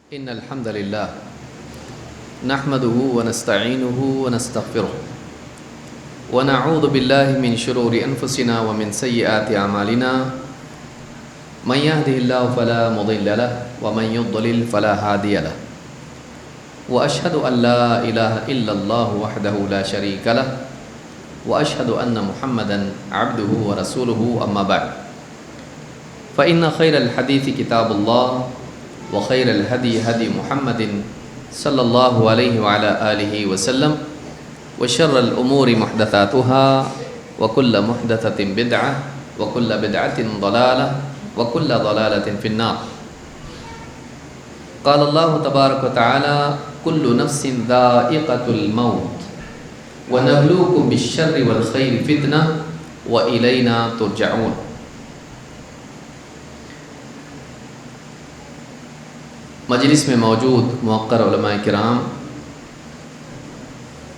إن الحمد لله نحمده ونستعينه ونستغفره ونعوذ بالله من شرور أنفسنا ومن سيئات أعمالنا من يهده الله فلا مضل له ومن يضلل فلا هادي له وأشهد أن لا إله إلا الله وحده لا شريك له وأشهد أن محمدا عبده ورسوله أما بعد فإن خير الحديث كتاب الله وخير الهدي هدي محمد صلى الله عليه وعلى آله وسلم وشر الأمور محدثاتها وكل محدثة بدعة وكل بدعة ضلالة وكل ضلالة في النار. قال الله تبارك وتعالى كل نفس ذائقة الموت ونبلوكم بالشر والخير فتنة وإلينا ترجعون. مجلس میں موجود موقر علماء کرام،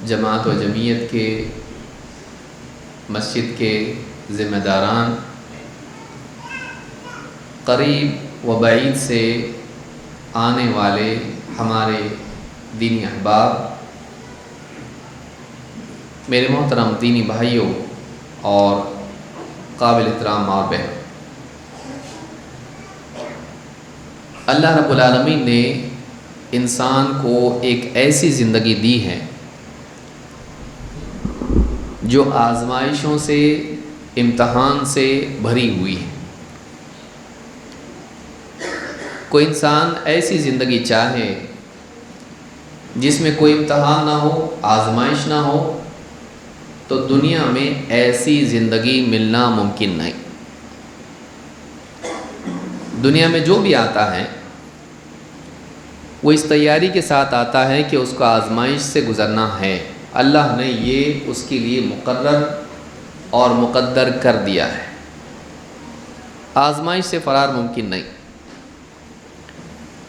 جماعت و جمعیت کے، مسجد کے ذمہ داران، قریب و بعید سے آنے والے ہمارے دینی احباب، میرے محترم دینی بھائیوں اور قابل احترام ماں بہن، اللہ رب العالمین نے انسان کو ایک ایسی زندگی دی ہے جو آزمائشوں سے، امتحان سے بھری ہوئی ہے. کوئی انسان ایسی زندگی چاہے جس میں کوئی امتحان نہ ہو، آزمائش نہ ہو، تو دنیا میں ایسی زندگی ملنا ممکن نہیں. دنیا میں جو بھی آتا ہے وہ اس تیاری کے ساتھ آتا ہے کہ اس کو آزمائش سے گزرنا ہے. اللہ نے یہ اس کے لیے مقرر اور مقدر کر دیا ہے. آزمائش سے فرار ممکن نہیں.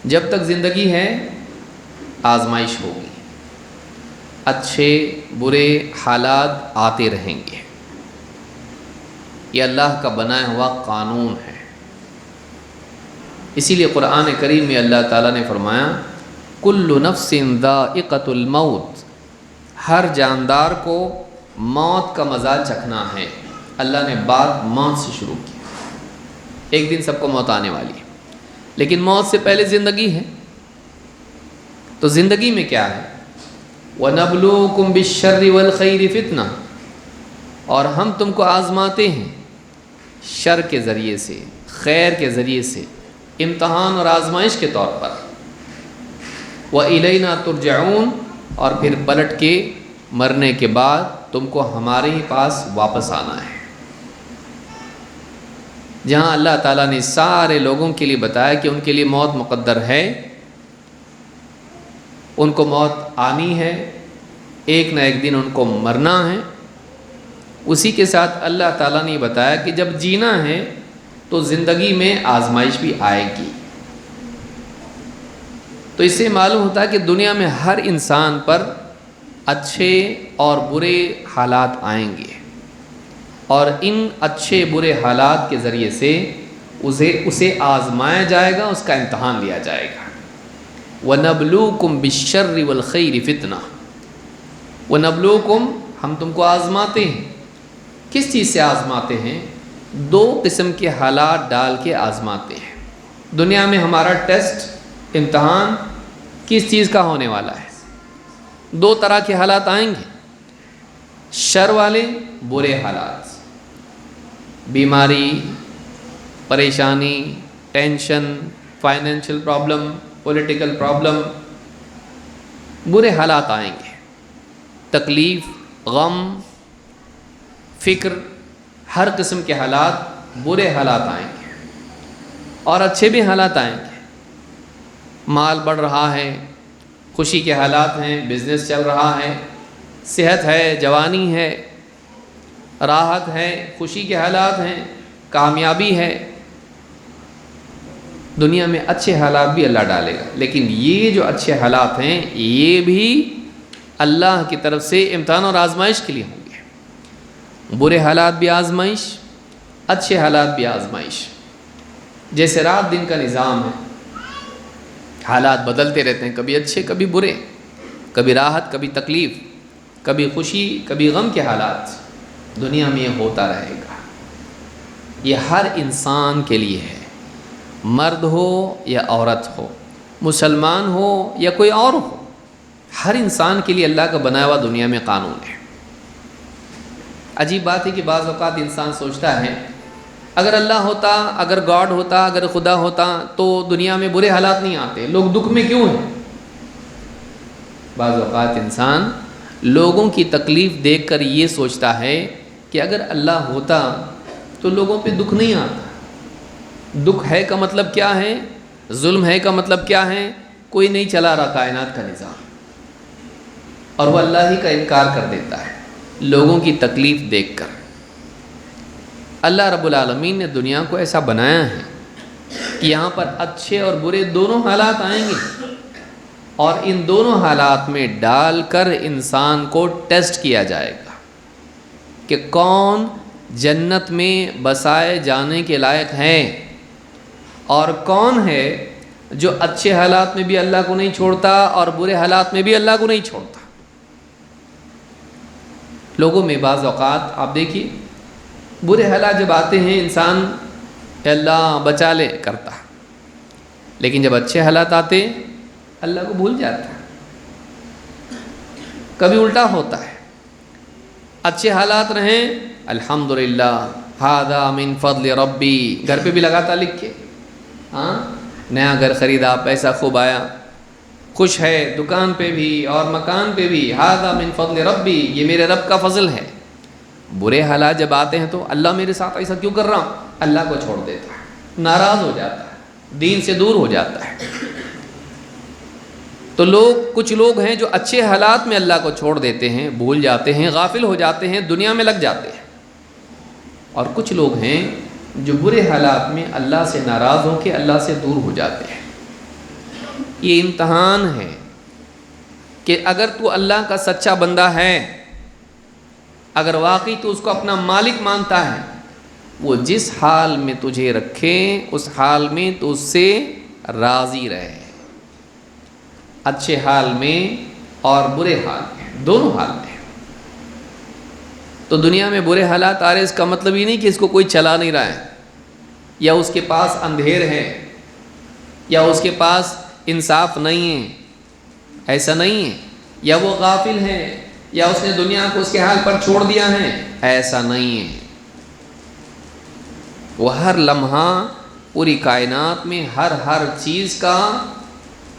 جب تک زندگی ہے آزمائش ہوگی، اچھے برے حالات آتے رہیں گے. یہ اللہ کا بنایا ہوا قانون ہے. اسی لیے قرآن کریم میں اللہ تعالیٰ نے فرمایا کل نفس ذائقۃ الموت، ہر جاندار کو موت کا مزہ چکھنا ہے. اللہ نے بات موت سے شروع کی. ایک دن سب کو موت آنے والی ہے، لیکن موت سے پہلے زندگی ہے. تو زندگی میں کیا ہے؟ وَنَبْلُوكُمْ بِالشَّرِّ وَالْخَيْرِ فِتْنَةً، اور ہم تم کو آزماتے ہیں شر کے ذریعے سے، خیر کے ذریعے سے، امتحان اور آزمائش کے طور پر. وَإِلَيْنَا تُرْجَعُونَ، اور پھر پلٹ کے مرنے کے بعد تم کو ہمارے ہی پاس واپس آنا ہے. جہاں اللہ تعالیٰ نے سارے لوگوں کے لیے بتایا کہ ان کے لیے موت مقدر ہے، ان کو موت آنی ہے، ایک نہ ایک دن ان کو مرنا ہے، اسی کے ساتھ اللہ تعالیٰ نے بتایا کہ جب جینا ہے تو زندگی میں آزمائش بھی آئے گی. تو اس سے معلوم ہوتا ہے کہ دنیا میں ہر انسان پر اچھے اور برے حالات آئیں گے، اور ان اچھے برے حالات کے ذریعے سے اسے آزمایا جائے گا، اس کا امتحان لیا جائے گا. وَنَبْلُوكُمْ بِالشَّرِّ وَالْخَيْرِ فِتْنَةً، وَنَبْلُوكُمْ، ہم تم کو آزماتے ہیں. کس چیز سے آزماتے ہیں؟ دو قسم کے حالات ڈال کے آزماتے ہیں. دنیا میں ہمارا ٹیسٹ، امتحان کس چیز کا ہونے والا ہے؟ دو طرح کے حالات آئیں گے، شر والے، برے حالات، بیماری، پریشانی، tension, financial problem, political problem, برے حالات آئیں گے. تکلیف، غم، فکر، ہر قسم کے حالات، برے حالات آئیں گے. اور اچھے بھی حالات آئیں گے. مال بڑھ رہا ہے، خوشی کے حالات ہیں، بزنس چل رہا ہے، صحت ہے، جوانی ہے، راحت ہے، خوشی کے حالات ہیں، کامیابی ہے. دنیا میں اچھے حالات بھی اللہ ڈالے گا، لیکن یہ جو اچھے حالات ہیں یہ بھی اللہ کی طرف سے امتحان اور آزمائش کے لیے ہوں گے. برے حالات بھی آزمائش، اچھے حالات بھی آزمائش. جیسے رات دن کا نظام ہے، حالات بدلتے رہتے ہیں، کبھی اچھے کبھی برے، کبھی راحت کبھی تکلیف، کبھی خوشی کبھی غم کے حالات دنیا میں یہ ہوتا رہے گا۔ یہ ہر انسان کے لیے ہے، مرد ہو یا عورت ہو، مسلمان ہو یا کوئی اور ہو، ہر انسان کے لیے اللہ کا بنایا ہوا دنیا میں قانون ہے۔ عجیب بات ہے کہ بعض اوقات انسان سوچتا ہے اگر اللہ ہوتا، اگر گاڈ ہوتا، اگر خدا ہوتا تو دنیا میں برے حالات نہیں آتے، لوگ دکھ میں کیوں ہیں؟ بعض اوقات انسان لوگوں کی تکلیف دیکھ کر یہ سوچتا ہے کہ اگر اللہ ہوتا تو لوگوں پہ دکھ نہیں آتا۔ دکھ ہے کا مطلب کیا ہے؟ ظلم ہے کا مطلب کیا ہے؟ کوئی نہیں چلا رہا کائنات کا نظام، اور وہ اللہ ہی کا انکار کر دیتا ہے لوگوں کی تکلیف دیکھ کر۔ اللہ رب العالمین نے دنیا کو ایسا بنایا ہے کہ یہاں پر اچھے اور برے دونوں حالات آئیں گے، اور ان دونوں حالات میں ڈال کر انسان کو ٹیسٹ کیا جائے گا کہ کون جنت میں بسائے جانے کے لائق ہے، اور کون ہے جو اچھے حالات میں بھی اللہ کو نہیں چھوڑتا اور برے حالات میں بھی اللہ کو نہیں چھوڑتا۔ لوگوں میں بعض اوقات آپ دیکھیے برے حالات جب آتے ہیں انسان اے اللہ بچا لے کرتا، لیکن جب اچھے حالات آتے اللہ کو بھول جاتا ہے۔ کبھی الٹا ہوتا ہے، اچھے حالات رہیں الحمدللہ ھذا من فضل ربی، گھر پہ بھی لگاتا لکھ کے، ہاں نیا گھر خریدا، پیسہ خوب آیا، خوش ہے، دکان پہ بھی اور مکان پہ بھی، ھذا من فضل ربی، یہ میرے رب کا فضل ہے۔ برے حالات جب آتے ہیں تو اللہ میرے ساتھ ایسا کیوں کر رہا ہوں، اللہ کو چھوڑ دیتا ہے، ناراض ہو جاتا ہے، دین سے دور ہو جاتا ہے۔ تو کچھ لوگ ہیں جو اچھے حالات میں اللہ کو چھوڑ دیتے ہیں، بھول جاتے ہیں، غافل ہو جاتے ہیں، دنیا میں لگ جاتے ہیں، اور کچھ لوگ ہیں جو برے حالات میں اللہ سے ناراض ہو کے اللہ سے دور ہو جاتے ہیں۔ یہ امتحان ہے کہ اگر تو اللہ کا سچا بندہ ہے، اگر واقعی تو اس کو اپنا مالک مانتا ہے، وہ جس حال میں تجھے رکھے اس حال میں تو اس سے راضی رہے، اچھے حال میں اور برے حال میں، دونوں حال میں۔ تو دنیا میں برے حالات آ رہے اس کا مطلب یہ نہیں کہ اس کو کوئی چلا نہیں رہا ہے، یا اس کے پاس اندھیر ہے، یا اس کے پاس انصاف نہیں ہے، ایسا نہیں ہے، یا وہ غافل ہے، یا اس نے دنیا کو اس کے حال پر چھوڑ دیا ہے، ایسا نہیں ہے۔ وہ ہر لمحہ پوری کائنات میں ہر چیز کا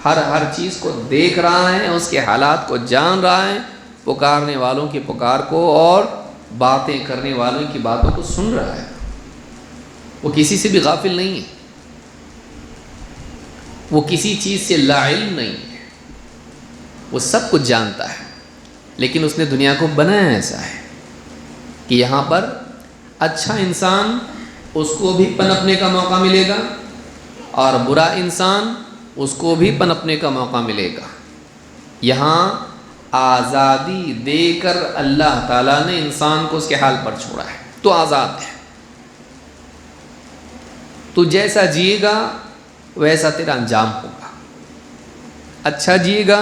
ہر چیز کو دیکھ رہا ہے، اس کے حالات کو جان رہا ہے، پکارنے والوں کی پکار کو اور باتیں کرنے والوں کی باتوں کو سن رہا ہے۔ وہ کسی سے بھی غافل نہیں ہے، وہ کسی چیز سے لا علم نہیں ہے، وہ سب کچھ جانتا ہے، لیکن اس نے دنیا کو بنایا ایسا ہے کہ یہاں پر اچھا انسان اس کو بھی پنپنے کا موقع ملے گا، اور برا انسان اس کو بھی پنپنے کا موقع ملے گا۔ یہاں آزادی دے کر اللہ تعالیٰ نے انسان کو اس کے حال پر چھوڑا ہے، تو آزاد ہے، تو جیسا جیے گا ویسا تیرا انجام ہوگا۔ اچھا جیے گا،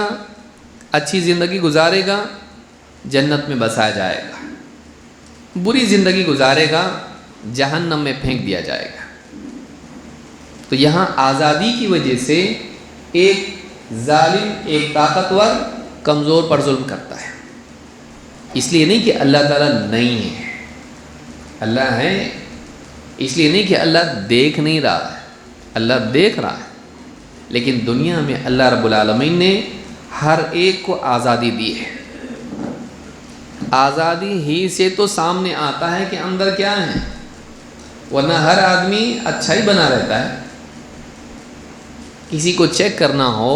اچھی زندگی گزارے گا، جنت میں بسایا جائے گا، بری زندگی گزارے گا، جہنم میں پھینک دیا جائے گا۔ تو یہاں آزادی کی وجہ سے ایک ظالم، ایک طاقتور کمزور پر ظلم کرتا ہے، اس لیے نہیں کہ اللہ تعالیٰ نہیں ہے، اللہ ہے، اس لیے نہیں کہ اللہ دیکھ نہیں رہا ہے، اللہ دیکھ رہا ہے، لیکن دنیا میں اللہ رب العالمین نے ہر ایک کو آزادی دی ہے۔ آزادی ہی سے تو سامنے آتا ہے کہ اندر کیا ہے، ورنہ ہر آدمی اچھا ہی بنا رہتا ہے۔ کسی کو چیک کرنا ہو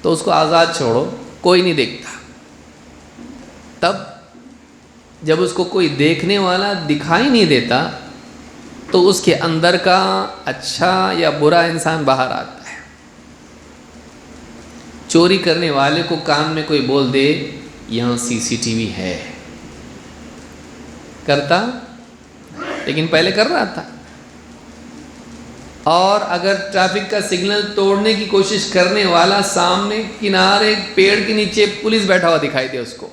تو اس کو آزاد چھوڑو، کوئی نہیں دیکھتا، تب جب اس کو کوئی دیکھنے والا دکھائی نہیں دیتا تو اس کے اندر کا اچھا یا برا انسان باہر آتا ہے۔ چوری کرنے والے کو کان میں کوئی بول دے یہاں CCTV ہے، کرتا، لیکن پہلے کر رہا تھا۔ اور اگر ٹریفک کا سگنل توڑنے کی کوشش کرنے والا سامنے کنارے پیڑ کے نیچے پولیس بیٹھا ہوا دکھائی دے اس کو،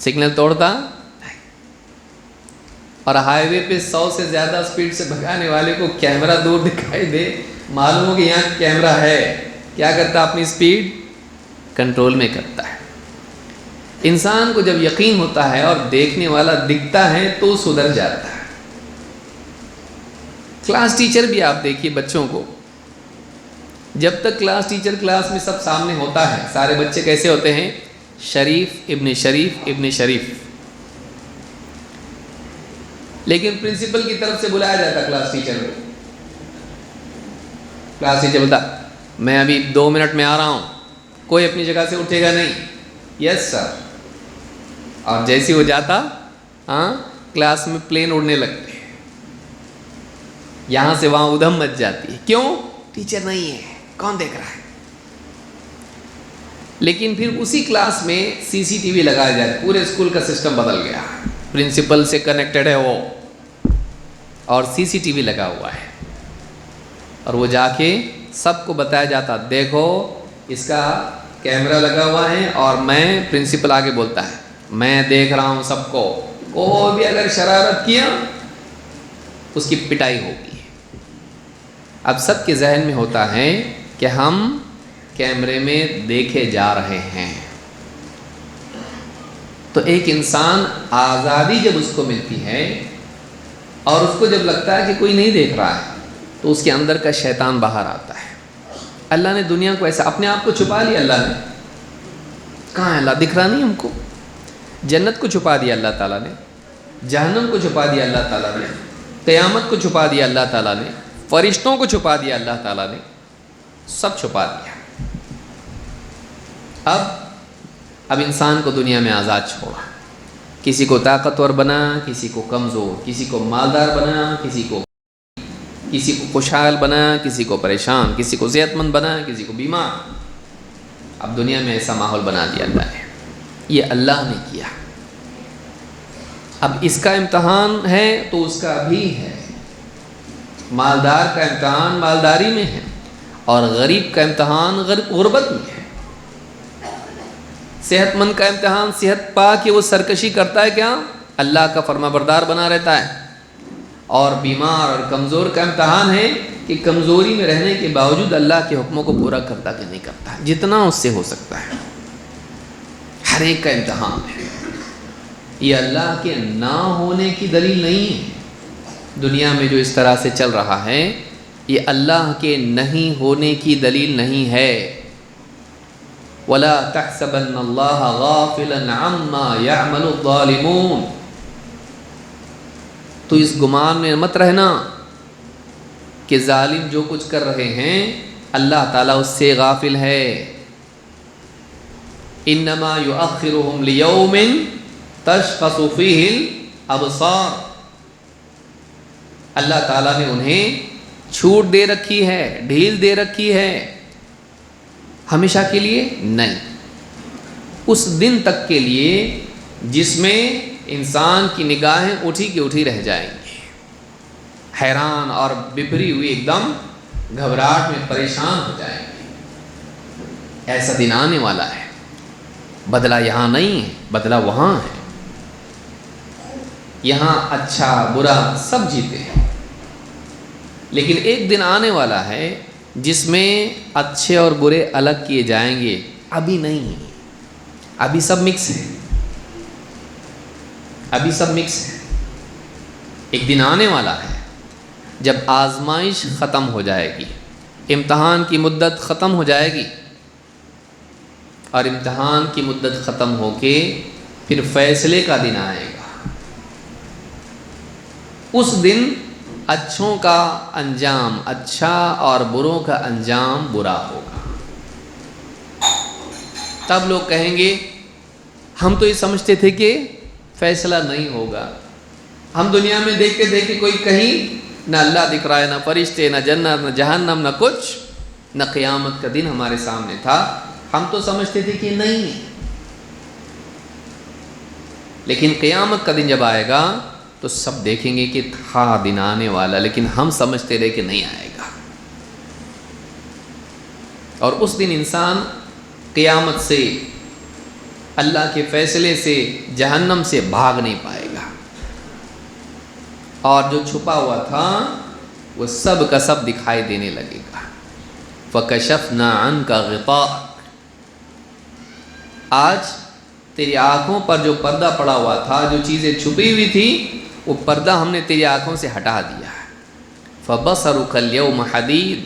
سگنل توڑتا؟ اور ہائی وے پہ 100 سے زیادہ سپیڈ سے بھگانے والے کو کیمرہ دور دکھائی دے، معلوم ہو کہ یہاں کیمرہ ہے، کیا کرتا؟ اپنی سپیڈ کنٹرول میں کرتا ہے۔ انسان کو جب یقین ہوتا ہے اور دیکھنے والا دکھتا ہے تو سدھر جاتا ہے۔ کلاس ٹیچر بھی آپ دیکھیے بچوں کو، جب تک کلاس ٹیچر کلاس میں سب سامنے ہوتا ہے، سارے بچے کیسے ہوتے ہیں؟ شریف ابن شریف ابن شریف، لیکن پرنسپل کی طرف سے بلایا جاتا کلاس ٹیچر کو، کلاس ٹیچر بولتا میں ابھی 2 منٹ میں آ رہا ہوں، کوئی اپنی جگہ سے اٹھے گا نہیں، یس سر، اور جیسی ہو جاتا کلاس میں پلین اڑنے لگتے، یہاں سے وہاں ادھم مچ جاتی ہے، کیوں؟ ٹیچر نہیں ہے، کون دیکھ رہا ہے؟ لیکن پھر اسی کلاس میں CCTV لگایا جائے، پورے اسکول کا سسٹم بدل گیا، پرنسپل سے کنیکٹڈ ہے وہ اور CCTV لگا ہوا ہے، اور وہ جا کے سب کو بتایا جاتا دیکھو اس کا کیمرہ لگا ہوا ہے اور میں پرنسپل آگے بولتا ہے میں دیکھ رہا ہوں سب کو، کوئی بھی اگر شرارت کیا اس کی پٹائی ہوگی۔ اب سب کے ذہن میں ہوتا ہے کہ ہم کیمرے میں دیکھے جا رہے ہیں، تو ایک انسان آزادی جب اس کو ملتی ہے اور اس کو جب لگتا ہے کہ کوئی نہیں دیکھ رہا ہے تو اس کے اندر کا شیطان باہر آتا ہے۔ اللہ نے دنیا کو ایسا اپنے آپ کو چھپا لیا، اللہ نے کہاں ہے؟ اللہ دکھ رہا نہیں ہم کو، جنت کو چھپا دیا اللہ تعالیٰ نے، جہنم کو چھپا دیا اللہ تعالیٰ نے، قیامت کو چھپا دیا اللہ تعالیٰ نے، فرشتوں کو چھپا دیا اللہ تعالیٰ نے، سب چھپا دیا۔ اب انسان کو دنیا میں آزاد چھوڑا، کسی کو طاقتور بنا، کسی کو کمزور، کسی کو مالدار بنا، کسی کو خوشحال بنا، کسی کو پریشان، کسی کو صحت مند بنا، کسی کو بیمار۔ اب دنیا میں ایسا ماحول بنا دیا اللہ نے، یہ اللہ نے کیا۔ اب اس کا امتحان ہے تو اس کا بھی ہے، مالدار کا امتحان مالداری میں ہے اور غریب کا امتحان غربت میں ہے، صحت مند کا امتحان صحت پا کے وہ سرکشی کرتا ہے کیا؟ اللہ کا فرما بردار بنا رہتا ہے، اور بیمار اور کمزور کا امتحان ہے کہ کمزوری میں رہنے کے باوجود اللہ کے حکموں کو پورا کرتا کہ نہیں کرتا، جتنا اس سے ہو سکتا ہے۔ ہر ایک کا امتحان ہے، یہ اللہ کے نہ ہونے کی دلیل نہیں ہے۔ دنیا میں جو اس طرح سے چل رہا ہے یہ اللہ کے نہیں ہونے کی دلیل نہیں ہے۔ وَلَا تَحْسَبَنَّ اللَّهَ غَافِلًا عَمَّا يَعْمَلُ الظَّالِمُونَ، تو اس گمان میں مت رہنا کہ ظالم جو کچھ کر رہے ہیں اللہ تعالیٰ اس سے غافل ہے۔ انما یؤخرهم لیوم تشخص فیہ الابصار، اللہ تعالیٰ نے انہیں چھوٹ دے رکھی ہے، ڈھیل دے رکھی ہے، ہمیشہ کے لیے نہیں، اس دن تک کے لیے جس میں انسان کی نگاہیں اٹھی کی اٹھی رہ جائیں گی، حیران اور بپھری ہوئی ایک دم گھبراہٹ میں پریشان ہو جائیں گے۔ ایسا دن آنے والا ہے، بدلہ یہاں نہیں ہے، بدلہ وہاں ہے، یہاں اچھا برا سب جیتے ہیں، لیکن ایک دن آنے والا ہے جس میں اچھے اور برے الگ کیے جائیں گے، ابھی نہیں، ابھی سب مکس ہے، ابھی سب مکس ہے۔ ایک دن آنے والا ہے جب آزمائش ختم ہو جائے گی، امتحان کی مدت ختم ہو جائے گی، اور امتحان کی مدت ختم ہو کے پھر فیصلے کا دن آئے گا۔ اس دن اچھوں کا انجام اچھا اور بروں کا انجام برا ہوگا۔ تب لوگ کہیں گے ہم تو یہ سمجھتے تھے کہ فیصلہ نہیں ہوگا، ہم دنیا میں دیکھتے تھے کہ کوئی کہیں نہ اللہ دکھ رہا ہے، نہ فرشتے، نہ جنت، نہ جہنم، نہ کچھ، نہ قیامت کا دن ہمارے سامنے تھا، ہم تو سمجھتے تھے کہ نہیں۔ لیکن قیامت کا دن جب آئے گا تو سب دیکھیں گے کہ تھا دن آنے والا، لیکن ہم سمجھتے رہے کہ نہیں آئے گا۔ اور اس دن انسان قیامت سے، اللہ کے فیصلے سے، جہنم سے بھاگ نہیں پائے گا، اور جو چھپا ہوا تھا وہ سب کا سب دکھائی دینے لگے گا۔ فَكَشَفْنَا عَنْكَ غِطَاءَكَ، آج تیری آنکھوں پر جو پردہ پڑا ہوا تھا، جو چیزیں چھپی ہوئی تھی، وہ پردہ ہم نے تیری آنکھوں سے ہٹا دیا ہے۔ فَبَصَرُكَ الْيَوْمَ حَدِيدٌ،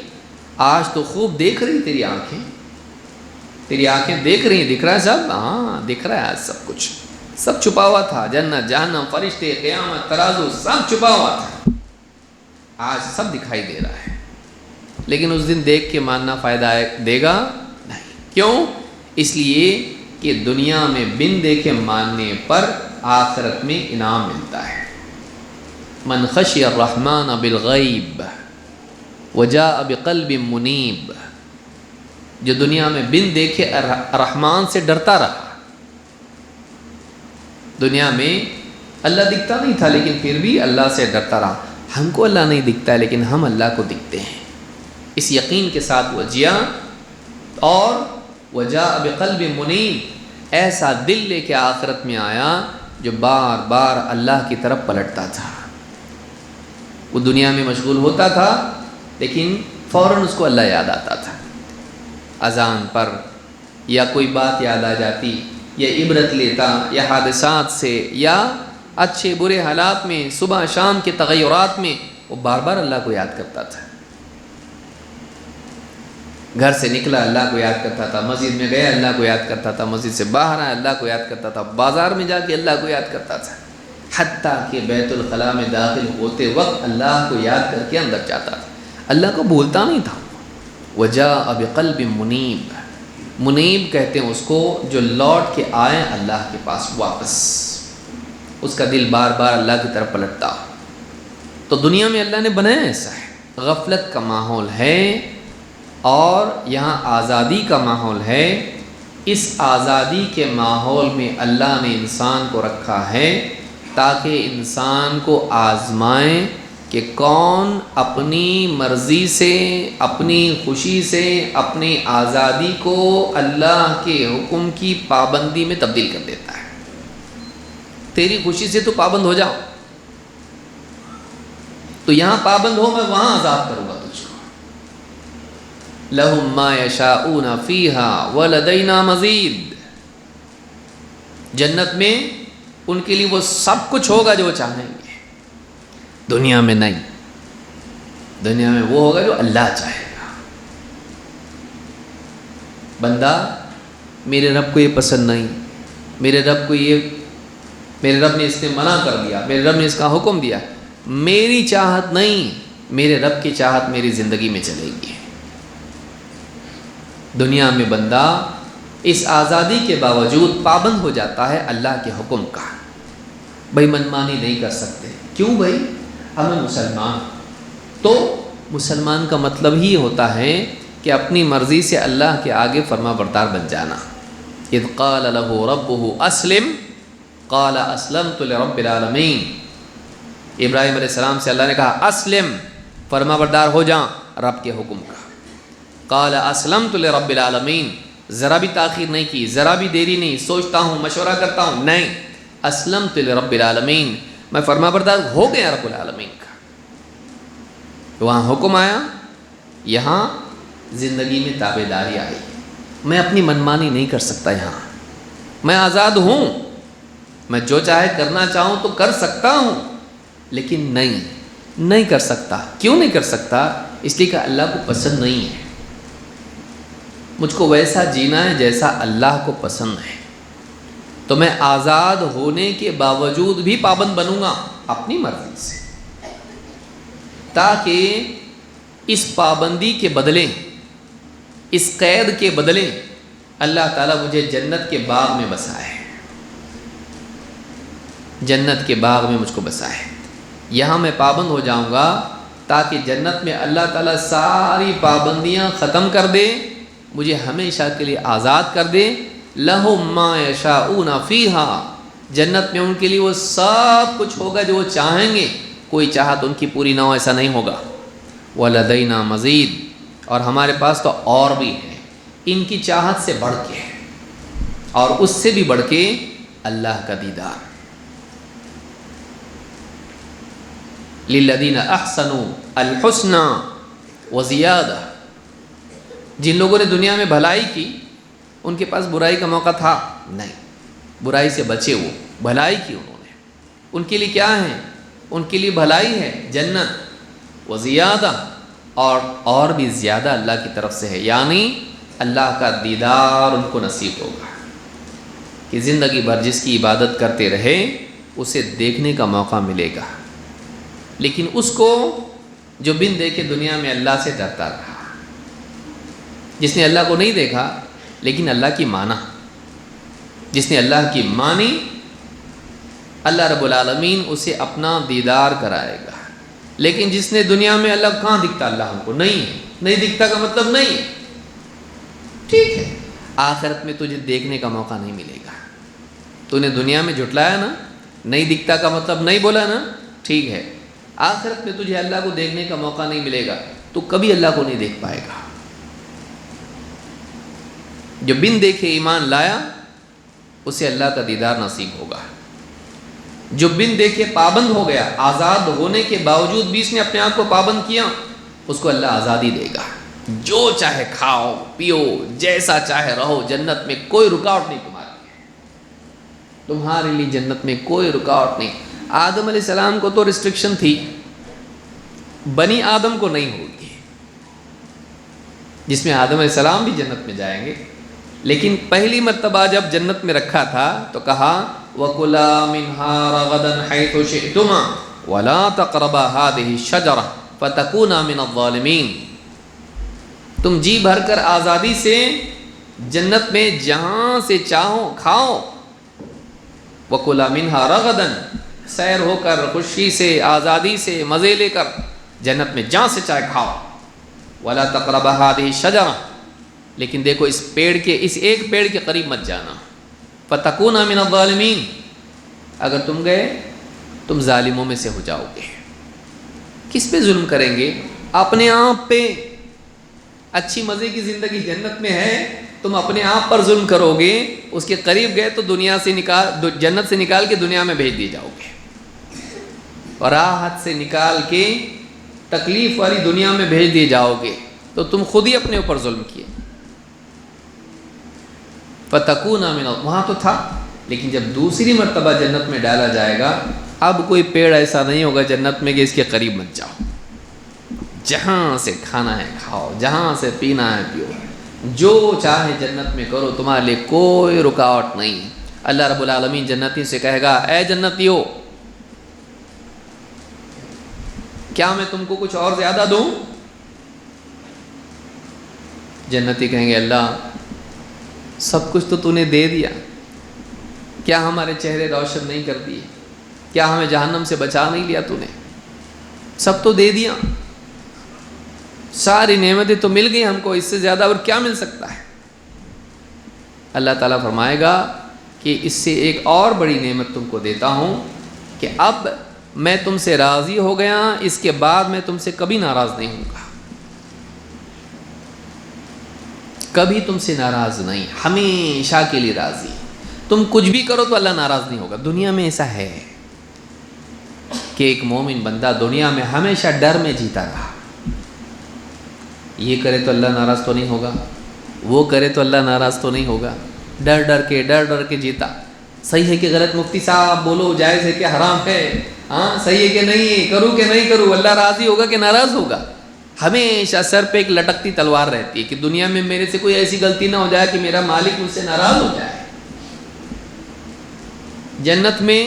آج تو خوب دیکھ رہی تیری آنکھیں، تیری آنکھیں دیکھ رہی ہیں، دکھ رہا ہے سب، ہاں دکھ رہا ہے آج سب کچھ، سب چھپا ہوا تھا، جنت جہنم فرشتے قیامت ترازو سب چھپا ہوا تھا، آج سب دکھائی دے رہا ہے۔ لیکن اس دن دیکھ کے ماننا فائدہ دے گا نہیں، کیوں؟ اس لیے کہ دنیا میں بن دیکھے ماننے پر آخرت میں انعام ملتا ہے۔ من خشی الرحمن بالغیب وجاء بقلب منیب، جو دنیا میں بن دیکھے رحمان سے ڈرتا رہا۔ دنیا میں اللہ دکھتا نہیں تھا، لیکن پھر بھی اللہ سے ڈرتا رہا۔ ہم کو اللہ نہیں دکھتا ہے، لیکن ہم اللہ کو دکھتے ہیں، اس یقین کے ساتھ وہ جیا، اور وجاء بقلب منیب، ایسا دل لے کے آخرت میں آیا جو بار بار اللہ کی طرف پلٹتا تھا۔ وہ دنیا میں مشغول ہوتا تھا، لیکن فوراً اس کو اللہ یاد آتا تھا، اذان پر یا کوئی بات یاد آ جاتی، یا عبرت لیتا، یا حادثات سے، یا اچھے برے حالات میں، صبح شام کے تغیرات میں وہ بار بار اللہ کو یاد کرتا تھا۔ گھر سے نکلا اللہ کو یاد کرتا تھا، مسجد میں گیا اللہ کو یاد کرتا تھا، مسجد سے باہر آیا اللہ کو یاد کرتا تھا، بازار میں جا کے اللہ کو یاد کرتا تھا، حتیٰ کہ بیت الخلاء میں داخل ہوتے وقت اللہ کو یاد کر کے اندر جاتا تھا، اللہ کو بھولتا نہیں تھا۔ وجاء بقلب منیب، منیب کہتے ہیں اس کو جو لوٹ کے آئے اللہ کے پاس واپس، اس کا دل بار بار اللہ کی طرف پلٹتا۔ تو دنیا میں اللہ نے بنایا ایسا ہے، غفلت کا ماحول ہے اور یہاں آزادی کا ماحول ہے۔ اس آزادی کے ماحول میں اللہ نے انسان کو رکھا ہے تاکہ انسان کو آزمائیں کہ کون اپنی مرضی سے، اپنی خوشی سے اپنی آزادی کو اللہ کے حکم کی پابندی میں تبدیل کر دیتا ہے۔ تیری خوشی سے تو پابند ہو جاؤ، تو یہاں پابند ہو، میں وہاں آزاد کروں گا تجھ کو۔ لَهُم مَّا يَشَاءُونَ فِيهَا وَلَدَيْنَا مَزِيدٌ، جنت میں ان کے لیے وہ سب کچھ ہوگا جو وہ چاہیں گے، دنیا میں نہیں، دنیا میں وہ ہوگا جو اللہ چاہے گا۔ بندہ میرے رب کو یہ پسند نہیں، میرے رب کو یہ، میرے رب نے اس نے منع کر دیا، میرے رب نے اس کا حکم دیا، میری چاہت نہیں، میرے رب کی چاہت میری زندگی میں چلے گی۔ دنیا میں بندہ اس آزادی کے باوجود پابند ہو جاتا ہے اللہ کے حکم کا۔ بھائی منمانی نہیں کر سکتے، کیوں بھائی؟ ہمیں مسلمان، تو مسلمان کا مطلب ہی ہوتا ہے کہ اپنی مرضی سے اللہ کے آگے فرما بردار بن جانا۔ اذ قال له ربه اسلم قال اسلمت لرب العالمین، ابراہیم علیہ السلام سے اللہ نے کہا اسلم، فرما بردار ہو جا رب کے حکم کا۔ قال اسلمت لرب العالمین، ذرا بھی تاخیر نہیں کی، ذرا بھی دیری نہیں، سوچتا ہوں مشورہ کرتا ہوں نہیں، اسلمت لرب العالمین، میں فرما بردار ہو گیا رب العالمین کا۔ وہاں حکم آیا، یہاں زندگی میں تابع داری آئی، میں اپنی منمانی نہیں کر سکتا، یہاں میں آزاد ہوں، میں جو چاہے کرنا چاہوں تو کر سکتا ہوں، لیکن نہیں کر سکتا۔ کیوں نہیں کر سکتا؟ اس لیے کہ اللہ کو پسند نہیں ہے، مجھ کو ویسا جینا ہے جیسا اللہ کو پسند ہے، تو میں آزاد ہونے کے باوجود بھی پابند بنوں گا اپنی مرضی سے، تاکہ اس پابندی کے بدلے، اس قید کے بدلے اللہ تعالیٰ مجھے جنت کے باغ میں بسائے، جنت کے باغ میں مجھ کو بسائے۔ یہاں میں پابند ہو جاؤں گا تاکہ جنت میں اللہ تعالیٰ ساری پابندیاں ختم کر دے، مجھے ہمیشہ کے لیے آزاد کر دے۔ لَهُم مَّا يَشَاءُونَ فِيهَا، جنت میں ان کے لیے وہ سب کچھ ہوگا جو وہ چاہیں گے، کوئی چاہت ان کی پوری نہ ہو ایسا نہیں ہوگا۔ وَلَدَيْنَا مَزِيد، اور ہمارے پاس تو اور بھی ہے، ان کی چاہت سے بڑھ کے اور اس سے بھی بڑھ کے اللہ کا دیدار۔ لِلَّذِينَ أَحْسَنُوا الْحُسْنَى وَزِيَادَةٌ، جن لوگوں نے دنیا میں بھلائی کی ان کے پاس برائی کا موقع تھا نہیں، برائی سے بچے، وہ بھلائی کی انہوں نے، ان کے لیے کیا ہے؟ ان کے لیے بھلائی ہے جنت، وزیادہ، اور بھی زیادہ اللہ کی طرف سے ہے، یعنی اللہ کا دیدار ان کو نصیب ہوگا کہ زندگی بھر جس کی عبادت کرتے رہے اسے دیکھنے کا موقع ملے گا، لیکن اس کو جو بن دیکھے دنیا میں اللہ سے ڈرتا رہا، جس نے اللہ کو نہیں دیکھا لیکن اللہ کی مانا، جس نے اللہ کی مانی، اللہ رب العالمین اسے اپنا دیدار کرائے گا۔ لیکن جس نے دنیا میں اللہ کہاں دکھتا، اللہ ہم کو نہیں ہے، نہیں دکھتا کا مطلب نہیں ہے، ٹھیک ہے، آخرت میں تجھے دیکھنے کا موقع نہیں ملے گا، تو نے دنیا میں جھٹلایا نا، نہیں دکھتا کا مطلب نہیں بولا نا، ٹھیک ہے، آخرت میں تجھے اللہ کو دیکھنے کا موقع نہیں ملے گا، تو کبھی اللہ کو نہیں دیکھ پائے گا۔ جو بن دیکھے ایمان لایا اسے اللہ کا دیدار نصیب ہوگا، جو بن دیکھے پابند ہو گیا، آزاد ہونے کے باوجود بھی اس نے اپنے آپ کو پابند کیا، اس کو اللہ آزادی دے گا، جو چاہے کھاؤ پیو، جیسا چاہے رہو، جنت میں کوئی رکاوٹ نہیں تمہارے لیے جنت میں کوئی رکاوٹ نہیں۔ آدم علیہ السلام کو تو ریسٹرکشن تھی، بنی آدم کو نہیں ہوگی، جس میں آدم علیہ السلام بھی جنت میں جائیں گے، لیکن پہلی مرتبہ جب جنت میں رکھا تھا تو کہا وَكُلَا مِنْهَا رَغَدًا حَيْثُ شِئْتُمَا وَلَا تَقْرَبَا هَٰذِهِ الشَّجَرَةَ فَتَكُونَا مِنَ الظَّالِمِينَ، تم جی بھر کر آزادی سے جنت میں جہاں سے چاہو کھاؤ، وَكُلَا مِنْهَا رَغَدًا، سیر ہو کر خوشی سے آزادی سے مزے لے کر جنت میں جہاں سے چاہے کھاؤ، وَلَا تَقْرَبَا هَٰذِهِ الشَّجَرَةَ، لیکن دیکھو اس پیڑ کے، اس ایک پیڑ کے قریب مت جانا، فَتَكُونَا مِنَ الظَّالِمِينَ، اگر تم گئے تم ظالموں میں سے ہو جاؤ گے۔ کس پہ ظلم کریں گے؟ اپنے آپ پہ۔ اچھی مزے کی زندگی جنت میں ہے، تم اپنے آپ پر ظلم کرو گے، اس کے قریب گئے تو دنیا سے جنت سے نکال کے دنیا میں بھیج دیے جاؤ گے، اور راحت سے نکال کے تکلیف والی دنیا میں بھیج دیے جاؤ گے، تو تم خود ہی اپنے اوپر ظلم کیے۔ فَتَكُونَا مِنَ، وہاں تو تھا، لیکن جب دوسری مرتبہ جنت میں ڈالا جائے گا، اب کوئی پیڑ ایسا نہیں ہوگا جنت میں کہ اس کے قریب مت جاؤ، جہاں سے کھانا ہے کھاؤ، جہاں سے پینا ہے پیو، جو چاہے جنت میں کرو، تمہارے لیے کوئی رکاوٹ نہیں۔ اللہ رب العالمین جنتی سے کہے گا اے جنتیو، کیا میں تم کو کچھ اور زیادہ دوں؟ جنتی کہیں گے اللہ سب کچھ تو نے دے دیا، کیا ہمارے چہرے روشن نہیں کر دیے؟ کیا ہمیں جہنم سے بچا نہیں لیا تو نے؟ سب تو دے دیا، ساری نعمتیں تو مل گئی ہم کو، اس سے زیادہ اور کیا مل سکتا ہے؟ اللہ تعالیٰ فرمائے گا کہ اس سے ایک اور بڑی نعمت تم کو دیتا ہوں کہ اب میں تم سے راضی ہو گیا، اس کے بعد میں تم سے کبھی ناراض نہیں ہوں گا، کبھی تم سے ناراض نہیں، ہمیشہ کے لیے راضی۔ تم کچھ بھی کرو تو اللہ ناراض نہیں ہوگا۔ دنیا میں ایسا ہے کہ ایک مومن بندہ دنیا میں ہمیشہ ڈر میں جیتا رہا، یہ کرے تو اللہ ناراض تو نہیں ہوگا، وہ کرے تو اللہ ناراض تو نہیں ہوگا، ڈر ڈر کے جیتا۔ صحیح ہے کہ غلط؟ مفتی صاحب بولو، جائز ہے کہ حرام ہے؟ ہاں صحیح ہے کہ نہیں ہے؟ کروں کہ نہیں کروں؟ اللہ راضی ہوگا کہ ناراض ہوگا؟ ہمیشہ سر پہ ایک لٹکتی تلوار رہتی ہے کہ دنیا میں میرے سے کوئی ایسی غلطی نہ ہو جائے کہ میرا مالک مجھ سے ناراض ہو جائے۔ جنت میں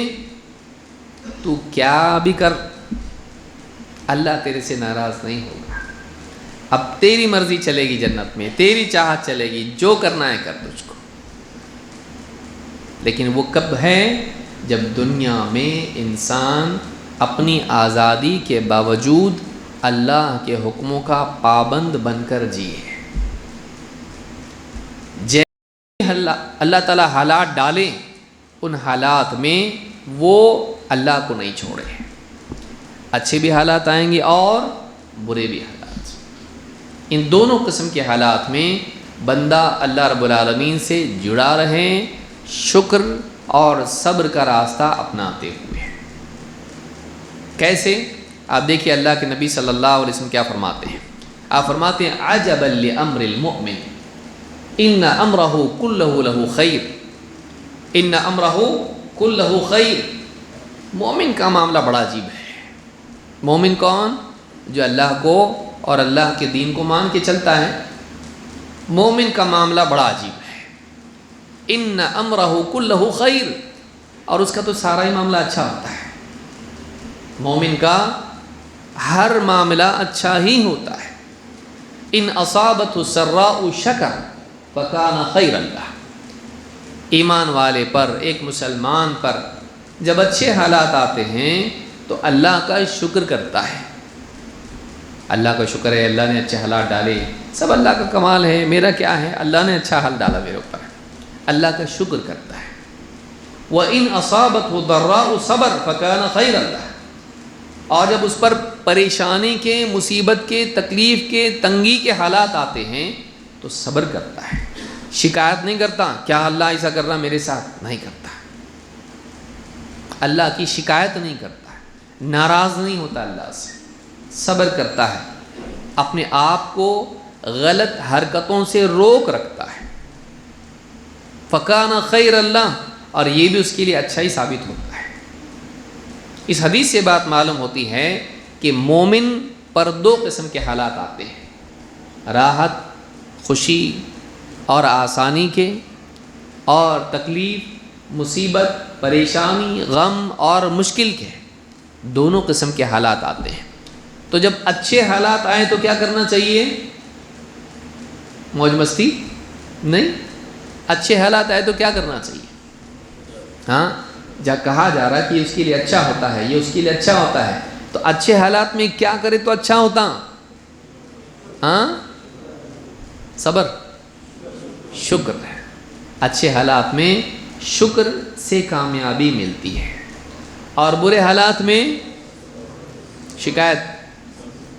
تو کیا بھی کر، اللہ تیرے سے ناراض نہیں ہوگا، اب تیری مرضی چلے گی، جنت میں تیری چاہت چلے گی، جو کرنا ہے کر تجھ کو۔ لیکن وہ کب ہے؟ جب دنیا میں انسان اپنی آزادی کے باوجود اللہ کے حکموں کا پابند بن کر جیے۔ جیسے اللہ تعالیٰ حالات ڈالے ان حالات میں وہ اللہ کو نہیں چھوڑے. اچھے بھی حالات آئیں گے اور برے بھی حالات. ان دونوں قسم کے حالات میں بندہ اللہ رب العالمین سے جڑا رہے، شکر اور صبر کا راستہ اپناتے ہوئے. کیسے؟ آپ دیکھیے اللہ کے نبی صلی اللہ علیہ وسلم کیا فرماتے ہیں. آپ فرماتے ہیں عجبا لامر المؤمن ان امرہ کلہ لہ خیر، ان امرہ کلہ خیر. مومن کا معاملہ بڑا عجیب ہے. مومن کون؟ جو اللہ کو اور اللہ کے دین کو مان کے چلتا ہے. مومن کا معاملہ بڑا عجیب ہے. ان امرہ کلہ خیر، اور اس کا تو سارا ہی معاملہ اچھا ہوتا ہے. مومن کا ہر معاملہ اچھا ہی ہوتا ہے. ان اصابتہ السراء شکر فکان خیرا لہ. ایمان والے پر، ایک مسلمان پر جب اچھے حالات آتے ہیں تو اللہ کا شکر کرتا ہے. اللہ کا شکر ہے، اللہ نے اچھے حالات ڈالے، سب اللہ کا کمال ہے، میرا کیا ہے، اللہ نے اچھا حال ڈالا میرے اوپر. اللہ کا شکر کرتا ہے. وَإِنْ أَصَابَتْهُ ضَرَّاءُ صَبَرَ فَكَانَ خَيْرًا لَهُ. اور جب اس پر پریشانی کے، مصیبت کے، تکلیف کے، تنگی کے حالات آتے ہیں تو صبر کرتا ہے. شکایت نہیں کرتا، کیا اللہ ایسا کر رہا میرے ساتھ، نہیں کرتا. اللہ کی شکایت نہیں کرتا، ناراض نہیں ہوتا اللہ سے، صبر کرتا ہے، اپنے آپ کو غلط حرکتوں سے روک رکھتا ہے. فَكَانَ خَيْرًا لَهُ. اور یہ بھی اس کے لیے اچھا ہی ثابت ہوتا ہے. اس حدیث سے بات معلوم ہوتی ہے کہ مومن پر دو قسم کے حالات آتے ہیں، راحت، خوشی اور آسانی کے، اور تکلیف، مصیبت، پریشانی، غم اور مشکل کے. دونوں قسم کے حالات آتے ہیں. تو جب اچھے حالات آئیں تو کیا کرنا چاہیے؟ موج مستی نہیں. اچھے حالات آئے تو کیا کرنا چاہیے؟ ہاں، جب کہا جا رہا ہے کہ اس کے لیے اچھا ہوتا ہے، یہ اس کے لیے اچھا ہوتا ہے، تو اچھے حالات میں کیا کرے تو اچھا ہوتا؟ ہاں، صبر، شکر ہے. اچھے حالات میں شکر سے کامیابی ملتی ہے، اور برے حالات میں شکایت،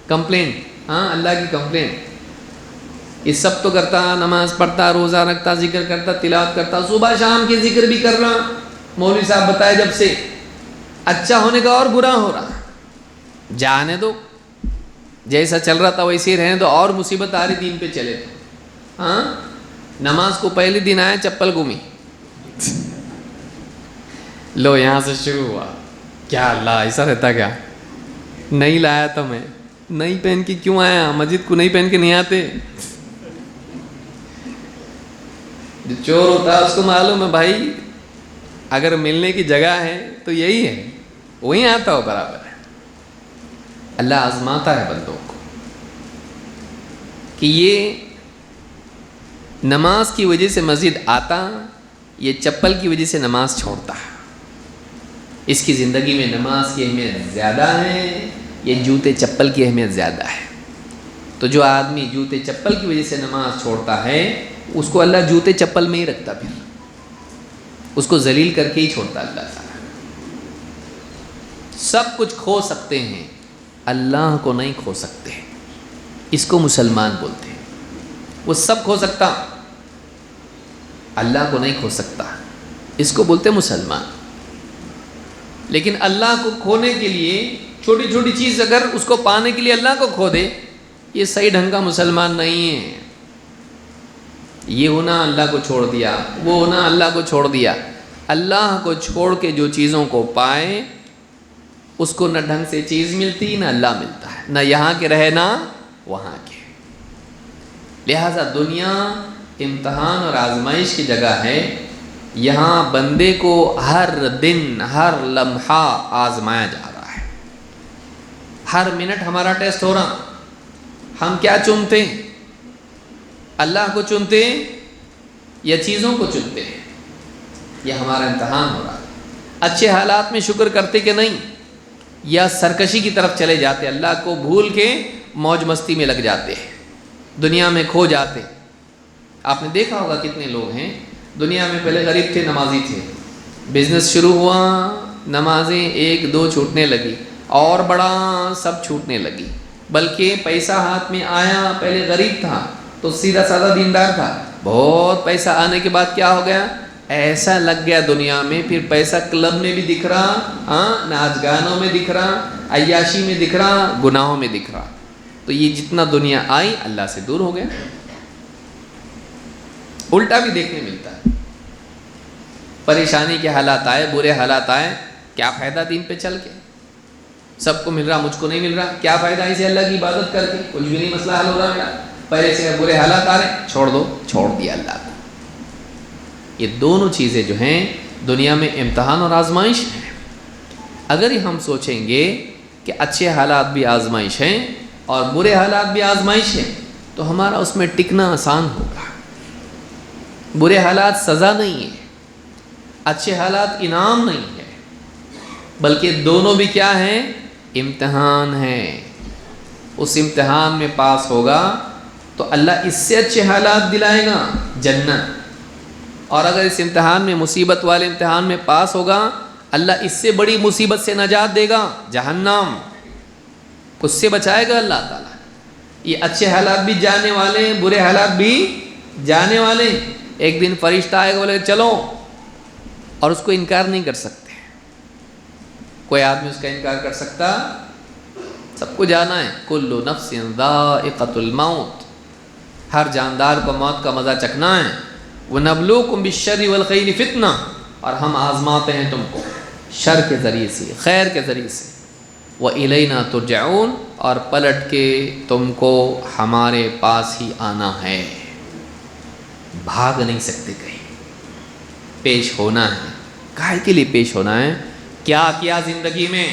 کمپلین. ہاں، اللہ کی کمپلین. یہ سب تو کرتا، نماز پڑھتا، روزہ رکھتا، ذکر کرتا، تلاوت کرتا، صبح شام کے ذکر بھی کر رہا، مولوی صاحب بتائے جب سے اچھا ہونے کا اور برا ہو رہا. جانے دو، جیسا چل رہا تھا ویسے ہی رہنے دو، اور مصیبت آ رہی دین پہ چلے تو. ہاں، نماز کو پہلے دن آیا چپل گمی، لو یہاں سے شروع ہوا. کیا اللہ ایسا رہتا کیا؟ نہیں لایا تھا میں، نہیں پہن کے کیوں آیا؟ مسجد کو نہیں پہن کے نہیں آتے. جو چور ہوتا ہے اس کو معلوم ہے بھائی اگر ملنے کی جگہ ہے تو یہی ہے، وہیں آتا ہو برابر ہے. اللہ آزماتا ہے بندوں کو کہ یہ نماز کی وجہ سے مسجد آتا، یہ چپل کی وجہ سے نماز چھوڑتا. اس کی زندگی میں نماز کی اہمیت زیادہ ہے، یہ جوتے چپل کی اہمیت زیادہ ہے. تو جو آدمی جوتے چپل کی وجہ سے نماز چھوڑتا ہے اس کو اللہ جوتے چپل میں ہی رکھتا، پھر اس کو ذلیل کر کے ہی چھوڑتا اللہ تعالیٰ. سب کچھ کھو سکتے ہیں، اللہ کو نہیں کھو سکتے. اس کو مسلمان بولتے ہیں. وہ سب کھو سکتا، اللہ کو نہیں کھو سکتا، اس کو بولتے مسلمان. لیکن اللہ کو کھونے کے لیے چھوٹی چھوٹی چیز اگر اس کو پانے کے لیے اللہ کو کھو دے، یہ صحیح ڈھنگ کا مسلمان نہیں ہے. یہ ہونا اللہ کو چھوڑ دیا، وہ ہونا اللہ کو چھوڑ دیا. اللہ کو چھوڑ کے جو چیزوں کو پائے اس کو نہ ڈھنگ سے چیز ملتی نہ اللہ ملتا ہے، نہ یہاں کے رہے نہ وہاں کے. لہذا دنیا امتحان اور آزمائش کی جگہ ہے. یہاں بندے کو ہر دن، ہر لمحہ آزمایا جا رہا ہے. ہر منٹ ہمارا ٹیسٹ ہو رہا. ہم کیا چنتے ہیں؟ اللہ کو چنتے ہیں یا چیزوں کو چنتے ہیں؟ یہ ہمارا امتحان ہو رہا ہے. اچھے حالات میں شکر کرتے کہ نہیں، یا سرکشی کی طرف چلے جاتے، اللہ کو بھول کے موج مستی میں لگ جاتے ہیں، دنیا میں کھو جاتے. آپ نے دیکھا ہوگا کتنے لوگ ہیں دنیا میں پہلے غریب تھے، نمازی تھے، بزنس شروع ہوا، نمازیں ایک دو چھوٹنے لگی اور بڑا سب چھوٹنے لگی، بلکہ پیسہ ہاتھ میں آیا، پہلے غریب تھا تو سیدھا سادہ دیندار تھا، بہت پیسہ آنے کے بعد کیا ہو گیا، ایسا لگ گیا دنیا میں، پھر پیسہ کلب میں بھی دکھ رہا، ناچ گانوں میں دکھ رہا، عیاشی میں دکھ رہا، گناہوں میں دکھ رہا. تو یہ جتنا دنیا آئی اللہ سے دور ہو گیا. الٹا بھی دیکھنے ملتا ہے، پریشانی کے حالات آئے، برے حالات آئے، کیا فائدہ دین پہ چل کے، سب کو مل رہا مجھ کو نہیں مل رہا، کیا فائدہ اسے اللہ کی عبادت کر کے، کچھ بھی نہیں مسئلہ حل ہو رہا میرا، پہلے سے برے حالات آ رہے، چھوڑ دو، چھوڑ دیا اللہ کو. یہ دونوں چیزیں جو ہیں دنیا میں امتحان اور آزمائش ہیں. اگر ہم سوچیں گے کہ اچھے حالات بھی آزمائش ہیں اور برے حالات بھی آزمائش ہیں تو ہمارا اس میں ٹکنا آسان ہوگا. برے حالات سزا نہیں ہے، اچھے حالات انعام نہیں ہے، بلکہ دونوں بھی کیا ہیں، امتحان ہیں. اس امتحان میں پاس ہوگا تو اللہ اس سے اچھے حالات دلائے گا، جنت. اور اگر اس امتحان میں مصیبت والے امتحان میں پاس ہوگا اللہ اس سے بڑی مصیبت سے نجات دے گا، جہنم، اس سے بچائے گا اللہ تعالیٰ. یہ اچھے حالات بھی جانے والے ہیں، برے حالات بھی جانے والے ہیں. ایک دن فرشتہ آئے گا، بولے چلو، اور اس کو انکار نہیں کر سکتے. کوئی آدمی اس کا انکار کر سکتا؟ سب کو جانا ہے، کل نفس ذائقۃ الموت، ہر جاندار کو موت کا مزہ چکھنا ہے. وَنَبْلُوكُمْ بِالشَّرِّ وَالْخَيْرِ فِتْنَةً، اور ہم آزماتے ہیں تم کو شر کے ذریعے سے، خیر کے ذریعے سے. وَإِلَيْنَا تُرْجَعُونَ، اور پلٹ کے تم کو ہمارے پاس ہی آنا ہے. بھاگ نہیں سکتے کہیں، پیش ہونا ہے. کائے کے لیے پیش ہونا ہے؟ کیا کیا زندگی میں؟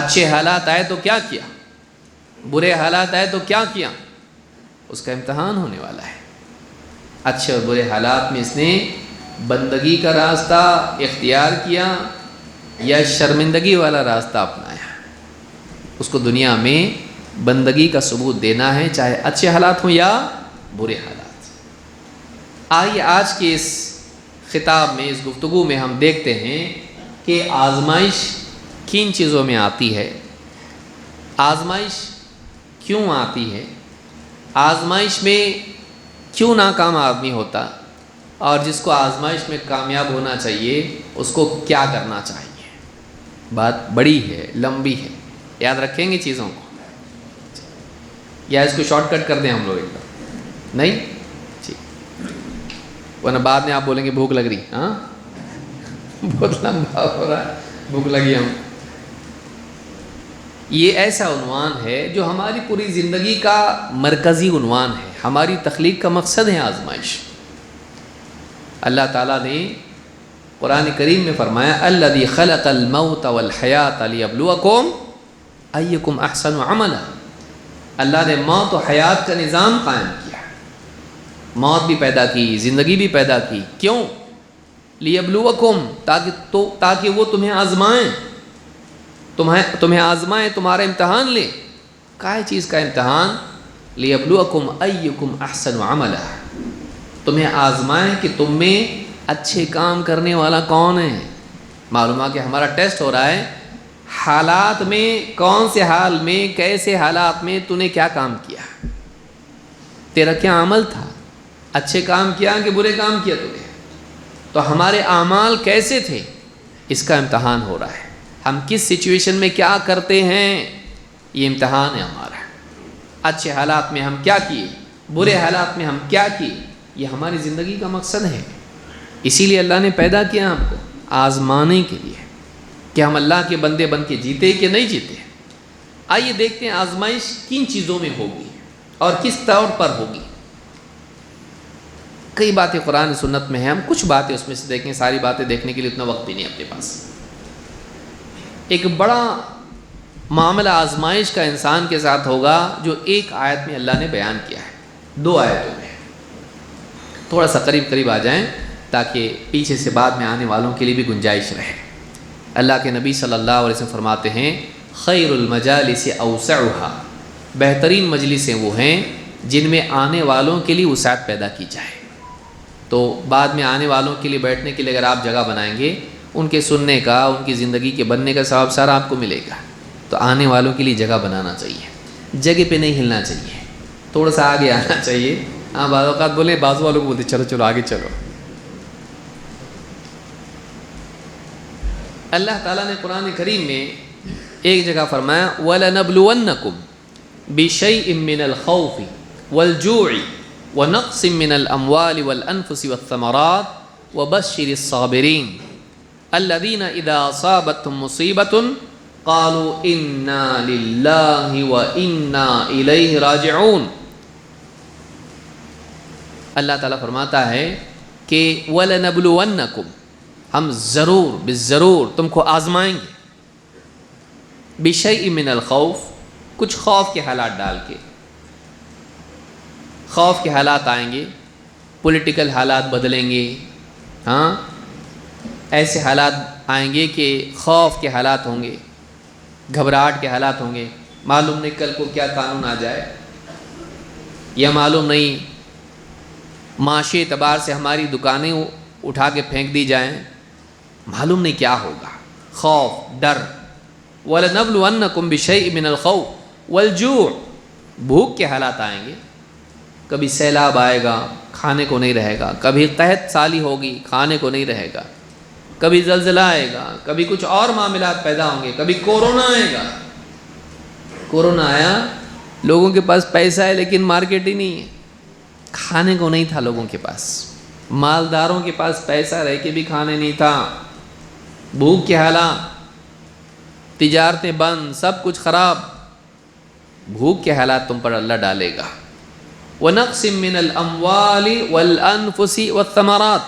اچھے حالات آئے تو کیا کیا، برے حالات آئے تو کیا کیا، اس کا امتحان ہونے والا ہے. اچھے اور برے حالات میں اس نے بندگی کا راستہ اختیار کیا یا شرمندگی والا راستہ اپنایا، اس کو دنیا میں بندگی کا ثبوت دینا ہے، چاہے اچھے حالات ہوں یا برے حالات. آئیے آج کے اس خطاب میں، اس گفتگو میں ہم دیکھتے ہیں کہ آزمائش کن چیزوں میں آتی ہے، آزمائش کیوں آتی ہے، آزمائش میں کیوں ناکام آدمی ہوتا، اور جس کو آزمائش میں کامیاب ہونا چاہیے اس کو کیا کرنا چاہیے. بات بڑی ہے، لمبی ہے، یاد رکھیں گے چیزوں کو، یا اس کو شارٹ کٹ کر دیں ہم لوگ ایک دم؟ نہیں جی، ورنہ بعد میں آپ بولیں گے بھوک لگ رہی، ہاں بہت لمبا ہو رہا ہے، بھوک لگی ہم. یہ ایسا عنوان ہے جو ہماری پوری زندگی کا مرکزی عنوان ہے، ہماری تخلیق کا مقصد ہے آزمائش. اللہ تعالیٰ نے قرآن کریم میں فرمایا الذی خلق الموت والحیات لیبلوکم ایکم احسن عملا. اللہ نے موت و حیات کا نظام قائم کیا، موت بھی پیدا کی، زندگی بھی پیدا کی. کیوں؟ لیبلوکم، تاکہ وہ تمہیں آزمائیں، تمہیں آزمائیں، تمہارا امتحان لے. کائے چیز کا امتحان؟ لیبلوکم ایکم احسن عملا، تمہیں آزمائیں کہ تم میں اچھے کام کرنے والا کون ہے. معلوم ہے کہ ہمارا ٹیسٹ ہو رہا ہے، حالات میں کون سے حال میں، کیسے حالات میں تو نے کیا کام کیا، تیرا کیا عمل تھا، اچھے کام کیا کہ برے کام کیا تو نے. تو ہمارے اعمال کیسے تھے، اس کا امتحان ہو رہا ہے. ہم کس سچویشن میں کیا کرتے ہیں، یہ امتحان ہے ہمارا. اچھے حالات میں ہم کیا کیے، برے حالات میں ہم کیا کیے، یہ ہماری زندگی کا مقصد ہے. اسی لیے اللہ نے پیدا کیا ہم کو آزمانے کے لیے کہ ہم اللہ کے بندے بن کے جیتے کہ نہیں جیتے. آئیے دیکھتے ہیں آزمائش کن چیزوں میں ہوگی اور کس طور پر ہوگی. کئی باتیں قرآن سنت میں ہیں، ہم کچھ باتیں اس میں سے دیکھیں، ساری باتیں دیکھنے کے لیے اتنا وقت بھی نہیں اپنے پاس. ایک بڑا معاملہ آزمائش کا انسان کے ساتھ ہوگا جو ایک آیت میں اللہ نے بیان کیا ہے، 2 آیتوں میں. تھوڑا سا قریب آ جائیں تاکہ پیچھے سے بعد میں آنے والوں کے لیے بھی گنجائش رہے. اللہ کے نبی صلی اللہ علیہ وسلم فرماتے ہیں خیر المجالس اوسعها، بہترین مجلسیں وہ ہیں جن میں آنے والوں کے لیے وسعت پیدا کی جائے. تو بعد میں آنے والوں کے لیے بیٹھنے کے لیے اگر آپ جگہ بنائیں گے، ان کے سننے کا، ان کی زندگی کے بننے کا ثواب سارا آپ کو ملے گا۔ تو آنے والوں کے لیے جگہ بنانا چاہیے، جگہ پہ نہیں ہلنا چاہیے، تھوڑا سا آگے آنا چاہیے۔ ہاں بعض اوقات بولیں، بعض والوں کو بولتے چلو چلو آگے چلو۔ اللہ تعالیٰ نے قرآن کریم میں ایک جگہ فرمایا وَلَنَبْلُوَنَّكُمْ بِشَيْءٍ مِّنَ الْخَوْفِ وَالْجُوعِ وَنَقْصٍ مِّنَ الْأَمْوَالِ وَالْأَنفُسِ وَالثَّمَرَاتِ وَبَشِّرِ الصَّابِرِينَ الَّذِينَ إِذَا أَصَابَتْهُم مُّصِيبَةٌ قَالُوا إِنَّا لِلَّهِ وَإِنَّا إِلَيْهِ رَاجِعُونَ۔ اللہ تعالیٰ فرماتا ہے کہ وَلَنَبْلُوَنَّكُمْ، ہم ضرور بالضرور تم کو آزمائیں گے، بِشَيْءٍ مِّنَ الْخَوْفِ، کچھ خوف کے حالات ڈال کے۔ خوف کے حالات آئیں گے، پولیٹیکل حالات بدلیں گے، ہاں ایسے حالات آئیں گے کہ خوف کے حالات ہوں گے، گھبراہٹ کے حالات ہوں گے، معلوم نہیں کل کو کیا قانون آ جائے، یا معلوم نہیں معاشی اعتبار سے ہماری دکانیں اٹھا کے پھینک دی جائیں، معلوم نہیں کیا ہوگا، خوف ڈر۔ وَلَنَبْلُوَنَّكُمْ بِشَيْءٍ مِّنَ الْخَوْفِ وَالْجُوعِ، بھوک کے حالات آئیں گے، کبھی سیلاب آئے گا کھانے کو نہیں رہے گا، کبھی قحط سالی ہوگی کھانے کو نہیں رہے گا، کبھی زلزلہ آئے گا، کبھی کچھ اور معاملات پیدا ہوں گے، کبھی کورونا آئے گا۔ کورونا آیا، لوگوں کے پاس پیسہ ہے لیکن مارکیٹ ہی نہیں ہے، کھانے کو نہیں تھا لوگوں کے پاس، مالداروں کے پاس پیسہ رہ کے بھی کھانے نہیں تھا، بھوک کے حالات، تجارتیں بند، سب کچھ خراب، بھوک کے حالات تم پر اللہ ڈالے گا۔ وَنَقْصٍ مِّنَ الْأَمْوَالِ وَالْأَنفُسِ وَالثَّمَرَاتِ،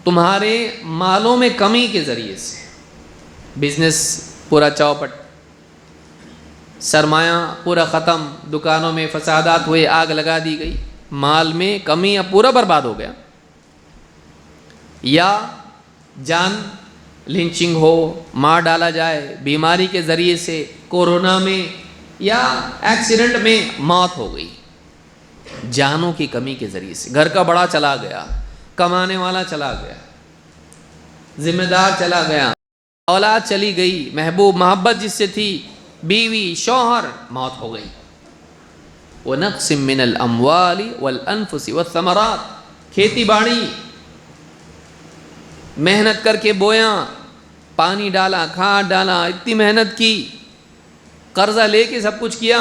تمہارے مالوں میں کمی کے ذریعے سے، بزنس پورا چوپٹ، سرمایہ پورا ختم، دکانوں میں فسادات ہوئے، آگ لگا دی گئی، مال میں کمی، اب پورا برباد ہو گیا، یا جان لنچنگ ہو، مار ڈالا جائے بیماری کے ذریعے سے، کورونا میں یا ایکسیڈنٹ میں موت ہو گئی، جانوں کی کمی کے ذریعے سے، گھر کا بڑا چلا گیا، کمانے والا چلا گیا، ذمہ دار چلا گیا، اولاد چلی گئی، محبوب محبت جس سے تھی، بیوی شوہر، موت ہو گئی۔ وَنَقْصٍ مِّنَ الْأَمْوَالِ وَالْأَنفُسِ وَالثَّمَرَاتِ، کھیتی باڑی، محنت کر کے بویا، پانی ڈالا، کھاد ڈالا، اتنی محنت کی، قرضہ لے کے سب کچھ کیا،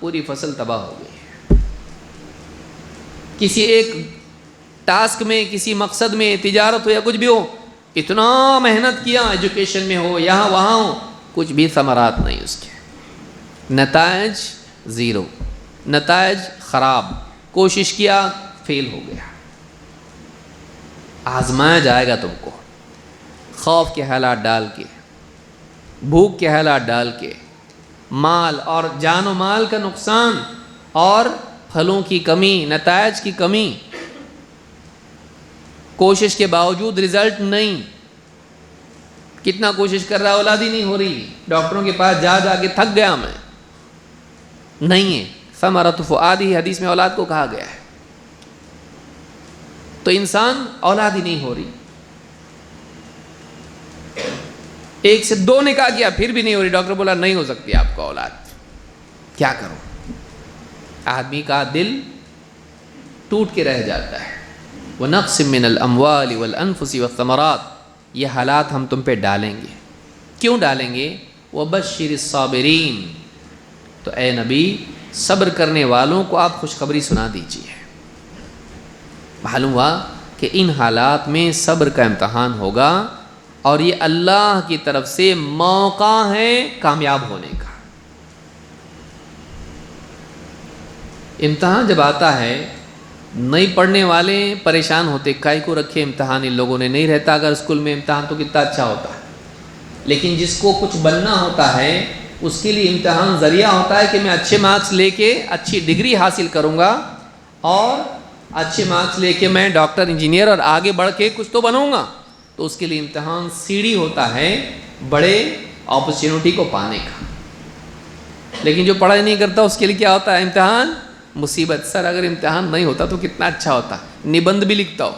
پوری فصل تباہ ہو گئی۔ کسی ایک ٹاسک میں، کسی مقصد میں، تجارت ہو یا کچھ بھی ہو، اتنا محنت کیا، ایجوکیشن میں ہو، یہاں وہاں ہو، کچھ بھی ثمرات نہیں اس کے، نتائج زیرو، نتائج خراب، کوشش کیا فیل ہو گیا۔ آزمایا جائے گا تم کو، خوف کے حالات ڈال کے، بھوک کے حالات ڈال کے، مال اور جان و مال کا نقصان، اور پھلوں کی کمی، نتائج کی کمی، کوشش کے باوجود رزلٹ نہیں، کتنا کوشش کر رہا ہے اولاد ہی نہیں ہو رہی، ڈاکٹروں کے پاس جا جا کے تھک گیا میں، نہیں ہے، ثمرۃ فؤادہ حدیث میں اولاد کو کہا گیا ہے، تو انسان اولاد ہی نہیں ہو رہی، ایک سے دو نکاح کیا پھر بھی نہیں ہو رہی، ڈاکٹر بولا نہیں ہو سکتی آپ کو اولاد، کیا کروں؟ آدمی کا دل ٹوٹ کے رہ جاتا ہے۔ وَنَقْصٍ مِّنَ الْأَمْوَالِ وَالْأَنفُسِ وَالثَّمَرَاتِ، یہ حالات ہم تم پہ ڈالیں گے، کیوں ڈالیں گے؟ وَبَشِّرِ الصَّابِرِينَ، تو اے نبی صبر کرنے والوں کو آپ خوشخبری سنا دیجیے۔ معلوم ہوا کہ ان حالات میں صبر کا امتحان ہوگا، اور یہ اللہ کی طرف سے موقع ہے کامیاب ہونے کا۔ امتحان جب آتا ہے، نہیں پڑھنے والے پریشان ہوتے، کائی کو رکھے امتحان ان لوگوں نے، نہیں رہتا اگر اسکول میں امتحان تو کتنا اچھا ہوتا ہے، لیکن جس کو کچھ بننا ہوتا ہے اس کے لیے امتحان ذریعہ ہوتا ہے کہ میں اچھے مارکس لے کے اچھی ڈگری حاصل کروں گا، اور اچھے مارکس لے کے میں ڈاکٹر انجینئر اور آگے بڑھ کے کچھ تو بنوں گا، تو اس کے لیے امتحان سیڑھی ہوتا ہے بڑے اپرچونٹی کو پانے کا۔ لیکن جو پڑھائی نہیں کرتا اس کے لیے کیا ہوتا ہے؟ امتحان مصیبت. سر اگر امتحان نہیں ہوتا تو کتنا اچھا ہوتا, نبندھ بھی لکھتا ہو,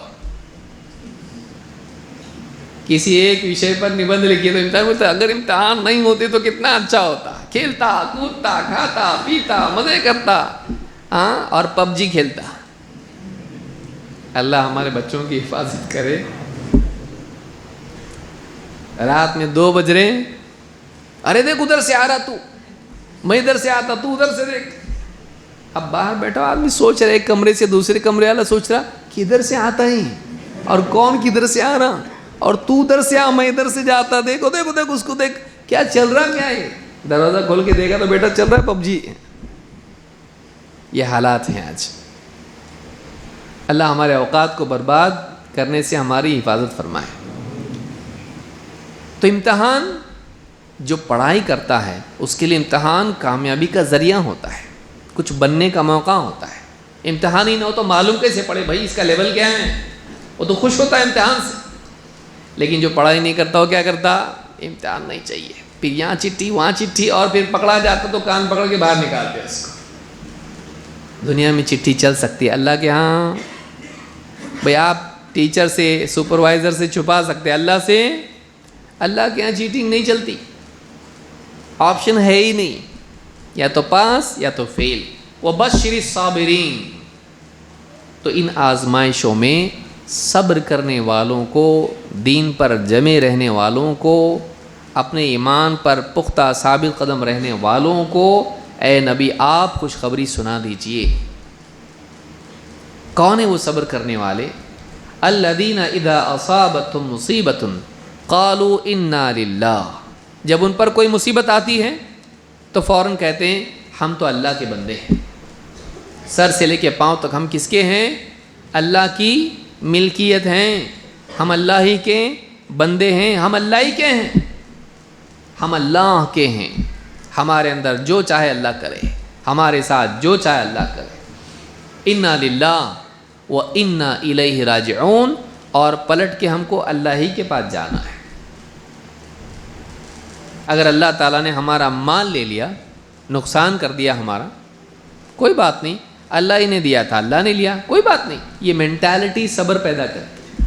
کسی ایک وشے پر نبندھ لکھیے تو امتحان ہوتا, اگر امتحان نہیں ہوتے تو کتنا اچھا ہوتا, کھیلتا کودتا کھاتا پیتا مزے کرتا, ہاں, اور پب جی کھیلتا. اللہ ہمارے بچوں کی حفاظت کرے. رات میں 2 بج رہے, ارے دیکھ ادھر سے آ رہا تو, میں ادھر سے آتا تو ادھر سے دیکھ. اب باہر بیٹھا آدمی سوچ رہا, ایک کمرے سے دوسرے کمرے والا سوچ رہا کدھر سے آتا ہی, اور کون کدھر سے آ رہا, اور تو ادھر سے آ میں ادھر سے جاتا, دیکھو دیکھو دیکھ اس کو دیکھ کیا چل رہا کیا ہے. دروازہ کھول کے دیکھا تو بیٹا چل رہا ہے پب جی. یہ حالات ہیں آج. اللہ ہمارے اوقات کو برباد کرنے سے ہماری حفاظت فرمائے. تو امتحان جو پڑھائی کرتا ہے اس کے لیے امتحان کامیابی کا ذریعہ ہوتا ہے, کچھ بننے کا موقع ہوتا ہے. امتحان ہی نہ ہو تو معلوم کیسے پڑھے بھائی اس کا لیول کیا ہے, وہ تو خوش ہوتا ہے امتحان سے. لیکن جو پڑھائی نہیں کرتا وہ کیا کرتا, امتحان نہیں چاہیے, پھر یہاں چٹھی وہاں چٹھی, اور پھر پکڑا جاتا تو کان پکڑ کے باہر نکالتے اس کو. دنیا میں چٹھی چل سکتی ہے, اللہ کے ہاں بھئی آپ ٹیچر سے سپروائزر سے چھپا سکتے, اللہ سے, اللہ کے ہاں چیٹنگ نہیں چلتی. آپشن ہے ہی نہیں, یا تو پاس یا تو فیل. وَبَشِّرِ الصَّابِرِينَ. تو ان آزمائشوں میں صبر کرنے والوں کو, دین پر جمے رہنے والوں کو, اپنے ایمان پر پختہ ثابت قدم رہنے والوں کو اے نبی آپ خوشخبری سنا دیجئے. کون ہے وہ صبر کرنے والے؟ الذین اذا اصابتهم مصیبۃ قالوا انا للہ. جب ان پر کوئی مصیبت آتی ہے تو فوراً کہتے ہیں ہم تو اللہ کے بندے ہیں. سر سے لے کے پاؤں تک ہم کس کے ہیں؟ اللہ کی ملکیت ہیں, ہم اللہ ہی کے بندے ہیں, ہم اللہ ہی کے ہیں, ہم اللہ کے ہیں. ہمارے اندر جو چاہے اللہ کرے, ہمارے ساتھ جو چاہے اللہ کرے. انا للہ و انا الیہ راجعون. اور پلٹ کے ہم کو اللہ ہی کے پاس جانا ہے. اگر اللہ تعالیٰ نے ہمارا مال لے لیا, نقصان کر دیا ہمارا, کوئی بات نہیں, اللہ ہی نے دیا تھا, اللہ نے لیا, کوئی بات نہیں. یہ مینٹالٹی صبر پیدا کرتی ہے.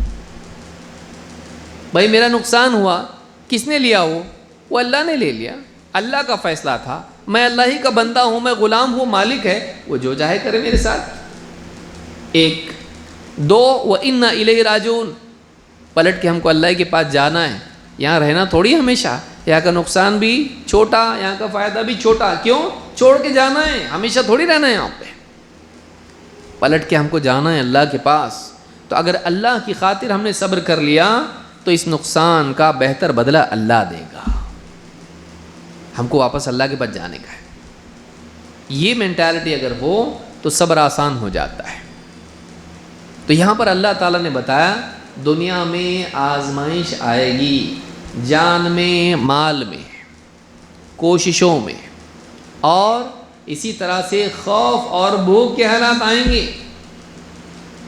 بھائی میرا نقصان ہوا, کس نے لیا؟ وہ اللہ نے لے لیا, اللہ کا فیصلہ تھا, میں اللہ ہی کا بندہ ہوں, میں غلام ہوں, مالک ہے, وہ جو چاہے کرے میرے ساتھ. 1 2 وَإِنَّا إِلَيْهِ رَاجِعُونَ. پلٹ کے ہم کو اللہ کے پاس جانا ہے. یہاں رہنا تھوڑی ہمیشہ, یہاں کا نقصان بھی چھوٹا, یہاں کا فائدہ بھی چھوٹا. کیوں چھوڑ کے جانا ہے؟ ہمیشہ تھوڑی رہنا ہے یہاں پہ. پلٹ کے ہم کو جانا ہے اللہ کے پاس. تو اگر اللہ کی خاطر ہم نے صبر کر لیا تو اس نقصان کا بہتر بدلہ اللہ دے گا. ہم کو واپس اللہ کے پاس جانے کا ہے. یہ مینٹالٹی اگر ہو تو صبر آسان ہو جاتا ہے. تو یہاں پر اللہ تعالیٰ نے بتایا دنیا میں آزمائش آئے گی, جان میں, مال میں, کوششوں میں, اور اسی طرح سے خوف اور بھوک کے حالات آئیں گے.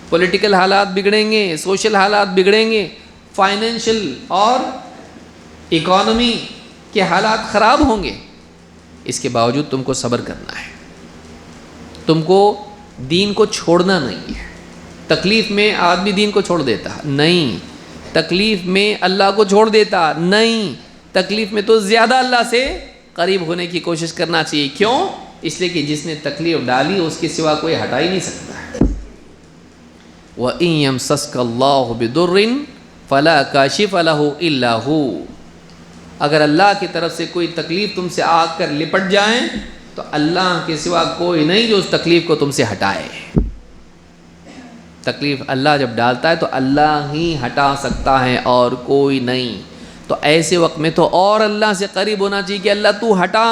پولیٹیکل حالات بگڑیں گے, سوشل حالات بگڑیں گے, فائنینشل اور اکانومی کے حالات خراب ہوں گے. اس کے باوجود تم کو صبر کرنا ہے, تم کو دین کو چھوڑنا نہیں ہے. تکلیف میں آدمی دین کو چھوڑ دیتا نہیں, تکلیف میں اللہ کو چھوڑ دیتا نہیں, تکلیف میں تو زیادہ اللہ سے قریب ہونے کی کوشش کرنا چاہیے. کیوں؟ اس لیے کہ جس نے تکلیف ڈالی اس کے سوا کوئی ہٹا ہی نہیں سکتا ہے. وَإِن يَمْسَسْكَ اللَّهُ بِضُرٍّ فَلَا كَاشِفَ لَهُ إِلَّا هُوَ. اگر اللہ کی طرف سے کوئی تکلیف تم سے آ کر لپٹ جائیں تو اللہ کے سوا کوئی نہیں جو اس تکلیف کو تم سے ہٹائے. تکلیف اللہ جب ڈالتا ہے تو اللہ ہی ہٹا سکتا ہے اور کوئی نہیں. تو ایسے وقت میں تو اور اللہ سے قریب ہونا چاہیے کہ اللہ تو ہٹا.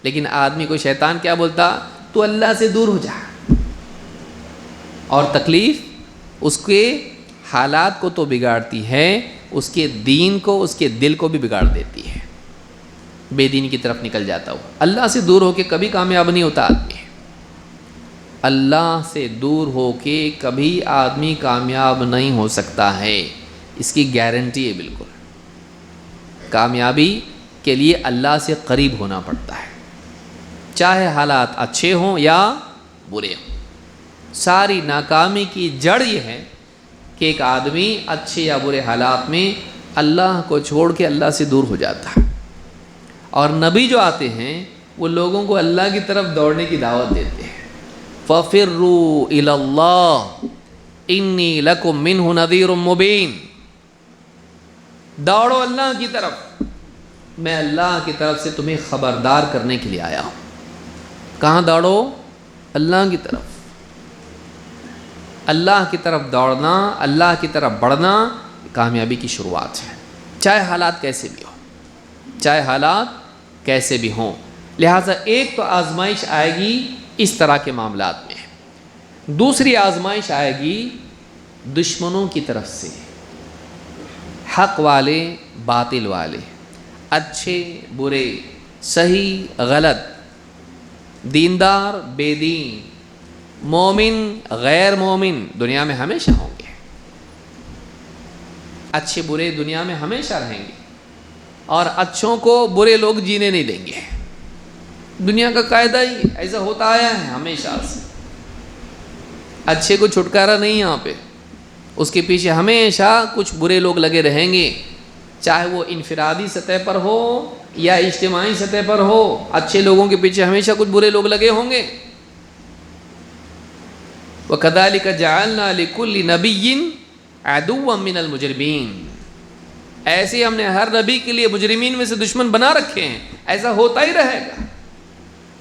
لیکن آدمی کو شیطان کیا بولتا؟ تو اللہ سے دور ہو جا. اور تکلیف اس کے حالات کو تو بگاڑتی ہے, اس کے دین کو, اس کے دل کو بھی بگاڑ دیتی ہے. بے دین کی طرف نکل جاتا ہو. اللہ سے دور ہو کے کبھی کامیاب نہیں ہوتا آدمی. اللہ سے دور ہو کے کبھی آدمی کامیاب نہیں ہو سکتا ہے, اس کی گارنٹی ہے بالکل. کامیابی کے لیے اللہ سے قریب ہونا پڑتا ہے. چاہے حالات اچھے ہوں یا برے ہوں۔ ساری ناکامی کی جڑ یہ ہے کہ ایک آدمی اچھے یا برے حالات میں اللہ کو چھوڑ کے اللہ سے دور ہو جاتا ہے، اور نبی جو آتے ہیں وہ لوگوں کو اللہ کی طرف دوڑنے کی دعوت دیتے ہیں۔ فَفِرُّوا إِلَى اللَّهِ إِنِّي لَكُمْ مِنْهُ نَذِيرٌ مُبِينٌ، دوڑو اللہ کی طرف، میں اللہ کی طرف سے تمہیں خبردار کرنے کے لیے آیا ہوں۔ کہاں دوڑو؟ اللہ کی طرف۔ اللہ کی طرف دوڑنا، اللہ کی طرف بڑھنا کامیابی کی شروعات ہے، چاہے حالات کیسے بھی ہوں، چاہے حالات کیسے بھی ہوں۔ لہٰذا ایک تو آزمائش آئے گی اس طرح کے معاملات میں، دوسری آزمائش آئے گی دشمنوں کی طرف سے، حق والے باطل والے، اچھے برے، صحیح غلط، دیندار بے دین، مومن غیر مومن، دنیا میں ہمیشہ ہوں گے۔ اچھے برے دنیا میں ہمیشہ رہیں گے، اور اچھوں کو برے لوگ جینے نہیں دیں گے۔ دنیا کا قاعدہ ہی ایسا ہوتا آیا ہے ہمیشہ سے، اچھے کو چھٹکارا نہیں یہاں پہ، اس کے پیچھے ہمیشہ کچھ برے لوگ لگے رہیں گے، چاہے وہ انفرادی سطح پر ہو یا اجتماعی سطح پر ہو، اچھے لوگوں کے پیچھے ہمیشہ کچھ برے لوگ لگے ہوں گے۔ وَكَذَلِكَ جَعَلْنَا لِكُلِّ نَبِيٍّ عَدُوًّا مِّنَ الْمُجْرِمِينَ، ایسے ہم نے ہر نبی کے لیے مجرمین میں سے دشمن بنا رکھے ہیں، ایسا ہوتا ہی رہے گا۔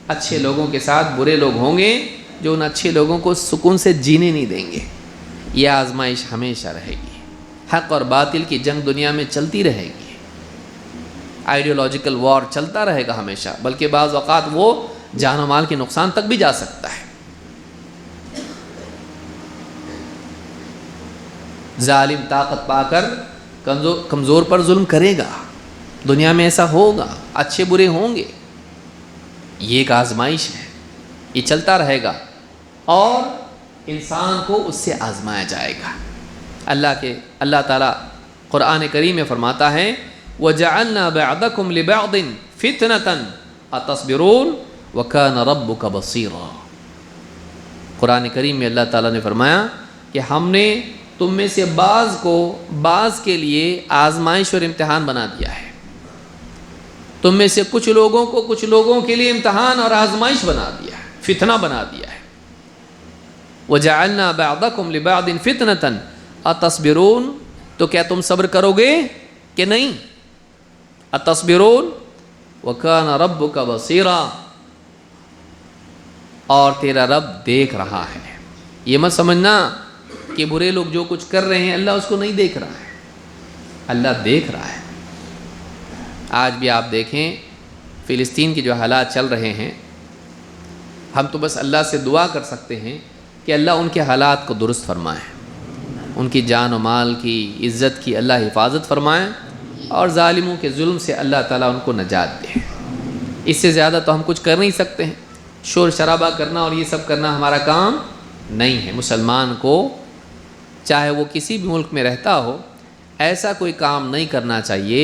اچھے لوگوں کے ساتھ برے لوگ ہوں گے جو ان اچھے لوگوں کو سکون سے جینے نہیں دیں گے۔ یہ آزمائش ہمیشہ رہے گی، حق اور باطل کی جنگ دنیا میں چلتی رہے گی، آئیڈیولوجیکل وار چلتا رہے گا ہمیشہ، بلکہ بعض اوقات وہ جان و مال کے نقصان تک بھی جا سکتا ہے۔ ظالم طاقت پا کر کمزور پر ظلم کرے گا، دنیا میں ایسا ہوگا، اچھے برے ہوں گے، یہ ایک آزمائش ہے، یہ چلتا رہے گا، اور انسان کو اس سے آزمایا جائے گا۔ اللہ تعالیٰ قرآن کریم میں فرماتا ہے وَجَعَلْنَا بَعْضَكُمْ لِبَعْضٍ فِتْنَةً أَتَصْبِرُونَ وَكَانَ رَبُّكَ بَصِيرًا۔ قرآن کریم میں اللہ تعالیٰ نے فرمایا کہ ہم نے تم میں سے بعض کے لیے آزمائش اور امتحان بنا دیا ہے، تم میں سے کچھ لوگوں کے لیے امتحان اور آزمائش بنا دیا ہے، فتنہ بنا دیا ہے۔ وَجَعَلْنَا بَعْضَكُمْ لِبَعْضٍ فِتْنَةً أَتَصْبِرُونَ، تو کیا تم صبر کرو گے کہ نہیں؟ أَتَصْبِرُونَ وَكَانَ رَبُّكَ بَصِيرًا، اور تیرا رب دیکھ رہا ہے۔ یہ مت سمجھنا کہ برے لوگ جو کچھ کر رہے ہیں اللہ اس کو نہیں دیکھ رہا ہے، اللہ دیکھ رہا ہے۔ آج بھی آپ دیکھیں فلسطین کی جو حالات چل رہے ہیں، ہم تو بس اللہ سے دعا کر سکتے ہیں کہ اللہ ان کے حالات کو درست فرمائے، ان کی جان و مال کی عزت کی اللہ حفاظت فرمائے، اور ظالموں کے ظلم سے اللہ تعالیٰ ان کو نجات دے۔ اس سے زیادہ تو ہم کچھ کر نہیں سکتے ہیں، شور شرابہ کرنا اور یہ سب کرنا ہمارا کام نہیں ہے۔ مسلمان کو چاہے وہ کسی بھی ملک میں رہتا ہو، ایسا کوئی کام نہیں کرنا چاہیے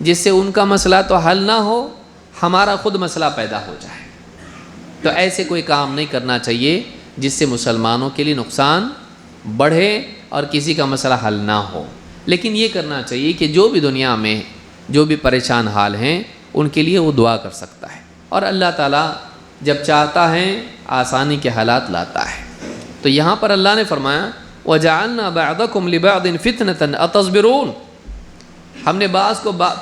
جس سے ان کا مسئلہ تو حل نہ ہو، ہمارا خود مسئلہ پیدا ہو جائے۔ تو ایسے کوئی کام نہیں کرنا چاہیے جس سے مسلمانوں کے لیے نقصان بڑھے اور کسی کا مسئلہ حل نہ ہو۔ لیکن یہ کرنا چاہیے کہ جو بھی دنیا میں جو بھی پریشان حال ہیں ان کے لیے وہ دعا کر سکتا ہے، اور اللہ تعالیٰ جب چاہتا ہے آسانی کے حالات لاتا ہے۔ تو یہاں پر اللہ نے فرمایا وَجَعَلْنَا بَعْضَكُمْ لِبَعْضٍ فِتْنَةً أَتَصْبِرُونَ، ہم نے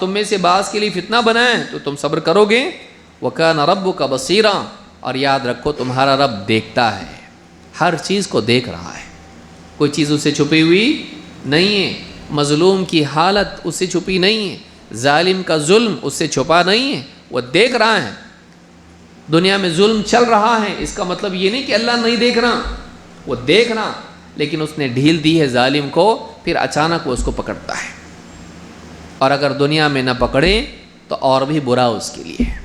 تم میں سے بعض کے لیے فتنہ بنایا ہے تو تم صبر کرو گے۔ وَكَانَ رَبُّكَ بَصِيرًا، اور یاد رکھو تمہارا رب دیکھتا ہے، ہر چیز کو دیکھ رہا ہے، کوئی چیز اس سے چھپی ہوئی نہیں ہے، مظلوم کی حالت اس سے چھپی نہیں ہے، ظالم کا ظلم اس سے چھپا نہیں ہے، وہ دیکھ رہا ہے۔ دنیا میں ظلم چل رہا ہے، اس کا مطلب یہ نہیں کہ اللہ نہیں دیکھ رہا، وہ دیکھ رہا، لیکن اس نے ڈھیل دی ہے ظالم کو، پھر اچانک وہ اس کو پکڑتا ہے، اور اگر دنیا میں نہ پکڑے تو اور بھی برا اس کے لیے ہے۔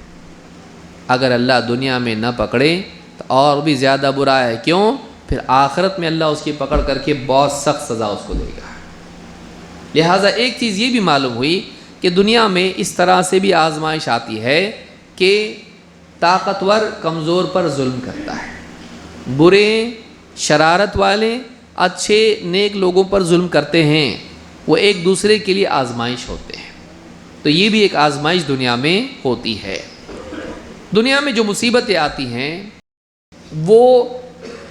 اگر اللہ دنیا میں نہ پکڑے تو اور بھی زیادہ برا ہے، کیوں؟ پھر آخرت میں اللہ اس کی پکڑ کر کے بہت سخت سزا اس کو دے گا۔ لہٰذا ایک چیز یہ بھی معلوم ہوئی کہ دنیا میں اس طرح سے بھی آزمائش آتی ہے کہ طاقتور کمزور پر ظلم کرتا ہے، برے شرارت والے اچھے نیک لوگوں پر ظلم کرتے ہیں، وہ ایک دوسرے کے لیے آزمائش ہوتے ہیں۔ تو یہ بھی ایک آزمائش دنیا میں ہوتی ہے۔ دنیا میں جو مصیبتیں آتی ہیں وہ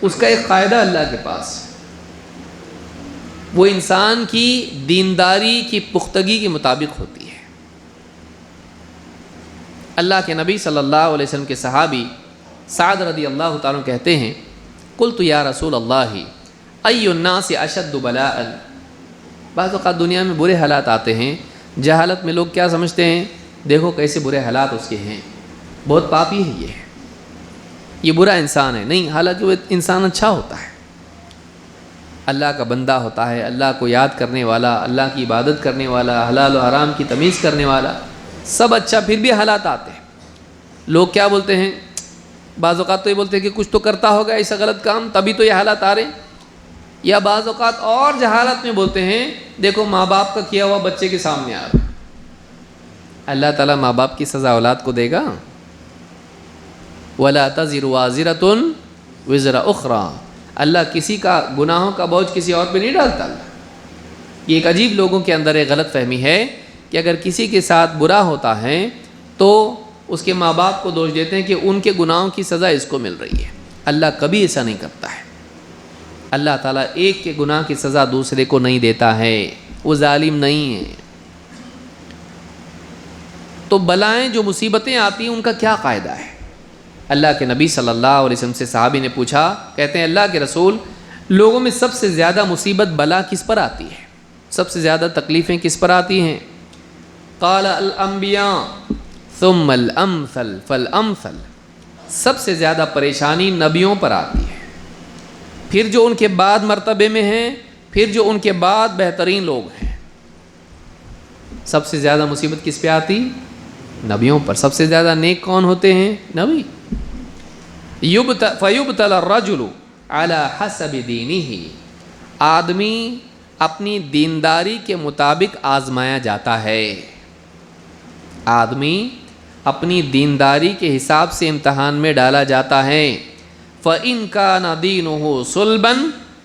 اس کا ایک قاعدہ اللہ کے پاس ہے، وہ انسان کی دینداری کی پختگی کے مطابق ہوتی ہے۔ اللہ کے نبی صلی اللہ علیہ وسلم کے صحابی سعد رضی اللہ تعالیٰ عنہ کہتے ہیں قلت یا رسول اللہ ای الناس اشد بلاء۔ بعض اوقات دنیا میں برے حالات آتے ہیں، جہالت میں لوگ کیا سمجھتے ہیں، دیکھو کیسے برے حالات اس کے ہیں، بہت پاپی ہے، یہ برا انسان ہے۔ نہیں، حالانکہ وہ انسان اچھا ہوتا ہے، اللہ کا بندہ ہوتا ہے، اللہ کو یاد کرنے والا، اللہ کی عبادت کرنے والا، حلال و حرام کی تمیز کرنے والا، سب اچھا، پھر بھی حالات آتے ہیں۔ لوگ کیا بولتے ہیں، بعض اوقات تو یہ بولتے ہیں کہ کچھ تو کرتا ہوگا ایسا غلط کام تبھی تو یہ حالات آ رہے ہیں، یا بعض اوقات اور جہالت میں بولتے ہیں دیکھو ماں باپ کا کیا ہوا بچے کے سامنے آ رہا ہے۔ اللہ تعالیٰ ماں باپ کی سزا اولاد کو دے گا؟ وَلَا تَزِرُ وَازِرَةٌ وِزْرَ أُخْرَىٰ، اللہ کسی کا گناہوں کا بوجھ کسی اور پہ نہیں ڈالتا۔ یہ ایک عجیب لوگوں کے اندر ایک غلط فہمی ہے کہ اگر کسی کے ساتھ برا ہوتا ہے تو اس کے ماں باپ کو دوش دیتے ہیں کہ ان کے گناہوں کی سزا اس کو مل رہی ہے۔ اللہ کبھی ایسا نہیں کرتا ہے۔ اللہ تعالیٰ ایک کے گناہ کی سزا دوسرے کو نہیں دیتا ہے، وہ ظالم نہیں ہے۔ تو بلائیں جو مصیبتیں آتی ہیں ان کا کیا قاعدہ ہے؟ اللہ کے نبی صلی اللہ علیہ وسلم سے صحابی نے پوچھا، کہتے ہیں اللہ کے رسول، لوگوں میں سب سے زیادہ مصیبت بلا کس پر آتی ہے، سب سے زیادہ تکلیفیں کس پر آتی ہیں؟ قال الانبیاء ثم الامثل فالامثل، سب سے زیادہ پریشانی نبیوں پر آتی ہے، پھر جو ان کے بعد مرتبے میں ہیں، پھر جو ان کے بعد بہترین لوگ ہیں۔ سب سے زیادہ مصیبت کس پہ آتی؟ نبیوں پر۔ سب سے زیادہ نیک کون ہوتے ہیں؟ نبی۔ فَيُبْتَلَى الرَّجُلُ عَلَى حَسَبِ دِينِهِ، آدمی اپنی دینداری کے مطابق آزمایا جاتا ہے، آدمی اپنی دینداری کے حساب سے امتحان میں ڈالا جاتا ہے۔ فَإِن كَانَ دِينُهُ صُلْبًا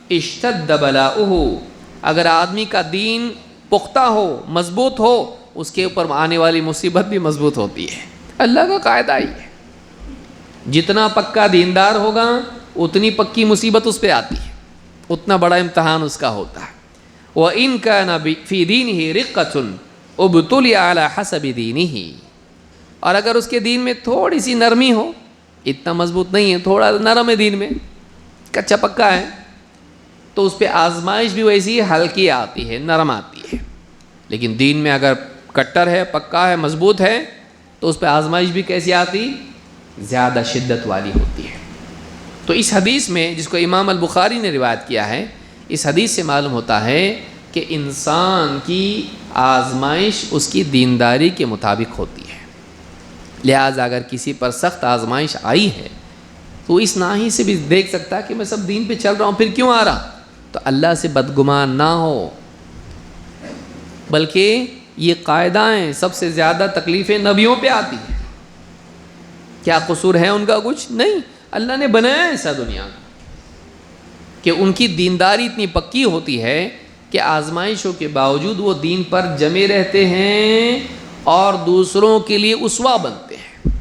اشْتَدَّ بَلَاؤُهُ، اگر آدمی کا دین پختہ ہو، مضبوط ہو، اس کے اوپر آنے والی مصیبت بھی مضبوط ہوتی ہے۔ اللہ کا قاعدہ ہی ہے، جتنا پکا دیندار ہوگا اتنی پکی مصیبت اس پہ آتی ہے، اتنا بڑا امتحان اس کا ہوتا ہے۔ وَإِن كَانَ فِي دِينِهِ رِقَّةٌ ابْتُلِيَ عَلَى حَسَبِ دِينِهِ، اور اگر اس کے دین میں تھوڑی سی نرمی ہو، اتنا مضبوط نہیں ہے، تھوڑا نرم ہے دین میں، کچا پکا ہے، تو اس پہ آزمائش بھی ویسی ہلکی آتی ہے، نرم آتی ہے۔ لیکن دین میں اگر کٹر ہے، پکا ہے، مضبوط ہے، تو اس پہ آزمائش بھی کیسی آتی؟ زیادہ شدت والی ہوتی ہے۔ تو اس حدیث میں، جس کو امام البخاری نے روایت کیا ہے، اس حدیث سے معلوم ہوتا ہے کہ انسان کی آزمائش اس کی دینداری کے مطابق ہوتی ہے۔ لہٰذا اگر کسی پر سخت آزمائش آئی ہے تو اس ناحی سے بھی دیکھ سکتا ہے کہ میں سب دین پہ چل رہا ہوں، پھر کیوں آ رہا؟ تو اللہ سے بدگمان نہ ہو، بلکہ یہ قاعدہ ہیں، سب سے زیادہ تکلیفیں نبیوں پہ آتی ہیں۔ کیا قصور ہے ان کا؟ کچھ نہیں، اللہ نے بنایا ایسا دنیا کہ ان کی دینداری اتنی پکی ہوتی ہے کہ آزمائشوں کے باوجود وہ دین پر جمے رہتے ہیں اور دوسروں کے لیے اسوہ بنتے ہیں،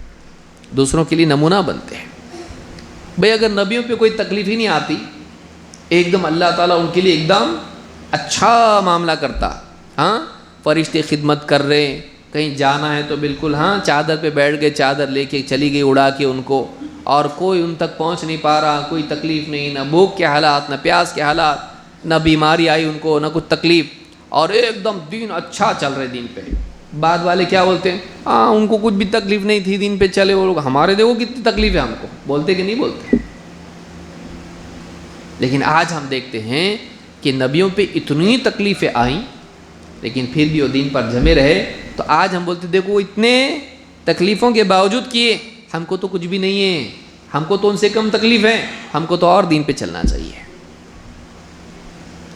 دوسروں کے لیے نمونہ بنتے ہیں۔ بھئی اگر نبیوں پہ کوئی تکلیف ہی نہیں آتی، ایک دم اللہ تعالیٰ ان کے لیے ایک دم اچھا معاملہ کرتا، ہاں فرشتے خدمت کر رہے ہیں، کہیں جانا ہے تو بالکل ہاں چادر پہ بیٹھ گئے، چادر لے کے چلی گئی اڑا کے ان کو، اور کوئی ان تک پہنچ نہیں پا رہا، کوئی تکلیف نہیں، نہ بھوک کے حالات، نہ پیاس کے حالات، نہ بیماری آئی ان کو، نہ کچھ تکلیف، اور ایک دم دین اچھا چل رہے دین پہ۔ بعد والے کیا بولتے ہیں؟ ہاں ان کو کچھ بھی تکلیف نہیں تھی، دین پہ چلے وہ لوگ، ہمارے دیکھو کتنی تکلیف ہے ہم کو، بولتے کہ نہیں بولتے؟ لیکن آج ہم دیکھتے ہیں کہ نبیوں پہ اتنی تکلیفیں آئیں لیکن پھر بھی وہ دین پر جمے رہے، تو آج ہم بولتے دیکھو وہ اتنے تکلیفوں کے باوجود کیے، ہم کو تو کچھ بھی نہیں ہے، ہم کو تو ان سے کم تکلیف ہے، ہم کو تو اور دین پہ چلنا چاہیے۔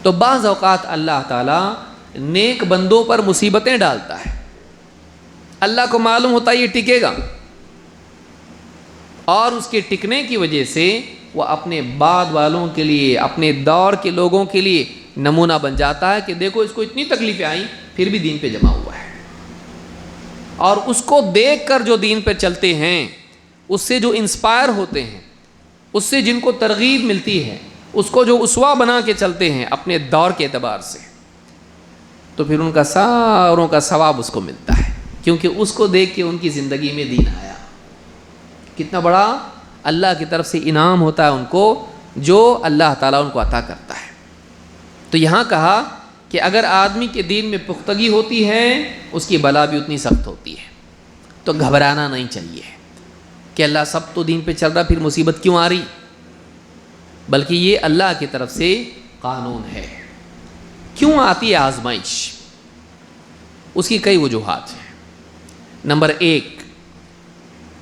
تو بعض اوقات اللہ تعالیٰ نیک بندوں پر مصیبتیں ڈالتا ہے، اللہ کو معلوم ہوتا ہے یہ ٹکے گا، اور اس کے ٹکنے کی وجہ سے وہ اپنے بعد والوں کے لیے، اپنے دور کے لوگوں کے لیے نمونہ بن جاتا ہے کہ دیکھو اس کو اتنی تکلیفیں آئیں پھر بھی دین پہ جمع ہوا ہے، اور اس کو دیکھ کر جو دین پہ چلتے ہیں، اس سے جو انسپائر ہوتے ہیں، اس سے جن کو ترغیب ملتی ہے، اس کو جو اسوہ بنا کے چلتے ہیں اپنے دور کے اعتبار سے، تو پھر ان کا ساروں کا ثواب اس کو ملتا ہے، کیونکہ اس کو دیکھ کے ان کی زندگی میں دین آیا۔ کتنا بڑا اللہ کی طرف سے انعام ہوتا ہے ان کو، جو اللہ تعالیٰ ان کو عطا کرتا ہے۔ تو یہاں کہا کہ اگر آدمی کے دین میں پختگی ہوتی ہے، اس کی بلا بھی اتنی سخت ہوتی ہے، تو گھبرانا نہیں چاہیے کہ اللہ سب تو دین پہ چل رہا، پھر مصیبت کیوں آ رہی، بلکہ یہ اللہ کی طرف سے قانون ہے۔ کیوں آتی ہے آزمائش؟ اس کی کئی وجوہات ہیں۔ نمبر 1،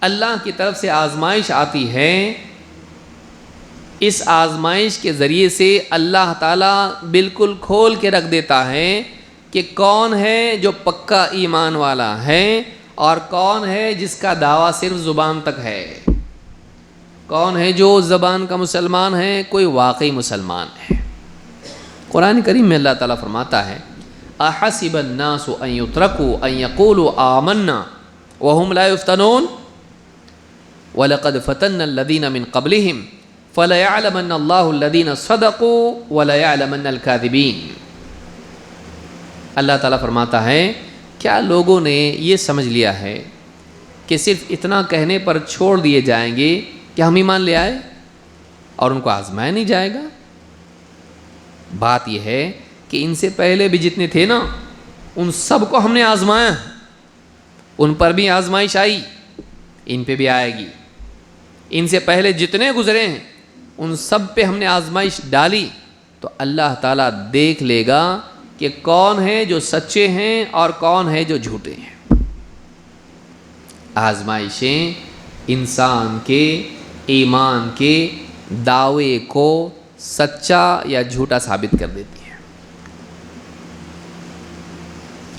اللہ کی طرف سے آزمائش آتی ہے، اس آزمائش کے ذریعے سے اللہ تعالیٰ بالکل کھول کے رکھ دیتا ہے کہ کون ہے جو پکا ایمان والا ہے اور کون ہے جس کا دعویٰ صرف زبان تک ہے، کون ہے جو زبان کا مسلمان ہے، کوئی واقعی مسلمان ہے۔ قرآن کریم میں اللہ تعالیٰ فرماتا ہے احسب الناس ان يتركوا ان يقولوا آمنا وهم لا يفتنون وَلَقَدْ فَتَنَّ الَّذِينَ مِن قَبْلِهِمْ فَلَيَعْلَمَنَّ اللَّهُ الَّذِينَ صَدَقُوا وَلَيَعْلَمَنَّ الْكَاذِبِينَ۔ اللہ تعالیٰ فرماتا ہے کیا لوگوں نے یہ سمجھ لیا ہے کہ صرف اتنا کہنے پر چھوڑ دیے جائیں گے کہ ہم ایمان لے آئے اور ان کو آزمایا نہیں جائے گا؟ بات یہ ہے کہ ان سے پہلے بھی جتنے تھے نا، ان سب کو ہم نے آزمایا، ان پر بھی آزمائش آئی، ان پہ بھی آئے گی۔ ان سے پہلے جتنے گزرے ہیں ان سب پہ ہم نے آزمائش ڈالی، تو اللہ تعالیٰ دیکھ لے گا کہ کون ہے جو سچے ہیں اور کون ہے جو جھوٹے ہیں۔ آزمائشیں انسان کے ایمان کے دعوے کو سچا یا جھوٹا ثابت کر دیتی ہیں۔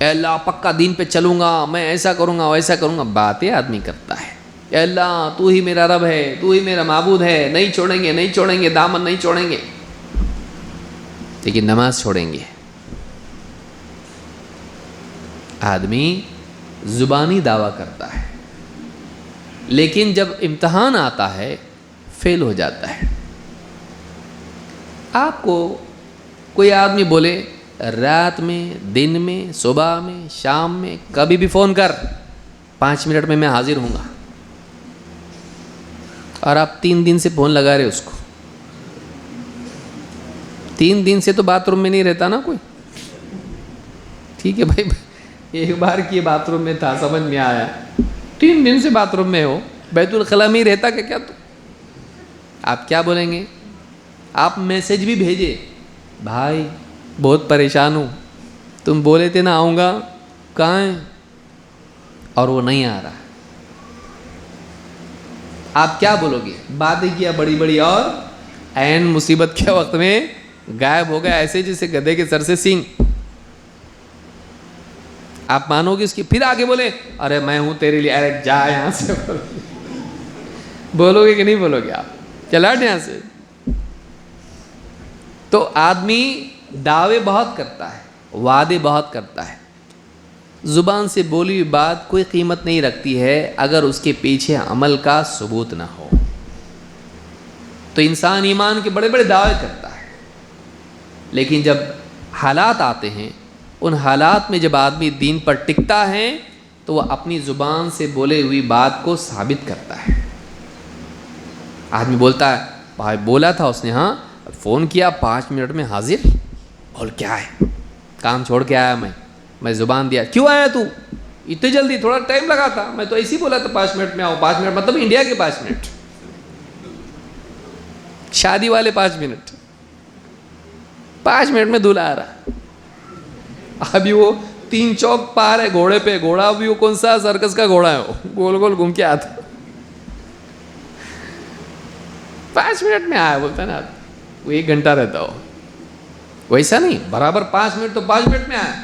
اے اللہ پکا دین پہ چلوں گا، میں ایسا کروں گا ویسا کروں گا، باتیں آدمی کرتا ہے۔ اے اللہ تو ہی میرا رب ہے، تو ہی میرا معبود ہے، نہیں چھوڑیں گے نہیں چھوڑیں گے، دامن نہیں چھوڑیں گے، لیکن نماز چھوڑیں گے۔ آدمی زبانی دعویٰ کرتا ہے، لیکن جب امتحان آتا ہے فیل ہو جاتا ہے۔ آپ کو کوئی آدمی بولے رات میں، دن میں، صبح میں، شام میں، کبھی بھی فون کر، 5 منٹ میں حاضر ہوں گا، اور آپ 3 دن سے فون لگا رہے اس کو، 3 دن سے تو باتھ روم میں نہیں رہتا نا کوئی، ٹھیک ہے بھائی، ایک بار کی باتھ روم میں تھا، سمجھ میں آیا، 3 دن سے باتھ روم میں ہو، بیت الخلاء میں ہی رہتا کہ کیا؟ تو آپ کیا بولیں گے؟ آپ میسج بھی بھیجے، بھائی بہت پریشان ہوں، تم بولے تھے نا آؤں گا، کہاں ہے؟ اور وہ نہیں آ رہا، آپ کیا بولو گے؟ باتیں کیا بڑی بڑی اور عین مصیبت کے وقت میں غائب ہو گیا، ایسے جیسے گدھے کے سر سے سینگ۔ آپ مانو گے اس کی؟ پھر آگے بولے ارے میں ہوں تیرے لیے، ارے جا یہاں سے، بولو گے کہ نہیں بولو گے؟ آپ چلا ہٹ یہاں سے۔ تو آدمی دعوے بہت کرتا ہے، وعدے بہت کرتا ہے، زبان سے بولی ہوئی بات کوئی قیمت نہیں رکھتی ہے اگر اس کے پیچھے عمل کا ثبوت نہ ہو۔ تو انسان ایمان کے بڑے بڑے دعوے کرتا ہے، لیکن جب حالات آتے ہیں، ان حالات میں جب آدمی دین پر ٹکتا ہے تو وہ اپنی زبان سے بولے ہوئی بات کو ثابت کرتا ہے۔ آدمی بولتا ہے بھائی بولا تھا اس نے، ہاں فون کیا 5 منٹ میں حاضر، بول کیا ہے؟ کام چھوڑ کے آیا میں زبان دیا۔ کیوں آیا تو اتنی جلدی؟ تھوڑا ٹائم لگا تھا، میں تو ایسے ہی بولا تھا 5 منٹ میں آؤ۔ 5 منٹ مطلب انڈیا کے 5 منٹ، شادی والے 5 منٹ، 5 منٹ میں دولہا آ رہا۔ ابھی وہ 3 چوک پار ہے گھوڑے پہ، گھوڑا بھی وہ کون سا سرکس کا گھوڑا ہے، وہ گول گول گھوم کے آتا، 5 منٹ میں آیا بولتا نا، وہ 1 گھنٹہ رہتا ہو، ویسا نہیں، برابر 5 منٹ تو 5 منٹ میں آیا۔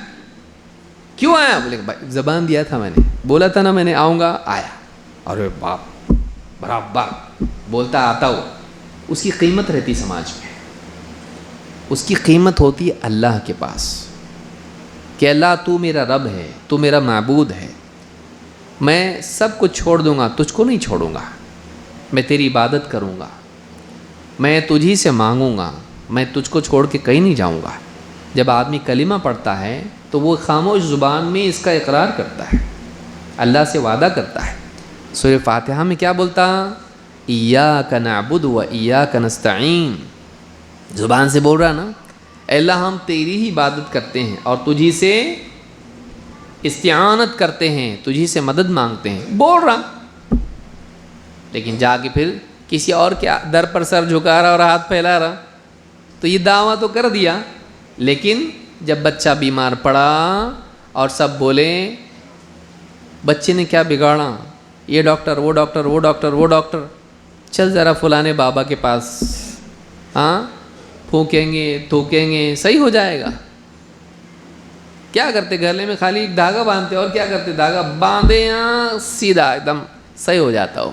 کیوں آیا؟ بولے بھائی زبان دیا تھا میں نے، بولا تھا نا میں نے آؤں گا، آیا۔ ارے باپ، برابر بولتا آتا ہو، اس کی قیمت رہتی سماج میں، اس کی قیمت ہوتی ہے اللہ کے پاس کہ اللہ تو میرا رب ہے، تو میرا معبود ہے، میں سب کچھ چھوڑ دوں گا، تجھ کو نہیں چھوڑوں گا، میں تیری عبادت کروں گا، میں تجھی سے مانگوں گا، میں تجھ کو چھوڑ کے کہیں نہیں جاؤں گا۔ جب آدمی کلمہ پڑھتا ہے تو وہ خاموش زبان میں اس کا اقرار کرتا ہے، اللہ سے وعدہ کرتا ہے۔ سورہ فاتحہ میں کیا بولتا؟ ایاک نعبد و ایاک نستعین، زبان سے بول رہا نا، اے اللہ ہم تیری ہی عبادت کرتے ہیں اور تجھی سے استعانت کرتے ہیں، تجھی سے مدد مانگتے ہیں، بول رہا، لیکن جا کے پھر کسی اور کے در پر سر جھکا رہا اور ہاتھ پھیلا رہا۔ تو یہ دعویٰ تو کر دیا، لیکن جب بچہ بیمار پڑا اور سب بولے بچے نے کیا بگاڑا، یہ ڈاکٹر وہ ڈاکٹر وہ ڈاکٹر وہ ڈاکٹر، چل ذرا فلانے بابا کے پاس، ہاں پھونکیں گے تھوکیں گے صحیح ہو جائے گا۔ کیا کرتے گھرلے میں خالی ایک دھاگا باندھتے، اور کیا کرتے، دھاگا باندھے یہاں سیدھا ایک دم صحیح ہو جاتا ہو۔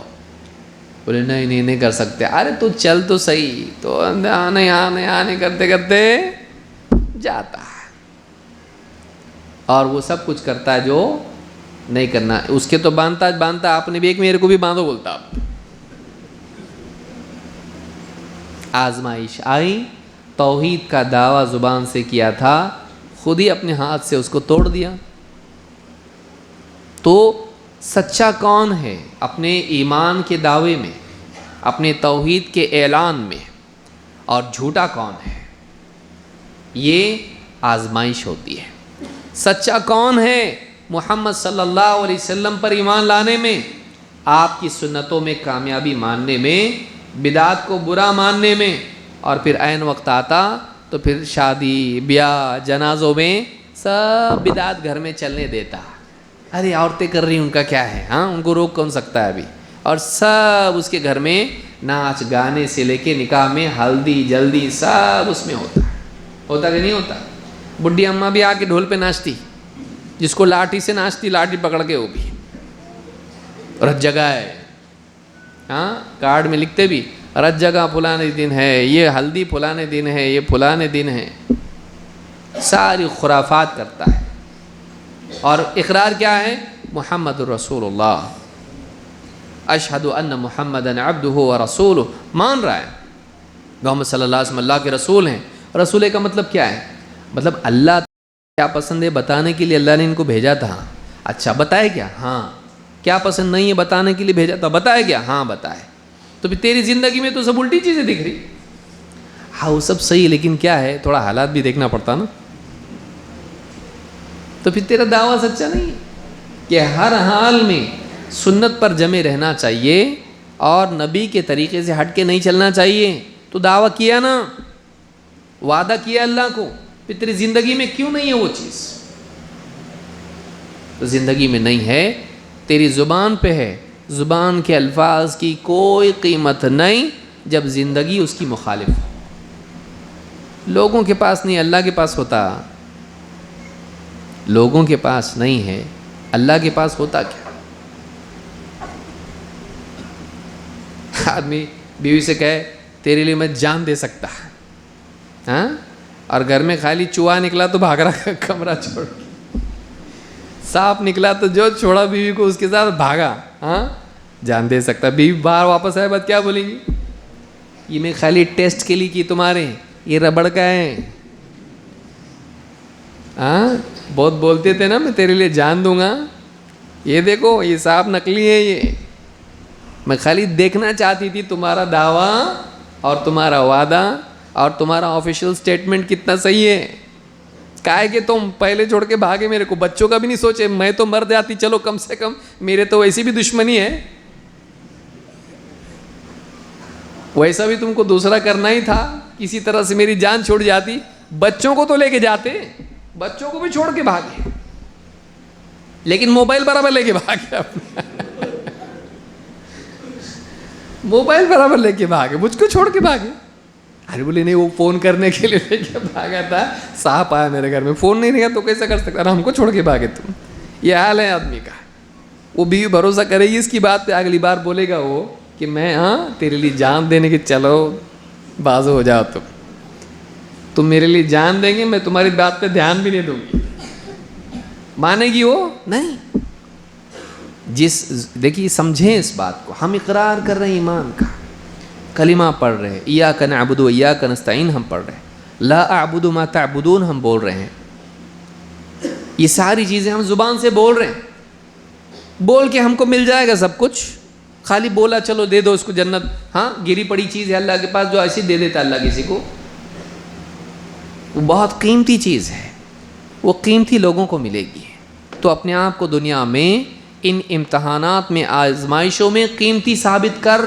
بولے نہیں کر سکتے، ارے تو چل تو صحیح، تو آنے کرتے کرتے جاتا ہے، اور وہ سب کچھ کرتا ہے جو نہیں کرنا اس کے، تو باندھتا آپ نے بھی ایک میرے کو بھی باندھو بولتا۔ آپ آزمائش آئی، توحید کا دعویٰ زبان سے کیا تھا، خود ہی اپنے ہاتھ سے اس کو توڑ دیا۔ تو سچا کون ہے اپنے ایمان کے دعوے میں، اپنے توحید کے اعلان میں، اور جھوٹا کون ہے؟ یہ آزمائش ہوتی ہے۔ سچا کون ہے محمد صلی اللہ علیہ وسلم پر ایمان لانے میں، آپ کی سنتوں میں کامیابی ماننے میں، بدعات کو برا ماننے میں، اور پھر عین وقت آتا تو پھر شادی بیاہ جنازوں میں سب بدعات گھر میں چلنے دیتا۔ ارے عورتیں کر رہی ان کا کیا ہے، ہاں ان کو روک کون سکتا ہے ابھی، اور سب اس کے گھر میں ناچ گانے سے لے کے نکاح میں ہلدی جلدی سب اس میں ہوتا کہ نہیں ہوتا؟ بڈھی اماں بھی آ کے ڈھول پہ ناچتی، جس کو لاٹھی سے ناچتی، لاٹھی پکڑ کے، وہ بھی رت جگہ ہے، ہاں کارڈ میں لکھتے بھی رت جگہ پھلانے دن ہے، یہ ہلدی پھلانے دن ہے، یہ پھلانے دن ہے، ساری خرافات کرتا ہے۔ اور اقرار کیا ہے؟ محمد الرسول اللہ، اشہد ان محمدً عبدہ ورسولہ، مان رہا ہے محمد صلی اللہ علیہ وسلم اللہ کے رسول ہیں۔ رسول کا مطلب کیا ہے؟ مطلب اللہ کیا پسند ہے بتانے کے لیے اللہ نے ان کو بھیجا تھا۔ اچھا بتائے کیا؟ ہاں۔ کیا پسند نہیں ہے بتانے کے لیے بھیجا تھا، بتائے کیا؟ ہاں بتائے۔ تو پھر تیری زندگی میں تو سب الٹی چیزیں دکھ رہی، ہاں وہ سب صحیح، لیکن کیا ہے تھوڑا حالات بھی دیکھنا پڑتا نا، تو پھر تیرا دعویٰ سچا نہیں ہے۔ کہ ہر حال میں سنت پر جمے رہنا چاہیے اور نبی کے طریقے سے ہٹ کے نہیں چلنا چاہیے۔ تو دعویٰ کیا نا، وعدہ کیا اللہ کو، پھر تیری زندگی میں کیوں نہیں ہے وہ چیز؟ تو زندگی میں نہیں ہے، تیری زبان پہ ہے، زبان کے الفاظ کی کوئی قیمت نہیں جب زندگی اس کی مخالف ہو۔ لوگوں کے پاس نہیں، اللہ کے پاس ہوتا، لوگوں کے پاس نہیں ہے، اللہ کے پاس ہوتا کیا؟ آدمی بیوی سے کہے تیرے لیے میں جان دے سکتا، ہاں، اور گھر میں خالی چوہا نکلا تو بھاگ رہا کمرہ چھوڑ کے، سانپ نکلا تو جو چھوڑا بیوی کو اس کے ساتھ بھاگا، ہاں جان دے سکتا۔ بیوی باہر واپس آئے بعد کیا بولیں گی؟ یہ میں خالی ٹیسٹ کے لیے کی تمہارے، یہ ربڑ کا ہے، ہاں بہت بولتے تھے نا میں تیرے لیے جان دوں گا، یہ دیکھو یہ سانپ نکلی ہے، یہ میں خالی دیکھنا چاہتی تھی تمہارا دعویٰ اور تمہارا وعدہ اور تمہارا آفیشیل سٹیٹمنٹ کتنا صحیح ہے۔ کائے کہ تم پہلے چھوڑ کے بھاگے میرے کو، بچوں کا بھی نہیں سوچے، میں تو مر جاتی، چلو کم سے کم میرے تو ویسی بھی دشمنی ہے، ویسا بھی تم کو دوسرا کرنا ہی تھا، کسی طرح سے میری جان چھوڑ جاتی، بچوں کو تو لے کے جاتے، بچوں کو بھی چھوڑ کے بھاگے، لیکن موبائل برابر لے کے بھاگے، موبائل برابر لے کے بھاگے، مجھ کو چھوڑ کے بھاگے۔ ارے بولے نہیں وہ فون کرنے کے لیے لے کے بھاگا تھا، سانپ آیا میرے گھر میں، فون نہیں رہا تو کیسا کر سکتا، ہم کو چھوڑ کے بھاگے تم۔ یہ حال ہے آدمی کا، وہ بیوی بھروسہ کرے گی اس کی بات پہ، اگلی بار بولے گا وہ کہ میں تیرے لیے جان دینے کے چلو بازو ہو جاؤ تم میرے لیے جان دیں گے، میں تمہاری بات پہ دھیان بھی نہیں دوں گی، مانے گی وہ نہیں۔ دیکھیے سمجھیں اس بات کو، ہم اقرار کر رہے ہیں ایمان کا، کلمہ پڑھ رہے ہیں، ایاک نعبد و ایاک نستعین ہم پڑھ رہے ہیں، لا اعبد ما تعبدون ہم بول رہے ہیں، یہ ساری چیزیں ہم زبان سے بول رہے ہیں، بول کے ہم کو مل جائے گا سب کچھ، خالی بولا چلو دے دو اس کو جنت، گری پڑی چیز ہے اللہ کے پاس جو ایسی دے دیتا اللہ کسی کو، وہ بہت قیمتی چیز ہے، وہ قیمتی لوگوں کو ملے گی۔ تو اپنے آپ کو دنیا میں ان امتحانات میں، آزمائشوں میں قیمتی ثابت کر،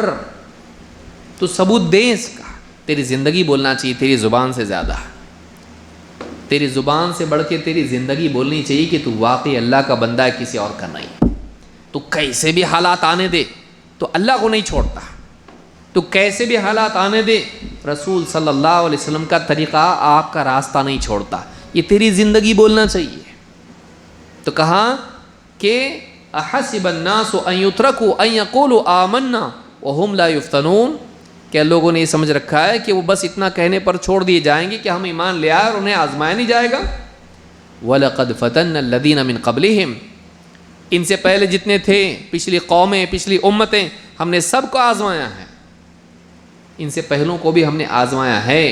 تو ثبوت دے اس کا، تیری زندگی بولنا چاہیے تیری زبان سے زیادہ، تیری زبان سے بڑھ کے تیری زندگی بولنی چاہیے کہ تو واقعی اللہ کا بندہ ہے، کسی اور کا نہیں۔ تو کیسے بھی حالات آنے دے تو اللہ کو نہیں چھوڑتا، تو کیسے بھی حالات آنے دے رسول صلی اللہ علیہ وسلم کا طریقہ، آپ کا راستہ نہیں چھوڑتا، یہ تیری زندگی بولنا چاہیے۔ تو کہا کہ احسب الناس ان یترکوا ان یقولوا آمنا وهم لا یفتنون، کیا لوگوں نے یہ سمجھ رکھا ہے کہ وہ بس اتنا کہنے پر چھوڑ دیے جائیں گے کہ ہم ایمان لے آئے اور انہیں آزمایا نہیں جائے گا؟ وَلَقَدْ فَتَنَّ الَّذِينَ مِن قَبْلِهِمْ، ان سے پہلے جتنے تھے، پچھلی قومیں، پچھلی امتیں، ہم نے سب کو آزمایا ہے، ان سے پہلوں کو بھی ہم نے آزمایا ہے۔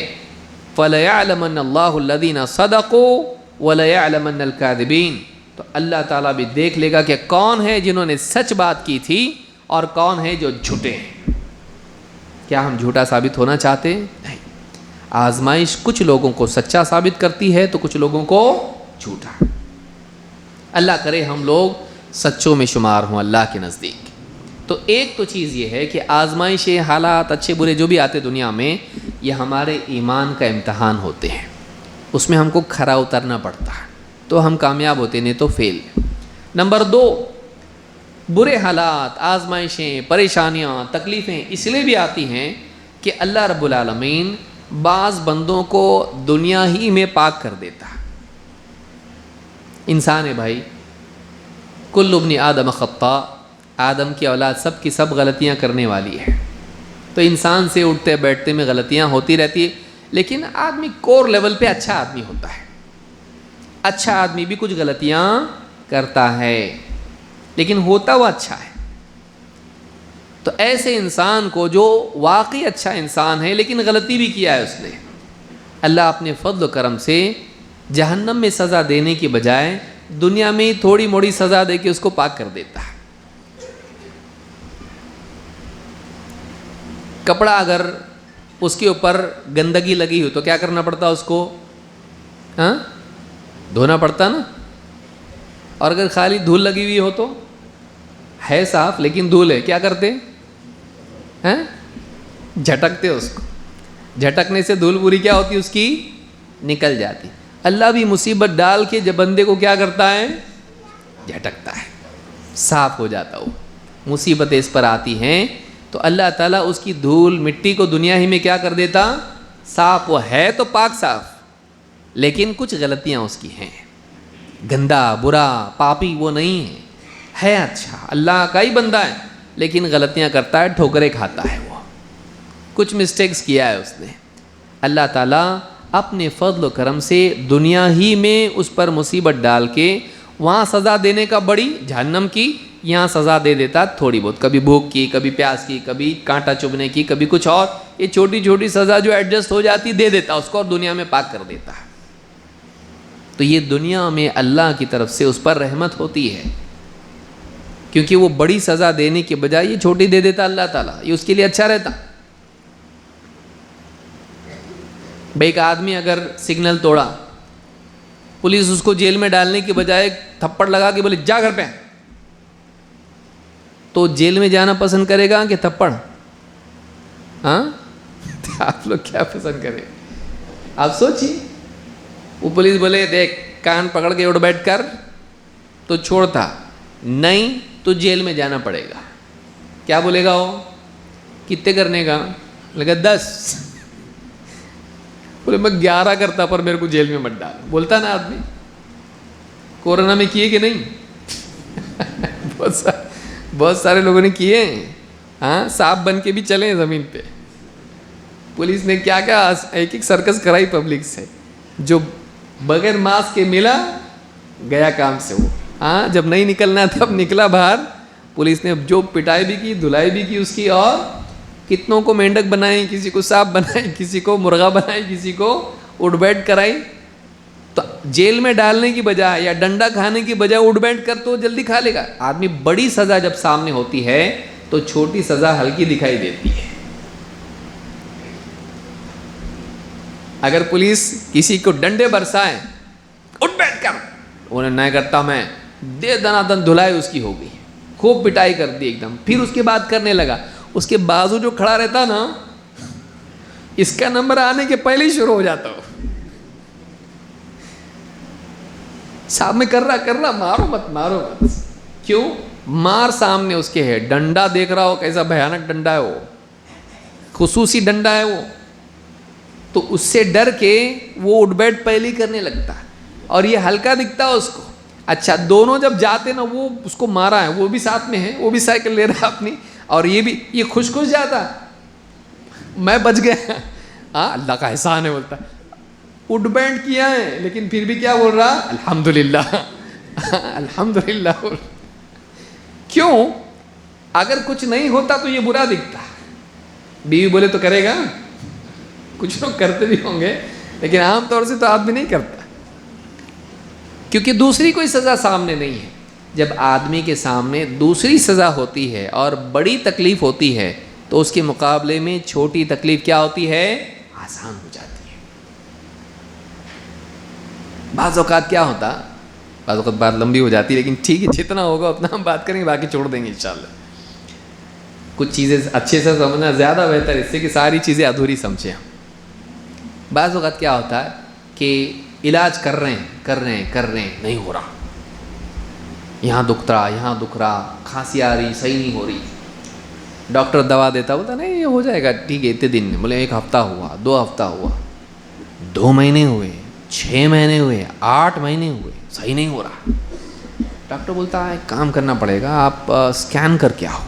فَلَيَعْلَمَنَّ اللَّهُ الَّذِينَ صَدَقُوا وَلَيَعْلَمَنَّ الْكَاذِبِينَ، تو اللہ تعالیٰ بھی دیکھ لے گا کہ کون ہے جنہوں نے سچ بات کی تھی اور کون ہے جو جھوٹے ہیں۔ کیا ہم جھوٹا ثابت ہونا چاہتے ہیں؟ نہیں، آزمائش کچھ لوگوں کو سچا ثابت کرتی ہے تو کچھ لوگوں کو جھوٹا۔ اللہ کرے ہم لوگ سچوں میں شمار ہوں اللہ کے نزدیک۔ تو ایک تو چیز یہ ہے کہ آزمائشیں، حالات اچھے برے جو بھی آتے دنیا میں، یہ ہمارے ایمان کا امتحان ہوتے ہیں، اس میں ہم کو کھرا اترنا پڑتا ہے، تو ہم کامیاب ہوتے، نہیں تو فیل۔ نمبر 2، برے حالات، آزمائشیں، پریشانیاں، تکلیفیں اس لیے بھی آتی ہیں کہ اللہ رب العالمین بعض بندوں کو دنیا ہی میں پاک کر دیتا ہے۔ انسان ہے بھائی، کل ابن آدم خطاء، آدم کی اولاد سب کی سب غلطیاں کرنے والی ہے، تو انسان سے اٹھتے بیٹھتے میں غلطیاں ہوتی رہتی ہے، لیکن آدمی کور لیول پہ اچھا آدمی ہوتا ہے، اچھا آدمی بھی کچھ غلطیاں کرتا ہے لیکن ہوتا وہ اچھا ہے۔ تو ایسے انسان کو جو واقعی اچھا انسان ہے لیکن غلطی بھی کیا ہے اس نے، اللہ اپنے فضل و کرم سے جہنم میں سزا دینے کی بجائے دنیا میں تھوڑی موڑی سزا دے کے اس کو پاک کر دیتا ہے۔ کپڑا اگر اس کے اوپر گندگی لگی ہو تو کیا کرنا پڑتا اس کو؟ دھونا پڑتا نا، اور اگر خالی دھول لگی ہوئی ہو تو ہے صاف لیکن دھول ہے، کیا کرتے ہیں؟ جھٹکتے اس کو، جھٹکنے سے دھول پوری کیا ہوتی اس کی؟ نکل جاتی۔ اللہ بھی مصیبت ڈال کے جب بندے کو کیا کرتا ہے؟ جھٹکتا ہے، صاف ہو جاتا وہ۔ مصیبتیں اس پر آتی ہیں تو اللہ تعالیٰ اس کی دھول مٹی کو دنیا ہی میں کیا کر دیتا؟ صاف۔ وہ ہے تو پاک صاف لیکن کچھ غلطیاں اس کی ہیں، گندا برا پاپی وہ نہیں ہے اچھا اللہ کا ہی بندہ ہے لیکن غلطیاں کرتا ہے، ٹھوکریں کھاتا ہے، وہ کچھ مسٹیکس کیا ہے اس نے۔ اللہ تعالیٰ اپنے فضل و کرم سے دنیا ہی میں اس پر مصیبت ڈال کے وہاں سزا دینے کا بڑی، جہنم کی، یہاں سزا دے دیتا تھوڑی بہت، کبھی بھوک کی، کبھی پیاس کی، کبھی کانٹا چبھنے کی، کبھی کچھ اور، یہ چھوٹی چھوٹی سزا جو ایڈجسٹ ہو جاتی دے دیتا اس کو اور دنیا میں پاک کر دیتا ہے۔ تو یہ دنیا میں اللہ کی طرف سے اس پر رحمت ہوتی ہے، کیونکہ وہ بڑی سزا دینے کے بجائے یہ چھوٹی دے دیتا اللہ تعالیٰ، یہ اس کے لیے اچھا رہتا۔ بھائی ایک آدمی اگر سگنل توڑا، پولیس اس کو جیل میں ڈالنے کے بجائے تھپڑ لگا کے بولے جا گھر پہ، تو جیل میں جانا پسند کرے گا کہ تھپڑ؟ آپ لوگ کیا پسند کریں؟ آپ سوچیے، وہ پولیس بولے دیکھ کان پکڑ کے اٹھ بیٹھ کر، تو چھوڑتا نہیں تو جیل میں جانا پڑے گا، کیا بولے گا وہ؟ کتنے کرنے کا؟ لگا 10، بولے میں 11 کرتا پر میرے کو جیل میں مت ڈال، بولتا نا آدمی۔ کورونا میں کیے کہ نہیں؟ بہت سارے لوگوں نے کیے ہیں، ہاں سانپ بن کے بھی چلیں زمین پہ. پولیس نے کیا کیا ایک ایک سرکس کرائی پبلک سے. جو بغیر ماسک کے ملا گیا کام سے وہ. ہاں جب نہیں نکلنا تب نکلا باہر. پولیس نے جو پٹائی بھی کی, دھلائی بھی کی اس کی, اور کتنوں کو مینڈک بنائی, کسی کو سانپ بنائی, کسی کو مرغا بنائی, کسی کو اٹھ بیٹھ کرائی. تو جیل میں ڈالنے کی بجائے یا ڈنڈا کھانے کی بجائے اٹھ بیٹھ کر تو جلدی کھا لے گا آدمی. بڑی سزا جب سامنے ہوتی ہے تو چھوٹی سزا ہلکی دکھائی دیتی ہے. اگر پولیس کسی کو ڈنڈے برسائے, اٹھ بیٹھ کر, انہیں نہیں کرتا میں, دے دنا دن دھلائی اس کی ہو گئی, خوب پٹائی کر دی ایک دم. پھر اس کے بعد کرنے لگا, اس کے بازو جو کھڑا رہتا نا, اس کا نمبر آنے کے پہلے ہی شروع ہو جاتا ہو. صاحب میں کر رہا مارو مت. کیوں؟ مار سامنے اس کے ہے, ڈنڈا دیکھ رہا ہو کیسا بھیانک ڈنڈا ہے وہ, خصوصی ڈنڈا ہے وہ. تو اس سے ڈر کے وہ اٹھ بیٹھ پہلے کرنے لگتا ہے, اور یہ ہلکا دکھتا ہے اس کو. اچھا دونوں جب جاتے نا, وہ اس کو مارا ہے, وہ بھی ساتھ میں ہے, وہ بھی سائیکل لے رہا ہے اپنی, اور یہ خوش جاتا, میں بچ گیا. ہاں اللہ کا احسان ہے بولتا. اٹھ بیٹھ کیا ہے لیکن پھر بھی کیا بول رہا, الحمدللہ الحمدللہ. کیوں؟ اگر کچھ نہیں ہوتا تو یہ برا دکھتا. بیوی بولے تو کرے گا, کچھ لوگ کرتے بھی ہوں گے لیکن عام طور سے تو آدمی نہیں کرتا, کیونکہ دوسری کوئی سزا سامنے نہیں ہے. جب آدمی کے سامنے دوسری سزا ہوتی ہے اور بڑی تکلیف ہوتی ہے تو اس کے مقابلے میں چھوٹی تکلیف کیا ہوتی ہے, آسان ہو جاتی ہے. بعض اوقات کیا ہوتا, بعض اوقات بات لمبی ہو جاتی ہے لیکن ٹھیک ہے, جتنا ہوگا اتنا ہم بات کریں گے, باقی چھوڑ دیں گے انشاءاللہ. کچھ چیزیں اچھے سے سمجھنا زیادہ بہتر اس سے کہ ساری چیزیں ادھوری سمجھیں ہم. بعض اوقات کیا ہوتا ہے کہ علاج کر رہے ہیں نہیں ہو رہا, یہاں دکھ رہا, کھانسی آ رہی, صحیح نہیں ہو رہی. ڈاکٹر دوا دیتا, بولتا نہیں یہ ہو جائے گا, ٹھیک ہے اتنے دن میں. بولے 1 ہفتہ ہوا, 2 ہفتہ ہوا, 2 مہینے ہوئے, 6 مہینے ہوئے, 8 مہینے ہوئے, صحیح نہیں ہو رہا. ڈاکٹر بولتا ہے ایک کام کرنا پڑے گا, آپ اسکین کر کے آؤ.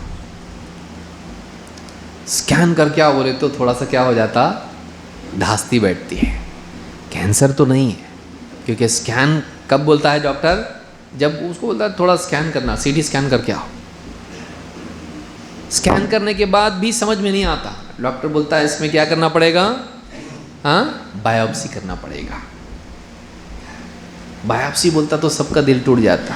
اسکین کر کے آؤ بولے تو تھوڑا سا کیا ہو جاتا, دھاستی بیٹھتی ہے. کینسر تو نہیں ہے, کیونکہ اسکین کب بولتا ہے ڈاکٹر, جب اس کو بولتا ہے تھوڑا اسکین کرنا, سی ٹی اسکین کر کے آؤ. اسکین کرنے کے بعد بھی سمجھ میں نہیں آتا, ڈاکٹر بولتا ہے اس میں کیا کرنا پڑے گا, ہاں بایوپسی کرنا پڑے گا. بایوپسی بولتا تو سب کا دل ٹوٹ جاتا.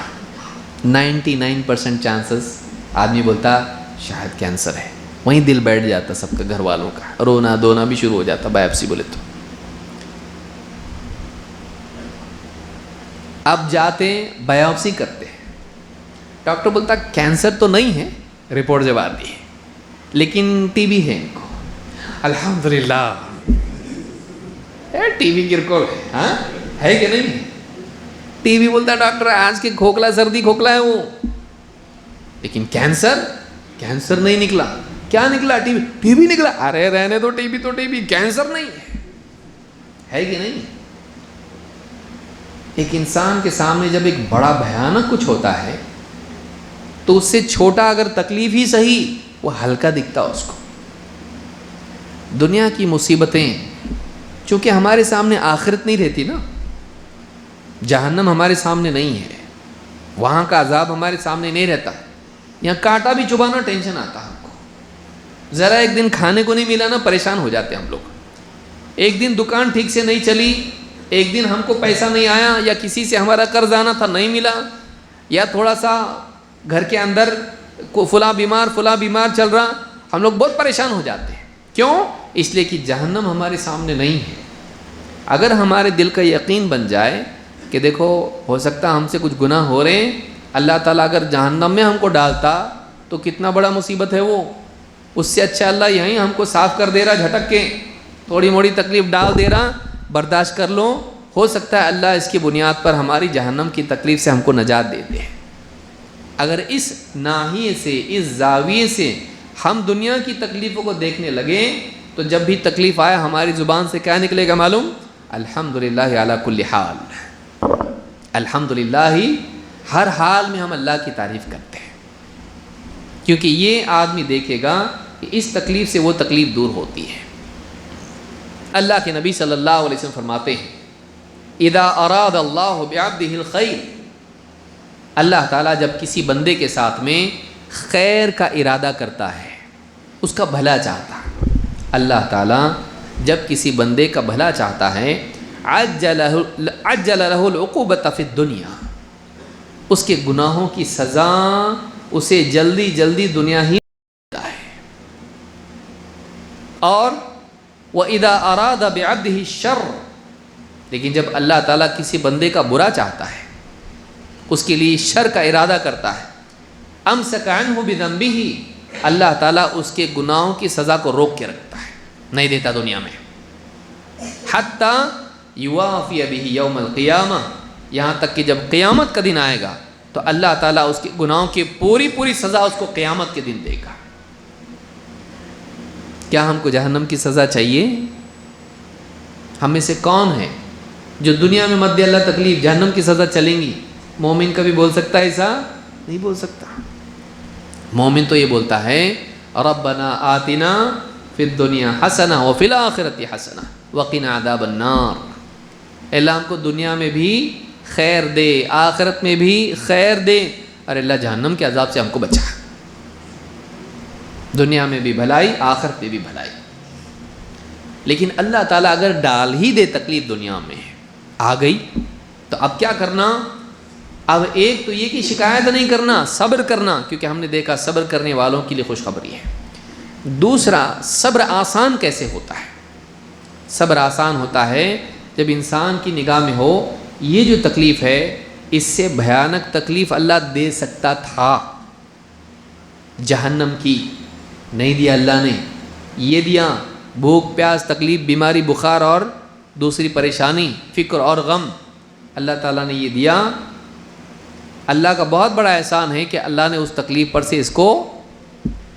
99% چانسز آدمی بولتا شاید کینسر ہے, وہیں دل بیٹھ جاتا سب کا, گھر والوں کا رونا دھونا بھی شروع ہو جاتا بایوپسی بولے تو. اب جاتے بایوپسی کرتے ہیں, ڈاکٹر بولتا کینسر تو نہیں ہے, رپورٹ جب آتی ہے, لیکن ٹی بی ہے ان کو. الحمدللہ ٹی بی کی رپورٹ ہے, ہاں ہے کہ نہیں. ٹی بی بولتا ڈاکٹر آج کے کھوکھلا, سردی کھوکھلا ہے وہ, لیکن کینسر نہیں نکلا. کیا نکلا, ٹی بی نکلا. ارے رہنے دو, ٹی بی, کینسر نہیں ہے کہ نہیں. ایک انسان کے سامنے جب ایک بڑا بھیانک کچھ ہوتا ہے تو اس سے چھوٹا اگر تکلیف ہی صحیح, وہ ہلکا دکھتا اس کو. دنیا کی مصیبتیں, چونکہ ہمارے سامنے آخرت نہیں رہتی نا, جہنم ہمارے سامنے نہیں ہے, وہاں کا عذاب ہمارے سامنے نہیں رہتا. یہاں کانٹا بھی چبانا ٹینشن آتا ہم کو, ذرا ایک دن کھانے کو نہیں ملا نا پریشان ہو جاتے ہم لوگ. ایک دن دکان ٹھیک سے نہیں چلی, ایک دن ہم کو پیسہ نہیں آیا, یا کسی سے ہمارا قرض آنا تھا نہیں ملا, یا تھوڑا سا گھر کے اندر فلاں بیمار چل رہا, ہم لوگ بہت پریشان ہو جاتے ہیں. کیوں؟ اس لیے کہ جہنم ہمارے سامنے نہیں ہے. اگر ہمارے دل کا یقین بن جائے کہ دیکھو ہو سکتا ہم سے کچھ گناہ ہو رہے ہیں, اللہ تعالیٰ اگر جہنم میں ہم کو ڈالتا تو کتنا بڑا مصیبت ہے وہ, اس سے اچھا اللہ یہیں ہم کو صاف کر دے رہا, جھٹک کے تھوڑی موڑی تکلیف ڈال دے رہا, برداشت کر لو, ہو سکتا ہے اللہ اس کی بنیاد پر ہماری جہنم کی تکلیف سے ہم کو نجات دے دے. اگر اس ناحیے سے, اس زاویے سے ہم دنیا کی تکلیفوں کو دیکھنے لگیں تو جب بھی تکلیف آیا ہماری زبان سے کیا نکلے گا معلوم, الحمدللہ علی کل حال. الحمدللہ, ہر حال میں ہم اللہ کی تعریف کرتے ہیں. کیونکہ یہ آدمی دیکھے گا کہ اس تکلیف سے وہ تکلیف دور ہوتی ہے۔ اللہ کے نبی صلی اللہ علیہ وسلم فرماتے ہیں اذا اراد اللہ بعبدہ الخیر، اللہ تعالیٰ جب کسی بندے کے ساتھ میں خیر کا ارادہ کرتا ہے، اس کا بھلا چاہتا ہے، اللہ تعالیٰ جب کسی بندے کا بھلا چاہتا ہے عجل لہ العقوبۃ فی الدنیا، اس کے گناہوں کی سزا اسے جلدی جلدی دنیا ہی دیتا ہے۔ اور وَإِذَا أَرَادَ بِعَبْدِهِ الشَّرَّ، لیکن جب اللہ تعالیٰ کسی بندے کا برا چاہتا ہے، اس کے لیے شر کا ارادہ کرتا ہے، أَمْسَكَ عَنْهُ بِذَنبِهِ، اللہ تعالیٰ اس کے گناہوں کی سزا کو روک کے رکھتا ہے، نہیں دیتا دنیا میں، حَتَّى يُوَافِيَ بِهِ يَوْمَ الْقِيَامَةِ، یہاں تک کہ جب قیامت کا دن آئے گا تو اللہ تعالیٰ اس کے گناہوں کی پوری سزا اس کو قیامت کے دن دے گا۔ کیا ہم کو جہنم کی سزا چاہیے؟ ہم میں سے کون ہے جو دنیا میں مد اللہ تکلیف جہنم کی سزا چلیں گی؟ مومن کبھی بول سکتا ہے ایسا؟ نہیں بول سکتا۔ مومن تو یہ بولتا ہے ربنا آتنا فی الدنیا حسنہ وفی الآخرۃ حسنہ وقنا عذاب النار، اللہ ہم کو دنیا میں بھی خیر دے، آخرت میں بھی خیر دے، اور اللہ جہنم کے عذاب سے ہم کو بچا، دنیا میں بھی بھلائی آخرت میں بھی بھلائی۔ لیکن اللہ تعالیٰ اگر ڈال ہی دے تکلیف دنیا میں آ گئی تو اب کیا کرنا؟ اب ایک تو یہ کہ شکایت نہیں کرنا، صبر کرنا، کیونکہ ہم نے دیکھا صبر کرنے والوں کے لیے خوشخبری ہے۔ دوسرا، صبر آسان کیسے ہوتا ہے؟ صبر آسان ہوتا ہے جب انسان کی نگاہ میں ہو یہ جو تکلیف ہے اس سے بھیانک تکلیف اللہ دے سکتا تھا، جہنم کی نہیں دیا اللہ نے، یہ دیا بھوک پیاس تکلیف بیماری بخار اور دوسری پریشانی فکر اور غم، اللہ تعالیٰ نے یہ دیا۔ اللہ کا بہت بڑا احسان ہے کہ اللہ نے اس تکلیف پر سے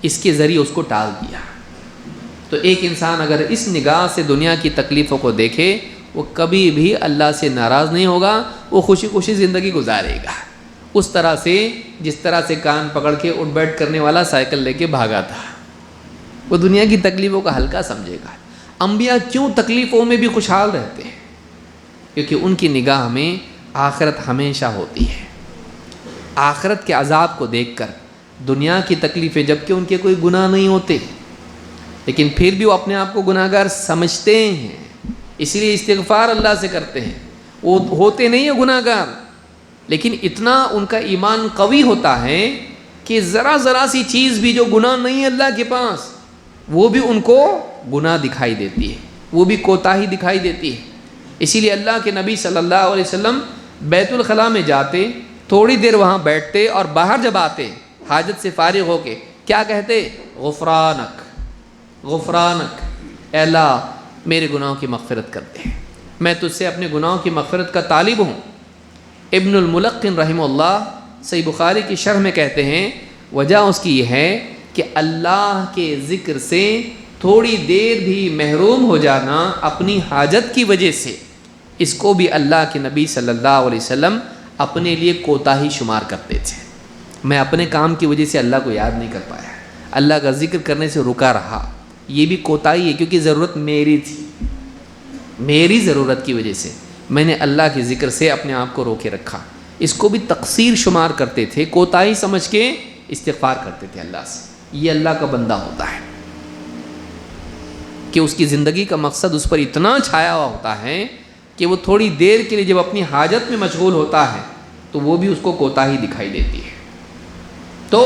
اس کے ذریعے اس کو ٹال دیا۔ تو ایک انسان اگر اس نگاہ سے دنیا کی تکلیفوں کو دیکھے وہ کبھی بھی اللہ سے ناراض نہیں ہوگا، وہ خوشی خوشی زندگی گزارے گا، اس طرح سے جس طرح سے کان پکڑ کے اٹھ بیٹھ کرنے والا سائیکل لے کے بھاگا تھا، وہ دنیا کی تکلیفوں کا ہلکا سمجھے گا۔ انبیاء کیوں تکلیفوں میں بھی خوشحال رہتے ہیں؟ کیونکہ ان کی نگاہ میں آخرت ہمیشہ ہوتی ہے۔ آخرت کے عذاب کو دیکھ کر دنیا کی تکلیفیں، جبکہ ان کے کوئی گناہ نہیں ہوتے لیکن پھر بھی وہ اپنے آپ کو گناہ گار سمجھتے ہیں، اس لیے استغفار اللہ سے کرتے ہیں۔ وہ ہوتے نہیں ہیں گناہ گار، لیکن اتنا ان کا ایمان قوی ہوتا ہے کہ ذرا سی چیز بھی جو گناہ نہیں ہے اللہ کے پاس، وہ بھی ان کو گناہ دکھائی دیتی ہے، وہ بھی کوتاہی دکھائی دیتی ہے۔ اسی لیے اللہ کے نبی صلی اللہ علیہ وسلم بیت الخلاء میں جاتے، تھوڑی دیر وہاں بیٹھتے اور باہر جب آتے حاجت سے فارغ ہو کے کیا کہتے؟ غفرانک غفرانک، اے اللہ میرے گناہوں کی مغفرت کرتے ہیں، میں تجھ سے اپنے گناہوں کی مغفرت کا طالب ہوں۔ ابن الملقن رحمہ اللہ صحیح بخاری کی شرح میں کہتے ہیں وجہ اس کی یہ ہے کہ اللہ کے ذکر سے تھوڑی دیر بھی محروم ہو جانا اپنی حاجت کی وجہ سے، اس کو بھی اللہ کے نبی صلی اللہ علیہ وسلم اپنے لیے کوتاہی شمار کرتے تھے۔ میں اپنے کام کی وجہ سے اللہ کو یاد نہیں کر پایا، اللہ کا ذکر کرنے سے رکا رہا، یہ بھی کوتاہی ہے، کیونکہ ضرورت میری تھی، میری ضرورت کی وجہ سے میں نے اللہ کے ذکر سے اپنے آپ کو روکے رکھا۔ اس کو بھی تقصیر شمار کرتے تھے، کوتاہی سمجھ کے استغفار کرتے تھے اللہ سے۔ یہ اللہ کا بندہ ہوتا ہے کہ اس کی زندگی کا مقصد اس پر اتنا چھایا ہوا ہوتا ہے کہ وہ تھوڑی دیر کے لیے جب اپنی حاجت میں مشغول ہوتا ہے تو وہ بھی اس کو کوتاہی دکھائی دیتی ہے۔ تو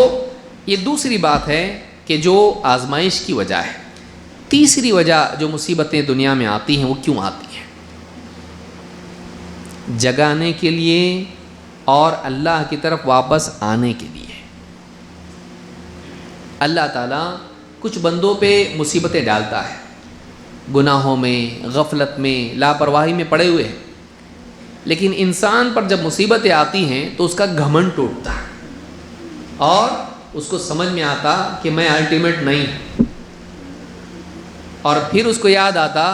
یہ دوسری بات ہے کہ جو آزمائش کی وجہ ہے۔ تیسری وجہ جو مصیبتیں دنیا میں آتی ہیں وہ کیوں آتی ہیں؟ جگانے کے لیے اور اللہ کی طرف واپس آنے کے لیے۔ اللہ تعالیٰ کچھ بندوں پہ مصیبتیں ڈالتا ہے، گناہوں میں، غفلت میں، لاپرواہی میں پڑے ہوئے ہیں، لیکن انسان پر جب مصیبتیں آتی ہیں تو اس کا گھمنڈ ٹوٹتا ہے اور اس کو سمجھ میں آتا کہ میں الٹیمیٹ نہیں ہوں، اور پھر اس کو یاد آتا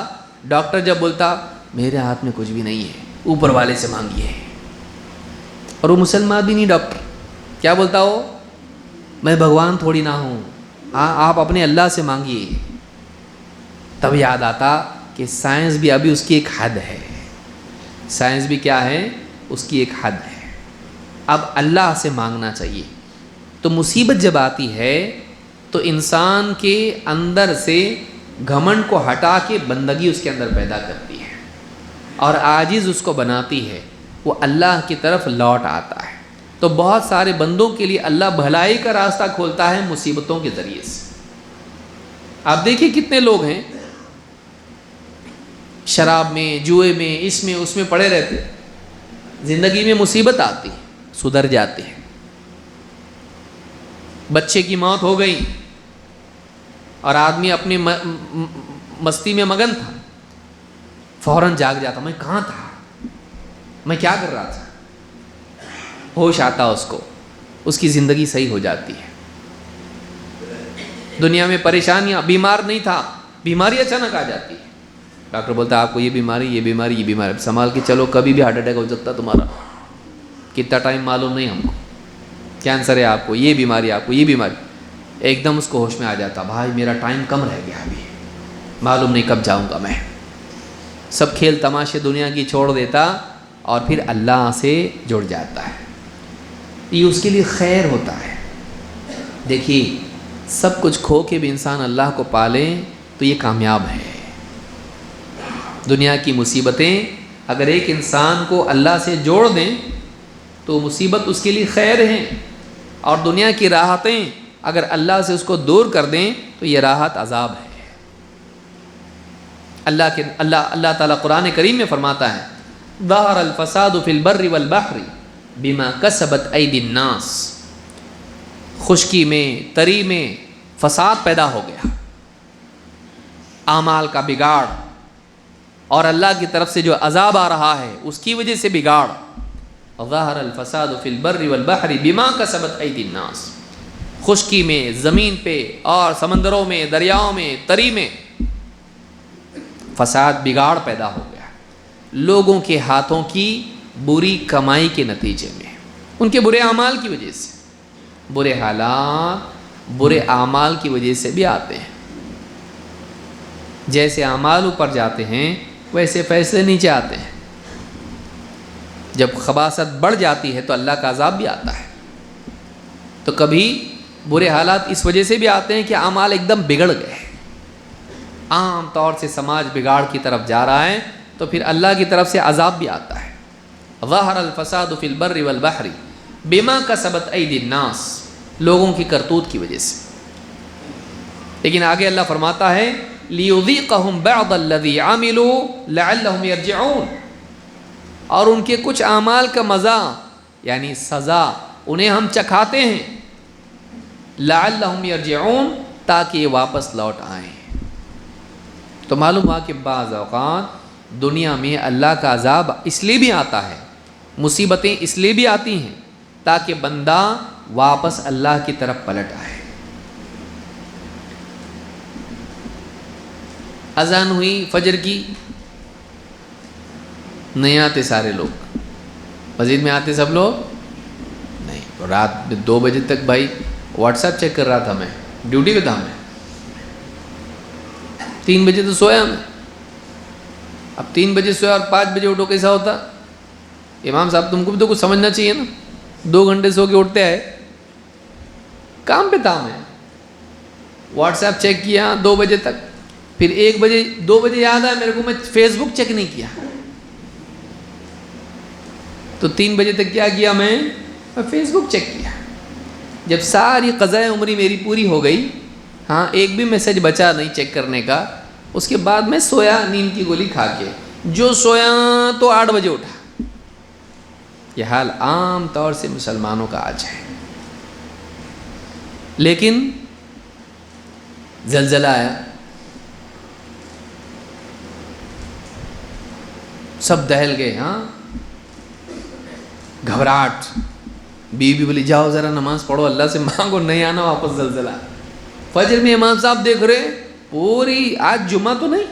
ڈاکٹر جب بولتا میرے ہاتھ میں کچھ بھی نہیں ہے، اوپر والے سے مانگیے، اور وہ مسلمان بھی نہیں ڈاکٹر، کیا بولتا ہو؟ میں بھگوان تھوڑی نہ ہوں. ہاں آپ اپنے اللہ سے مانگیے. تب یاد آتا کہ سائنس بھی ابھی اس کی ایک حد ہے. سائنس بھی کیا ہے؟ اس کی ایک حد ہے. اب اللہ سے مانگنا چاہیے. تو مصیبت جب آتی ہے تو انسان کے اندر سے گھمنڈ کو ہٹا کے بندگی اس کے اندر پیدا کرتی ہے اور عاجز اس کو بناتی ہے. وہ اللہ کی طرف لوٹ آتا ہے. تو بہت سارے بندوں کے لیے اللہ بھلائی کا راستہ کھولتا ہے مصیبتوں کے ذریعے سے. آپ دیکھیے کتنے لوگ ہیں شراب میں، جوئے میں، اس میں پڑے رہتے، زندگی میں مصیبت آتی سدھر جاتے ہیں. بچے کی موت ہو گئی اور آدمی اپنی مستی میں مگن تھا، فوراً جاگ جاتا، میں کہاں تھا، میں کیا کر رہا تھا. ہوش آتا اس کو، اس کی زندگی صحیح ہو جاتی ہے. دنیا میں پریشانیاں، بیمار نہیں تھا، بیماری اچانک آ جاتی ہے. ڈاکٹر بولتا ہے آپ کو یہ بیماری، یہ بیماری، یہ بیماری، سنبھال کے چلو، کبھی بھی ہارٹ اٹیک ہو سکتا تمہارا، کتنا ٹائم معلوم نہیں ہم کو، کینسر ہے آپ کو، یہ بیماری، آپ کو یہ بیماری. ایک دم اس کو ہوش میں آ جاتا، بھائی میرا ٹائم کم رہ گیا ابھی، معلوم نہیں کب جاؤں گا میں. سب کھیل تماشے دنیا کی چھوڑ دیتا اور پھر اللہ سے جڑ جاتا ہے. یہ اس کے لیے خیر ہوتا ہے. دیکھیے سب کچھ کھو کے بھی انسان اللہ کو پالے تو یہ کامیاب ہے. دنیا کی مصیبتیں اگر ایک انسان کو اللہ سے جوڑ دیں تو مصیبت اس کے لیے خیر ہیں، اور دنیا کی راحتیں اگر اللہ سے اس کو دور کر دیں تو یہ راحت عذاب ہے. اللہ تعالیٰ قرآن کریم میں فرماتا ہے ظہر الفساد فی البر والبحر بما کسبت ایدی الناس. خشکی میں، تری میں فساد پیدا ہو گیا، اعمال کا بگاڑ، اور اللہ کی طرف سے جو عذاب آ رہا ہے اس کی وجہ سے بگاڑ. ظہر الفساد فی البر والبحر بما کسبت ایدی الناس. خشکی میں، زمین پہ اور سمندروں میں، دریاؤں میں، تری میں فساد، بگاڑ پیدا ہو گیا لوگوں کے ہاتھوں کی بری کمائی کے نتیجے میں، ان کے برے اعمال کی وجہ سے. برے حالات برے اعمال کی وجہ سے بھی آتے ہیں. جیسے اعمال اوپر جاتے ہیں ویسے فیصلے نیچے آتے ہیں. جب خباثت بڑھ جاتی ہے تو اللہ کا عذاب بھی آتا ہے. تو کبھی برے حالات اس وجہ سے بھی آتے ہیں کہ اعمال ایک دم بگڑ گئے، عام طور سے سماج بگاڑ کی طرف جا رہا ہے تو پھر اللہ کی طرف سے عذاب بھی آتا ہے. ظہر الفساد فی البر والبحر بما کسبت ایدی الناس، لوگوں کی کرتوت کی وجہ سے. لیکن آگے اللہ فرماتا ہے لیذیقہم بعض الذی عملوا لعلہم یرجعون، اور ان کے کچھ اعمال کا مزہ یعنی سزا انہیں ہم چکھاتے ہیں، لعلہم یرجعون، تاکہ یہ واپس لوٹ آئیں. تو معلوم ہوا کہ بعض اوقات دنیا میں اللہ کا عذاب اس لیے بھی آتا ہے، مصیبتیں اس لیے بھی آتی ہیں تاکہ بندہ واپس اللہ کی طرف پلٹ آئے. اذان ہوئی فجر کی، نہیں آتے سارے لوگ، مسجد میں آتے سب لوگ نہیں. رات 2 بجے تک بھائی واٹس ایپ چیک کر رہا تھا، میں ڈیوٹی پہ تھا، میں 3 بجے تو سویا میں. اب 3 بجے سویا اور 5 بجے اٹھو کیسا ہوتا؟ امام صاحب تم کو بھی تو کچھ سمجھنا چاہیے نا. 2 گھنٹے سو کے اٹھتے آئے، کام پہ تھا میں، واٹس ایپ چیک کیا 2 بجے تک، پھر 1 بجے 2 بجے یاد آیا میرے کو میں فیس بک چیک نہیں کیا، تو 3 بجے تک کیا کیا میں فیس بک چیک کیا. جب ساری قضائے عمری میری پوری ہو گئی، ہاں ایک بھی میسج بچا نہیں چیک کرنے کا، اس کے بعد میں سویا نیند کی گولی کھا کے. جو سویا تو 8 بجے اٹھا. یہ حال عام طور سے مسلمانوں کا آج ہے. لیکن زلزلہ آیا، سب دہل گئے، ہاں گھبراہٹ. بیوی بولی جاؤ ذرا نماز پڑھو، اللہ سے مانگو، نہیں آنا واپس زلزلہ. فجر میں امام صاحب دیکھ رہے پوری، آج جمعہ تو نہیں،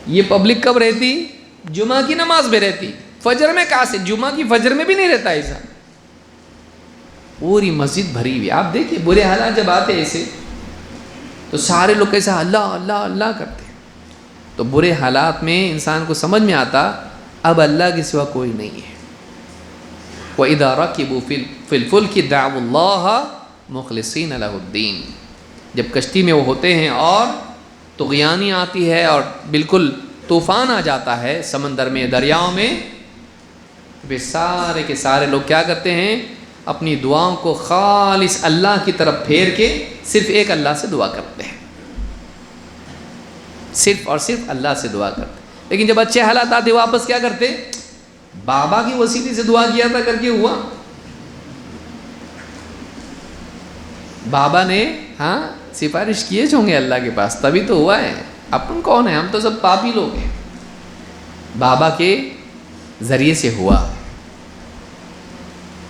یہ پبلک کب رہتی؟ جمعہ کی نماز میں رہتی. فجر میں کہاں سے؟ جمعہ کی فجر میں بھی نہیں رہتا ایسا. پوری مسجد بھری ہوئی. آپ دیکھیے برے حالات جب آتے ایسے تو سارے لوگ کیسا اللہ اللہ اللہ کرتے. تو برے حالات میں انسان کو سمجھ میں آتا اب اللہ کے سوا کوئی نہیں ہے. وَإِذَا رَكِبُوا فِي الْفُلْكِ دَعَوُا اللَّهَ مُخْلِصِينَ لَهُ الدِّينَ. جب کشتی میں وہ ہوتے ہیں اور طغیانی آتی ہے اور بالکل طوفان آ جاتا ہے سمندر میں دریاؤں میں، وہ سارے کے سارے لوگ کیا کرتے ہیں اپنی دعاؤں کو خالص اللہ کی طرف پھیر کے صرف ایک اللہ سے دعا کرتے ہیں، صرف اور صرف اللہ سے دعا کرتے. لیکن جب اچھے حالات آتے واپس کیا کرتے، بابا کی وسیلے سے دعا کیا تھا کر کے ہوا، بابا نے ہاں سفارش کیے ہوں گے اللہ کے پاس تبھی تو ہوا ہے. اپن کون ہیں، ہم تو سب پاپی لوگ ہیں. بابا کے ذریعے سے ہوا.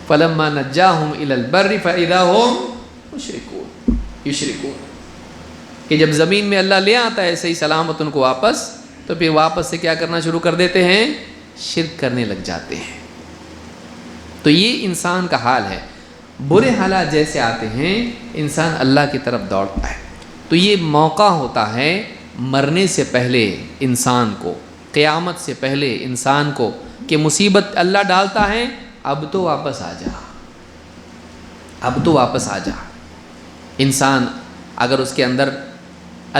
فَلَمَّا نَجَّاهُمْ إِلَى الْبَرِّ فَإِذَا هُمْ يُشْرِكُونَ کہ جب زمین میں اللہ لے آتا ہے صحیح سلامت ان کو واپس، تو پھر واپس سے کیا کرنا شروع کر دیتے ہیں، شرک کرنے لگ جاتے ہیں. تو یہ انسان کا حال ہے. برے حالات جیسے آتے ہیں انسان اللہ کی طرف دوڑتا ہے. تو یہ موقع ہوتا ہے مرنے سے پہلے انسان کو، قیامت سے پہلے انسان کو، کہ مصیبت اللہ ڈالتا ہے اب تو واپس آ جا، اب تو واپس آ جا. انسان اگر اس کے اندر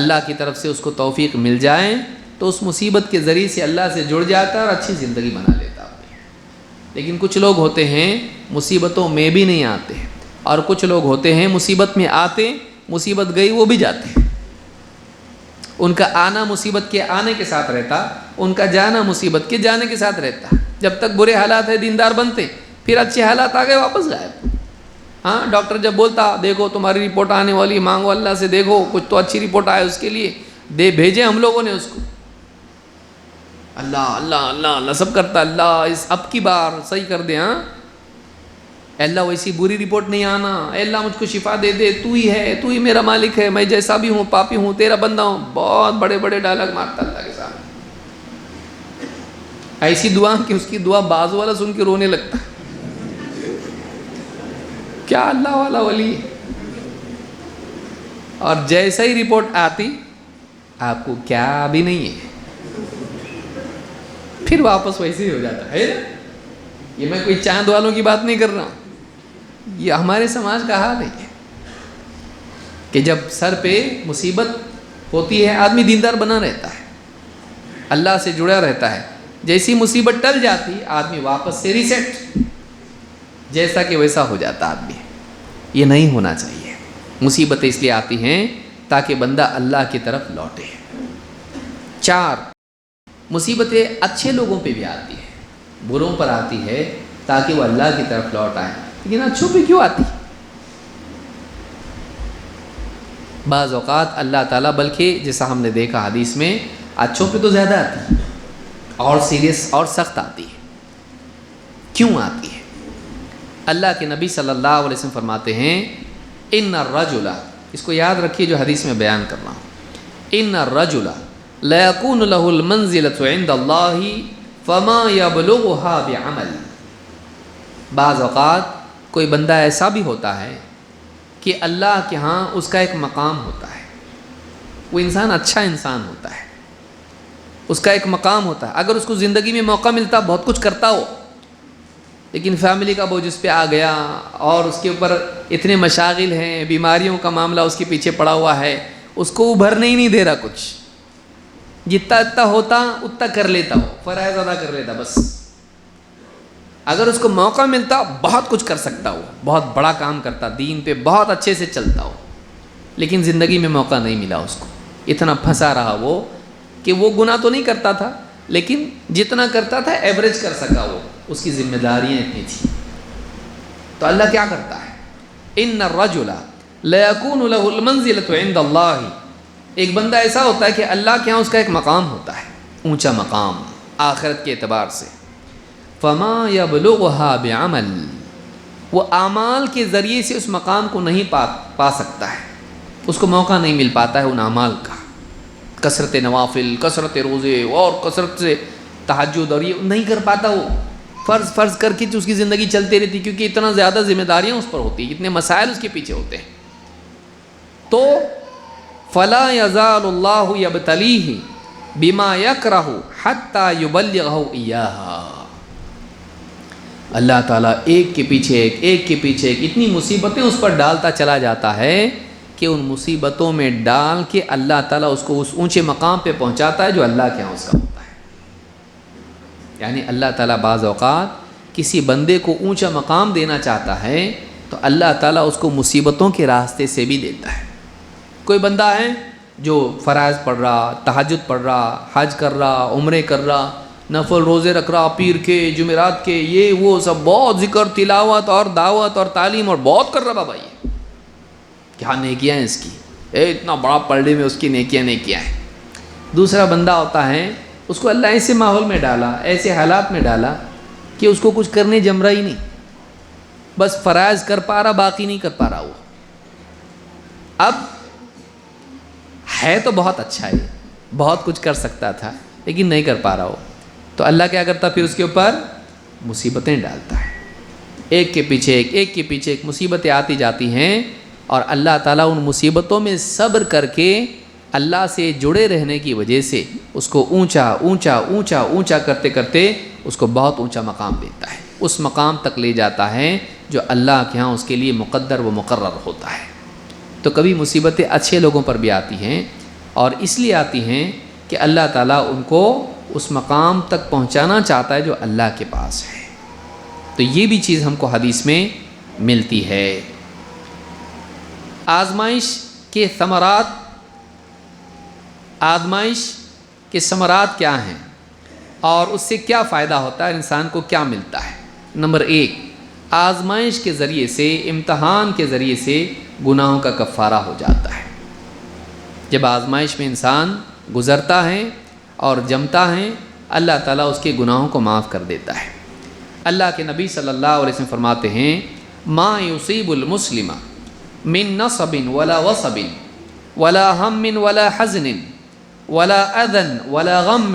اللہ کی طرف سے اس کو توفیق مل جائے تو اس مصیبت کے ذریعے سے اللہ سے جڑ جاتا ہے اور اچھی زندگی بنا لیتا ہے. لیکن کچھ لوگ ہوتے ہیں مصیبتوں میں بھی نہیں آتے، اور کچھ لوگ ہوتے ہیں مصیبت میں آتے، مصیبت گئی وہ بھی جاتے ہیں. ان کا آنا مصیبت کے آنے کے ساتھ رہتا، ان کا جانا مصیبت کے جانے کے ساتھ رہتا. جب تک برے حالات ہے دیندار بنتے، پھر اچھے حالات آ گئے واپس غائب. ہاں ڈاکٹر جب بولتا دیکھو تمہاری رپورٹ آنے والی، مانگو اللہ سے دیکھو کچھ تو اچھی رپورٹ آئے اس کے لیے، دے بھیجے ہم لوگوں نے اس کو. اللہ اللہ اللہ اللہ سب کرتا، اللہ اس اب کی بار صحیح کر دے. ہاں اللہ ویسی بری رپورٹ نہیں آنا، اے اللہ مجھ کو شفا دے دے، تو ہی ہے، تو ہی میرا مالک ہے، میں جیسا بھی ہوں پاپی ہوں تیرا بندہ ہوں. بہت بڑے بڑے ڈائلاگ مارتا اللہ کے سامنے. ایسی دعا کہ اس کی دعا بازو والا سن کے رونے لگتا. کیا اللہ والا ولی ہے. اور جیسا ہی رپورٹ آتی آپ کو کیا بھی نہیں ہے، پھر واپس ویسے ہی ہو جاتا ہے. یہ میں کوئی چاند والوں کی بات نہیں کر رہا ہوں، یہ ہمارے سماج کا حال ہے کہ جب سر پہ مصیبت ہوتی ہے آدمی دیندار بنا رہتا ہے، اللہ سے جڑا رہتا ہے. جیسی مصیبت ٹل جاتی آدمی واپس سے ریسیٹ، جیسا کہ ویسا ہو جاتا آدمی. یہ نہیں ہونا چاہیے. مصیبتیں اس لیے آتی ہیں تاکہ بندہ اللہ کی طرف لوٹے. 4 مصیبتیں اچھے لوگوں پہ بھی آتی ہیں، بروں پر آتی ہے تاکہ وہ اللہ کی طرف لوٹ آئے. لیکن اچھوں پہ کیوں آتی؟ بعض اوقات اللہ تعالیٰ، بلکہ جیسا ہم نے دیکھا حدیث میں، اچھوں پہ تو زیادہ آتی ہے اور سیریس اور سخت آتی ہے. کیوں آتی ہے؟ اللہ کے نبی صلی اللہ علیہ وسلم فرماتے ہیں ان الرجل، اس کو یاد رکھیے جو حدیث میں بیان کر رہا ہوں، ان الرجل لا يكون له المنزلة عند الله فما يبلغها بعمل. بعض اوقات کوئی بندہ ایسا بھی ہوتا ہے کہ اللہ کے ہاں اس کا ایک مقام ہوتا ہے. وہ انسان اچھا انسان ہوتا ہے، اس کا ایک مقام ہوتا ہے. اگر اس کو زندگی میں موقع ملتا بہت کچھ کرتا ہو، لیکن فیملی کا بوجھ اس پہ آ گیا اور اس کے اوپر اتنے مشاغل ہیں، بیماریوں کا معاملہ اس کے پیچھے پڑا ہوا ہے، اس کو ابھرنے ہی نہیں دے رہا. کچھ جتنا ہوتا اتنا کر لیتا ہو، فرائض ادا کر لیتا بس. اگر اس کو موقع ملتا بہت کچھ کر سکتا ہو، بہت بڑا کام کرتا، دین پہ بہت اچھے سے چلتا ہو، لیکن زندگی میں موقع نہیں ملا اس کو. اتنا پھنسا رہا وہ کہ وہ گناہ تو نہیں کرتا تھا، لیکن جتنا کرتا تھا ایوریج کر سکا وہ، اس کی ذمہ داریاں اتنی تھیں. تو اللہ کیا کرتا ہے، ان الرجل لا يكون له المنزلة عند اللہ. ایک بندہ ایسا ہوتا ہے کہ اللہ کے ہاں اس کا ایک مقام ہوتا ہے، اونچا مقام آخرت کے اعتبار سے. فما يبلغها بعمل، وہ اعمال کے ذریعے سے اس مقام کو نہیں پا سکتا ہے، اس کو موقع نہیں مل پاتا ہے ان اعمال کا. کثرت نوافل، کثرت روزے اور کثرت سے تہجد اور یہ نہیں کر پاتا وہ. فرض کر کے اس کی زندگی چلتی رہتی، کیونکہ اتنا زیادہ ذمہ داریاں اس پر ہوتی ہیں، اتنے مسائل اس کے پیچھے ہوتے ہیں. تو فلا یزال اللہ یبتلیہ بما یکرہ حتی یبلغہ ایہا. اللہ تعالیٰ ایک کے پیچھے ایک اتنی مصیبتیں اس پر ڈالتا چلا جاتا ہے کہ ان مصیبتوں میں ڈال کے اللہ تعالیٰ اس کو اس اونچے مقام پہ پہنچاتا ہے جو اللہ کے ہاں اس کا ہوتا ہے. یعنی اللہ تعالیٰ بعض اوقات کسی بندے کو اونچا مقام دینا چاہتا ہے تو اللہ تعالیٰ اس کو مصیبتوں کے راستے سے بھی دیتا ہے. کوئی بندہ ہے جو فرائض پڑھ رہا، تہجد پڑھ رہا، حج کر رہا، عمرے کر رہا، نفل روزے رکھ رہا، پیر کے جمعرات کے، یہ وہ سب بہت ذکر تلاوت اور دعوت اور تعلیم اور بہت کر رہا بابا، یہ کیا نیکیاں ہیں اس کی، اتنا بڑا پڑھنے میں اس کی نیکیاں ہیں. دوسرا بندہ ہوتا ہے، اس کو اللہ ایسے ماحول میں ڈالا، ایسے حالات میں ڈالا کہ اس کو کچھ کرنے جم رہا ہی نہیں، بس فرائض کر پا رہا، باقی نہیں کر پا رہا. وہ اب ہے تو بہت اچھا ہے، بہت کچھ کر سکتا تھا لیکن نہیں کر پا رہا ہو، تو اللہ کیا کرتا، پھر اس کے اوپر مصیبتیں ڈالتا ہے. ایک کے پیچھے ایک مصیبتیں آتی جاتی ہیں، اور اللہ تعالیٰ ان مصیبتوں میں صبر کر کے اللہ سے جڑے رہنے کی وجہ سے اس کو اونچا کرتے کرتے اس کو بہت اونچا مقام دیتا ہے. اس مقام تک لے جاتا ہے جو اللہ کے ہاں اس کے لیے مقدر و مقرر ہوتا ہے. تو کبھی مصیبتیں اچھے لوگوں پر بھی آتی ہیں، اور اس لیے آتی ہیں کہ اللہ تعالیٰ ان کو اس مقام تک پہنچانا چاہتا ہے جو اللہ کے پاس ہے. تو یہ بھی چیز ہم کو حدیث میں ملتی ہے. آزمائش کے ثمرات کیا ہیں اور اس سے کیا فائدہ ہوتا ہے، انسان کو کیا ملتا ہے. نمبر 1، آزمائش کے ذریعے سے، امتحان کے ذریعے سے گناہوں کا کفارہ ہو جاتا ہے. جب آزمائش میں انسان گزرتا ہے اور جمتا ہے، اللہ تعالیٰ اس کے گناہوں کو معاف کر دیتا ہے. اللہ کے نبی صلی اللہ علیہ وسلم فرماتے ہیں، ما یصیب المسلم من نصب ولا وصب ولا ہم ولا حزن ولا اذن ولا غم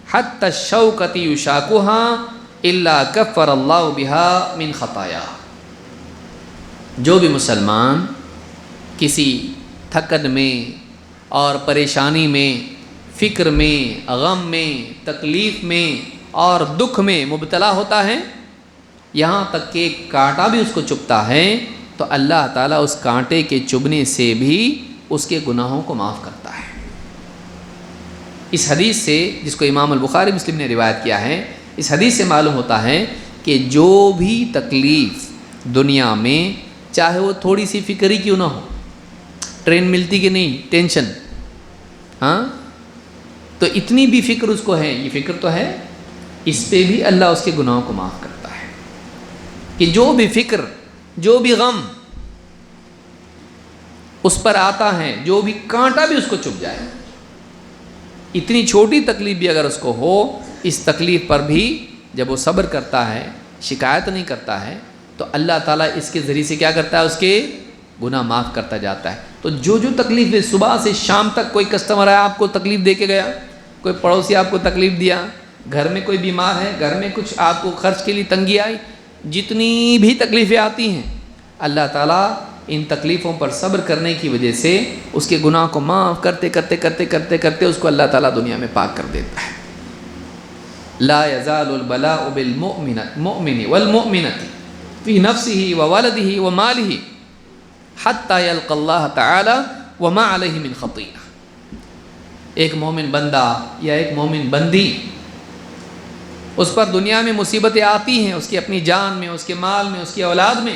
حتی الشوکۃ یشاکها الا کفر اللہ بها من خطایا. جو بھی مسلمان کسی تھکن میں اور پریشانی میں، فکر میں، غم میں، تکلیف میں اور دکھ میں مبتلا ہوتا ہے، یہاں تک کہ کانٹا بھی اس کو چبھتا ہے، تو اللہ تعالیٰ اس کانٹے کے چبھنے سے بھی اس کے گناہوں کو معاف کرتا ہے. اس حدیث سے، جس کو امام البخاری مسلم نے روایت کیا ہے، اس حدیث سے معلوم ہوتا ہے کہ جو بھی تکلیف دنیا میں، چاہے وہ تھوڑی سی فکر ہی کیوں نہ ہو، ٹرین ملتی کہ نہیں، ٹینشن، ہاں، تو اتنی بھی فکر اس کو ہے، یہ فکر تو ہے، اس پہ بھی اللہ اس کے گناہوں کو معاف کرتا ہے. کہ جو بھی فکر، جو بھی غم اس پر آتا ہے، جو بھی کانٹا بھی اس کو چبھ جائے، اتنی چھوٹی تکلیف بھی اگر اس کو ہو، اس تکلیف پر بھی جب وہ صبر کرتا ہے، شکایت نہیں کرتا ہے، تو اللہ تعالیٰ اس کے ذریعے سے کیا کرتا ہے، اس کے گناہ معاف کرتا جاتا ہے. تو جو تکلیف ہے، صبح سے شام تک کوئی کسٹمر آیا آپ کو تکلیف دے کے گیا، کوئی پڑوسی آپ کو تکلیف دیا، گھر میں کوئی بیمار ہے، گھر میں کچھ آپ کو خرچ کے لیے تنگی آئی، جتنی بھی تکلیفیں آتی ہیں، اللہ تعالیٰ ان تکلیفوں پر صبر کرنے کی وجہ سے اس کے گناہ کو معاف کرتے اس کو اللہ تعالیٰ دنیا میں پاک کر دیتا ہے. لا یزال البلاء بالمؤمن والمؤمنۃ فی نفسہ وولدہ ومالہ حتی یلقی اللہ تعالی وما علیہ من خطیئہ. ایک مومن بندہ یا ایک مومن بندی، اس پر دنیا میں مصیبتیں آتی ہیں، اس کی اپنی جان میں، اس کے مال میں، اس کی اولاد میں،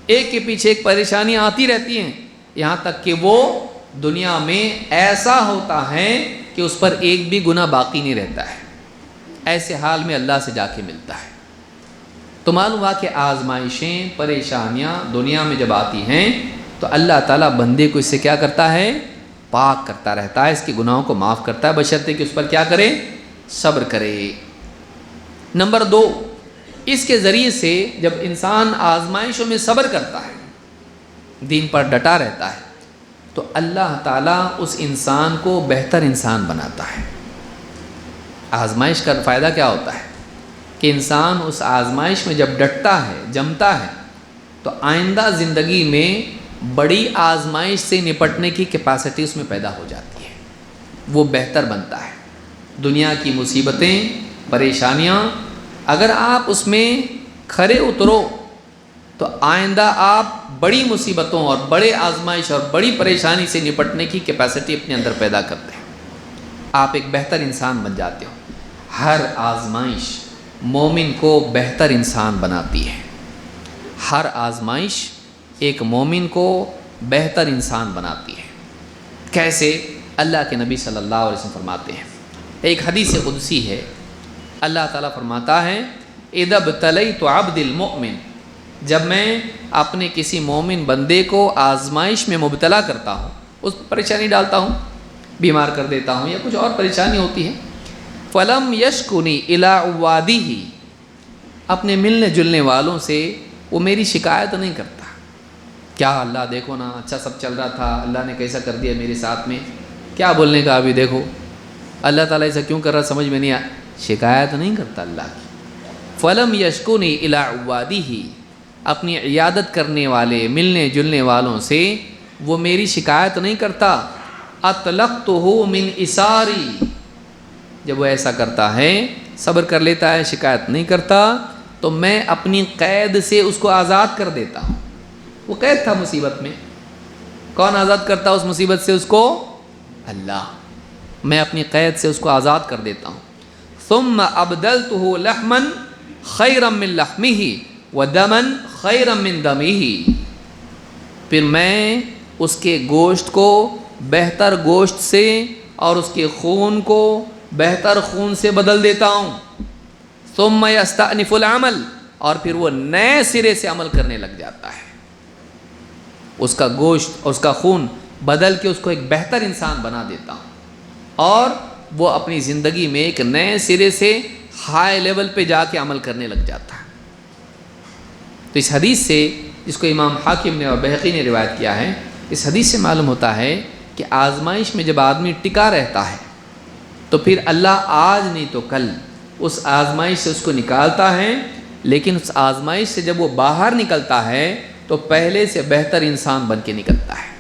ایک کے پیچھے ایک پریشانیاں آتی رہتی ہیں، یہاں تک کہ وہ دنیا میں ایسا ہوتا ہے کہ اس پر ایک بھی گناہ باقی نہیں رہتا ہے. ایسے حال میں اللہ سے جا کے ملتا ہے. تو معلوم ہوا کہ آزمائشیں، پریشانیاں دنیا میں جب آتی ہیں تو اللہ تعالیٰ بندے کو اس سے کیا کرتا ہے، پاک کرتا رہتا ہے، اس کے گناہوں کو معاف کرتا ہے، بشرطے کہ اس پر کیا کرے، صبر کرے. نمبر 2، اس کے ذریعے سے جب انسان آزمائشوں میں صبر کرتا ہے، دین پر ڈٹا رہتا ہے، تو اللہ تعالیٰ اس انسان کو بہتر انسان بناتا ہے. آزمائش کا فائدہ کیا ہوتا ہے، کہ انسان اس آزمائش میں جب ڈٹتا ہے، جمتا ہے، تو آئندہ زندگی میں بڑی آزمائش سے نپٹنے کی کیپیسٹی اس میں پیدا ہو جاتی ہے، وہ بہتر بنتا ہے۔ دنیا کی مصیبتیں، پریشانیاں، اگر آپ اس میں کھرے اترو تو آئندہ آپ بڑی مصیبتوں اور بڑے آزمائش اور بڑی پریشانی سے نپٹنے کی کیپیسٹی اپنے اندر پیدا کرتے ہیں، آپ ایک بہتر انسان بن جاتے ہو۔ ہر آزمائش مومن کو بہتر انسان بناتی ہے، ہر آزمائش ایک مومن کو بہتر انسان بناتی ہے۔ کیسے؟ اللہ کے نبی صلی اللہ علیہ وسلم فرماتے ہیں، ایک حدیث قدسی ہے، اللہ تعالیٰ فرماتا ہے اذا ابتلیت عبد المؤمن، جب میں اپنے کسی مومن بندے کو آزمائش میں مبتلا کرتا ہوں، اس پر پریشانی ڈالتا ہوں، بیمار کر دیتا ہوں یا کچھ اور پریشانی ہوتی ہے، فلم یشکنی الی عوادیہ، اپنے ملنے جلنے والوں سے وہ میری شکایت نہیں کرتا، کیا اللہ دیکھو نا اچھا سب چل رہا تھا، اللہ نے کیسا کر دیا میرے ساتھ میں، کیا بولنے کا ابھی دیکھو اللہ تعالیٰ ایسا کیوں کر رہا سمجھ میں نہیں آیا، شکایت نہیں کرتا اللہ کی۔ فلم یشکنی الی عوادیہ، اپنی عیادت کرنے والے ملنے جلنے والوں سے وہ میری شکایت نہیں کرتا، اطلقتہ من اساری، جب وہ ایسا کرتا ہے، صبر کر لیتا ہے، شکایت نہیں کرتا، تو میں اپنی قید سے اس کو آزاد کر دیتا ہوں۔ وہ قید تھا مصیبت میں، کون آزاد کرتا اس مصیبت سے اس کو؟ اللہ، میں اپنی قید سے اس کو آزاد کر دیتا ہوں۔ ثم ابدلتہ لحما خیرا من لحمہ ودما خیرا من دمہ، پھر میں اس کے گوشت کو بہتر گوشت سے اور اس کے خون کو بہتر خون سے بدل دیتا ہوں۔ ثم یستأنف العمل، اور پھر وہ نئے سرے سے عمل کرنے لگ جاتا ہے، اس کا گوشت اور اس کا خون بدل کے اس کو ایک بہتر انسان بنا دیتا ہوں، اور وہ اپنی زندگی میں ایک نئے سرے سے ہائی لیول پہ جا کے عمل کرنے لگ جاتا ہے۔ تو اس حدیث سے، جس کو امام حاکم نے اور بہقی نے روایت کیا ہے، اس حدیث سے معلوم ہوتا ہے کہ آزمائش میں جب آدمی ٹکا رہتا ہے تو پھر اللہ آج نہیں تو کل اس آزمائش سے اس کو نکالتا ہے، لیکن اس آزمائش سے جب وہ باہر نکلتا ہے تو پہلے سے بہتر انسان بن کے نکلتا ہے۔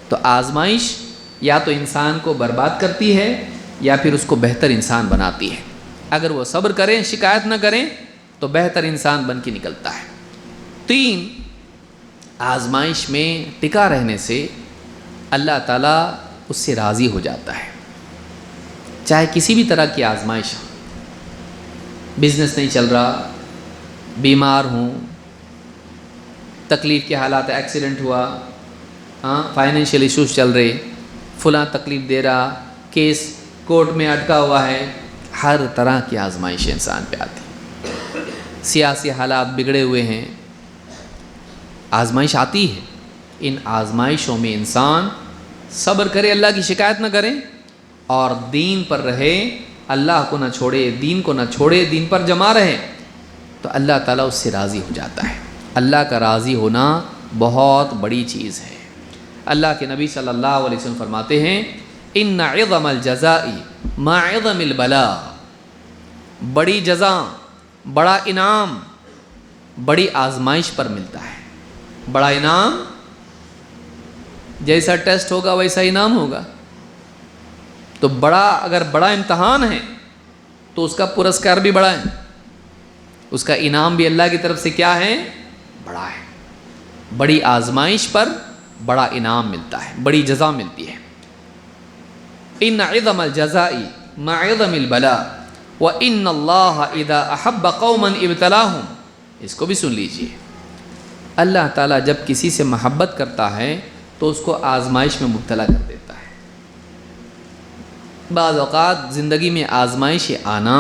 تو آزمائش یا تو انسان کو برباد کرتی ہے یا پھر اس کو بہتر انسان بناتی ہے۔ اگر وہ صبر کریں، شکایت نہ کریں، تو بہتر انسان بن کے نکلتا ہے۔ 3، آزمائش میں ٹکا رہنے سے اللہ تعالیٰ اس سے راضی ہو جاتا ہے، چاہے کسی بھی طرح کی آزمائش ہو، بزنس نہیں چل رہا، بیمار ہوں، تکلیف کے حالات، ایکسیڈنٹ ہوا، فائنینشیل ایشوز چل رہے، فلاں تکلیف دے رہا، کیس کورٹ میں اٹکا ہوا ہے، ہر طرح کی آزمائش انسان پہ آتی، سیاسی حالات بگڑے ہوئے ہیں، آزمائش آتی ہے۔ ان آزمائشوں میں انسان صبر کرے، اللہ کی شکایت نہ کرے، اور دین پر رہے، اللہ کو نہ چھوڑے، دین کو نہ چھوڑے، دین پر جمع رہے، تو اللہ تعالیٰ اس سے راضی ہو جاتا ہے۔ اللہ کا راضی ہونا بہت بڑی چیز ہے۔ اللہ کے نبی صلی اللہ علیہ وسلم فرماتے ہیں ان عظم الجزاء مع عظم البلاء، بڑی جزا، بڑا انعام بڑی آزمائش پر ملتا ہے۔ بڑا انعام جیسا ٹیسٹ ہوگا ویسا انعام ہوگا، تو اگر بڑا امتحان ہے تو اس کا پرسکار بھی بڑا ہے، اس کا انعام بھی اللہ کی طرف سے کیا ہے؟ بڑا ہے۔ بڑی آزمائش پر بڑا انعام ملتا ہے، بڑی جزا ملتی ہے۔ ان عظم الجزاء مع عظم البلاء وان اللہ اذا احب قوما ابتلاهم، اس کو بھی سن لیجئے، اللہ تعالیٰ جب کسی سے محبت کرتا ہے تو اس کو آزمائش میں مبتلا کر دیتا ہے۔ بعض اوقات زندگی میں آزمائش آنا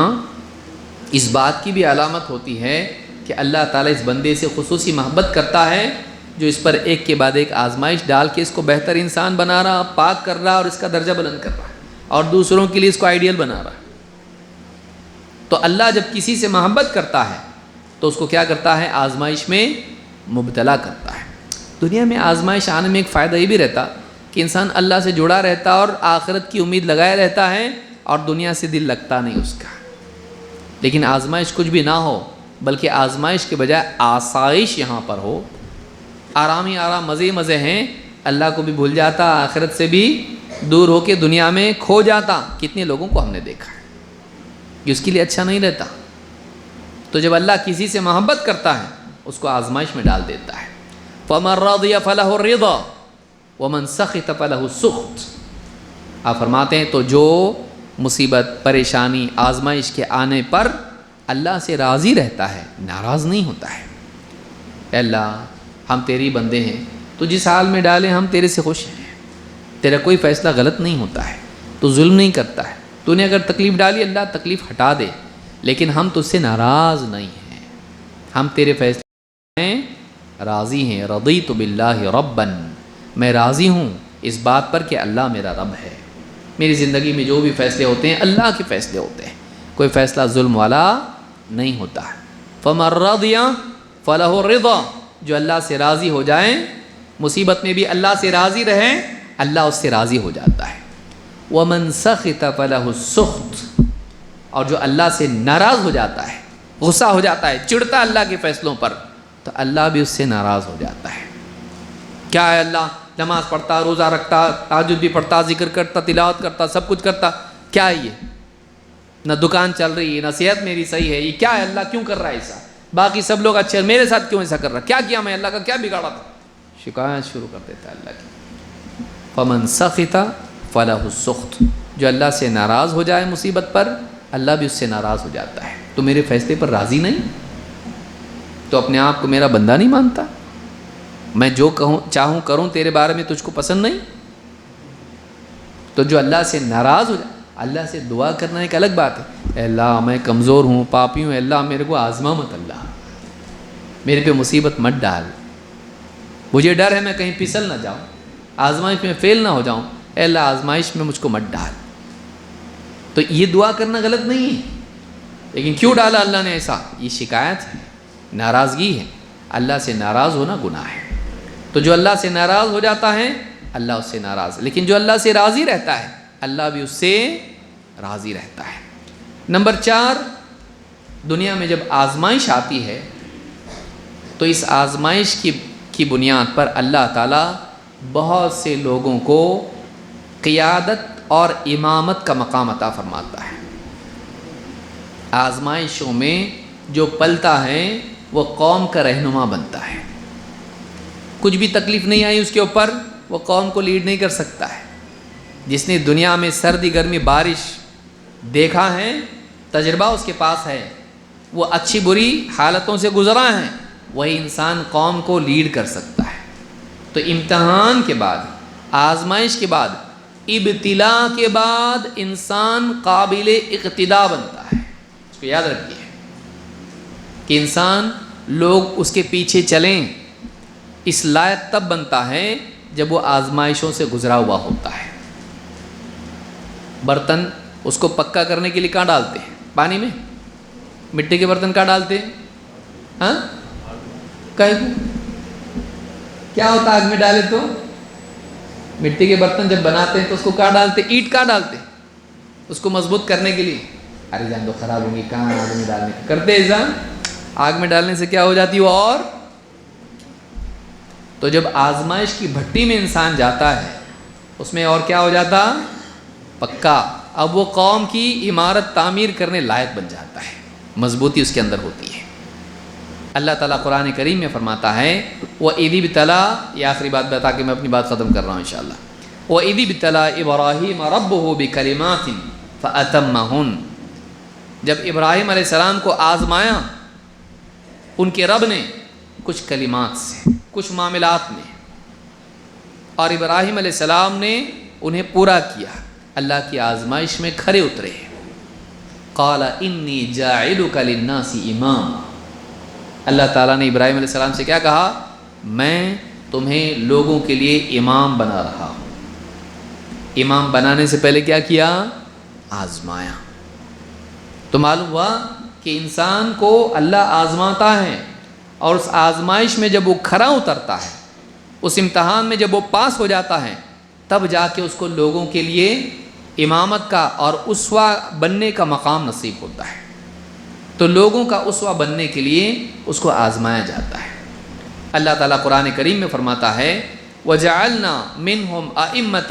اس بات کی بھی علامت ہوتی ہے کہ اللہ تعالیٰ اس بندے سے خصوصی محبت کرتا ہے، جو اس پر ایک کے بعد ایک آزمائش ڈال کے اس کو بہتر انسان بنا رہا، پاک کر رہا اور اس کا درجہ بلند کر رہا ہے، اور دوسروں کے لیے اس کو آئیڈیل بنا رہا ہے۔ تو اللہ جب کسی سے محبت کرتا ہے تو اس کو کیا کرتا ہے؟ آزمائش میں مبتلا کرتا ہے۔ دنیا میں آزمائش آنے میں ایک فائدہ یہ بھی رہتا کہ انسان اللہ سے جڑا رہتا اور آخرت کی امید لگائے رہتا ہے، اور دنیا سے دل لگتا نہیں اس کا۔ لیکن آزمائش کچھ بھی نہ ہو، بلکہ آزمائش کے بجائے آسائش یہاں پر ہو، آرام ہی آرام، مزے مزے ہیں، اللہ کو بھی بھول جاتا، آخرت سے بھی دور ہو کے دنیا میں کھو جاتا۔ کتنے لوگوں کو ہم نے دیکھا ہے کہ اس کے لیے اچھا نہیں رہتا۔ تو جب اللہ کسی سے محبت کرتا ہے اس کو آزمائش میں ڈال دیتا ہے۔ فَمَن رَضِيَ فَلَهُ الرِّضَى وَمَن سَخِطَ فَلَهُ السُّخْطُ۔ آپ فرماتے ہیں تو جو مصیبت، پریشانی، آزمائش کے آنے پر اللہ سے راضی رہتا ہے، ناراض نہیں ہوتا ہے، اے اللہ ہم تیری بندے ہیں، تو جس حال میں ڈالیں ہم تیرے سے خوش ہیں، تیرا کوئی فیصلہ غلط نہیں ہوتا ہے، تو ظلم نہیں کرتا ہے، تو نے اگر تکلیف ڈالی اللہ تکلیف ہٹا دے، لیکن ہم تجھ سے ناراض نہیں ہیں، ہم تیرے فیصلے میں راضی ہیں۔ رضیت باللہ ربا، میں راضی ہوں اس بات پر کہ اللہ میرا رب ہے۔ میری زندگی میں جو بھی فیصلے ہوتے ہیں اللہ کے فیصلے ہوتے ہیں، کوئی فیصلہ ظلم والا نہیں ہوتا ہے۔ فَمَن رَضِيَ فَلَهُ الرِّضَى، جو اللہ سے راضی ہو جائیں، مصیبت میں بھی اللہ سے راضی رہیں، اللہ اس سے راضی ہو جاتا ہے۔ وَمَن سَخِطَ فَلَهُ السُّخْطُ، اور جو اللہ سے ناراض ہو جاتا ہے، غصہ ہو جاتا ہے، چڑھتا اللہ کے فیصلوں پر، تو اللہ بھی اس سے ناراض ہو جاتا ہے۔ کیا ہے اللہ نماز پڑھتا، روزہ رکھتا، تہجد بھی پڑھتا، ذکر کرتا، تلاوت کرتا، سب کچھ کرتا، کیا ہے یہ؟ نہ دکان چل رہی ہے، نہ صحت میری صحیح ہے، یہ کیا ہے اللہ کیوں کر رہا ہے ایسا؟ باقی سب لوگ اچھے، میرے ساتھ کیوں ایسا کر رہا؟ کیا کیا میں اللہ کا، کیا بگاڑا تھا؟ شکایت شروع کر دیتا ہے اللہ کی۔ فَمَن سَخِطَ فَلَهُ السُّخْطُ، جو اللہ سے ناراض ہو جائے مصیبت پر، اللہ بھی اس سے ناراض ہو جاتا ہے۔ تو میرے فیصلے پر راضی نہیں، تو اپنے آپ کو میرا بندہ نہیں مانتا، میں جو کہوں چاہوں کروں تیرے بارے میں تجھ کو پسند نہیں، تو جو اللہ سے ناراض ہو جائے، اللہ سے دعا کرنا ایک الگ بات ہے، اے اللہ میں کمزور ہوں، پاپی ہوں، اے اللہ میرے کو آزما مت، اللہ میرے پہ مصیبت مت ڈال، مجھے ڈر ہے میں کہیں پھسل نہ جاؤں، آزمائش میں فیل نہ ہو جاؤں، اے اللہ آزمائش میں مجھ کو مت ڈال۔ تو یہ دعا کرنا غلط نہیں ہے، لیکن کیوں ڈالا اللہ نے ایسا؟ یہ شکایت ہے، ناراضگی ہے، اللہ سے ناراض ہونا گناہ ہے۔ تو جو اللہ سے ناراض ہو جاتا ہے اللہ اس سے ناراض ہے، لیکن جو اللہ سے راضی رہتا ہے اللہ بھی اس سے راضی رہتا ہے۔ نمبر 4، دنیا میں جب آزمائش آتی ہے تو اس آزمائش کی بنیاد پر اللہ تعالیٰ بہت سے لوگوں کو قیادت اور امامت کا مقام عطا فرماتا ہے۔ آزمائشوں میں جو پلتا ہے وہ قوم کا رہنما بنتا ہے، کچھ بھی تکلیف نہیں آئی اس کے اوپر وہ قوم کو لیڈ نہیں کر سکتا ہے۔ جس نے دنیا میں سردی گرمی بارش دیکھا ہے، تجربہ اس کے پاس ہے، وہ اچھی بری حالتوں سے گزرا ہے، وہی انسان قوم کو لیڈ کر سکتا ہے۔ تو امتحان کے بعد، آزمائش کے بعد، ابتلا کے بعد انسان قابل اقتداء بنتا ہے۔ اس کو یاد رکھیے کہ انسان لوگ اس کے پیچھے چلیں، اس لائق تب بنتا ہے جب وہ آزمائشوں سے گزرا ہوا ہوتا ہے۔ برتن اس کو پکا کرنے کے لیے کہاں ڈالتے ہیں؟ پانی میں۔ مٹی کے برتن کہاں ڈالتے ہیں؟ ہاں کیا ہوتا ہے آگ میں ڈالے تو؟ مٹی کے برتن جب بناتے ہیں تو اس کو کہاں ڈالتے؟ اینٹ کہاں ڈالتے؟ اس کو مضبوط کرنے کے لیے۔ ارے جان دو خراب ہوں گی، کہاں آگ میں ڈالنے کرتے ایسا؟ آگ میں ڈالنے سے کیا ہو جاتی وہ؟ اور تو جب آزمائش کی بھٹی میں انسان جاتا ہے اس میں اور کیا ہو جاتا؟ پکا۔ اب وہ قوم کی عمارت تعمیر کرنے لائق بن جاتا ہے، مضبوطی اس کے اندر ہوتی ہے۔ اللہ تعالیٰ قرآن کریم میں فرماتا ہے وَإِذِ ابْتَلَىٰ، یہ آخری بات بتا کے میں اپنی بات ختم کر رہا ہوں انشاءاللہ۔ وَإِذِ ابْتَلَىٰ إِبْرَاهِيمَ رَبُّهُ بِكَلِمَاتٍ فَأَتَمَّهُنَّ، جب ابراہیم علیہ السلام کو آزمایا ان کے رب نے کچھ کلمات سے، کچھ معاملات میں، اور ابراہیم علیہ السلام نے انہیں پورا کیا، اللہ کی آزمائش میں کھرے اترے۔ قال انی جاعلک للناس امام، اللہ تعالیٰ نے ابراہیم علیہ السلام سے کیا کہا؟ میں تمہیں لوگوں کے لیے امام بنا رہا ہوں۔ امام بنانے سے پہلے کیا کیا؟ آزمایا۔ تو معلوم ہوا کہ انسان کو اللہ آزماتا ہے، اور اس آزمائش میں جب وہ کھرا اترتا ہے، اس امتحان میں جب وہ پاس ہو جاتا ہے، تب جا کے اس کو لوگوں کے لیے امامت کا اور اسوہ بننے کا مقام نصیب ہوتا ہے۔ تو لوگوں کا اسوہ بننے کے لیے اس کو آزمایا جاتا ہے۔ اللہ تعالیٰ قرآن کریم میں فرماتا ہے وَجَعَلْنَا مِنْهُمْ أَئِمَّةً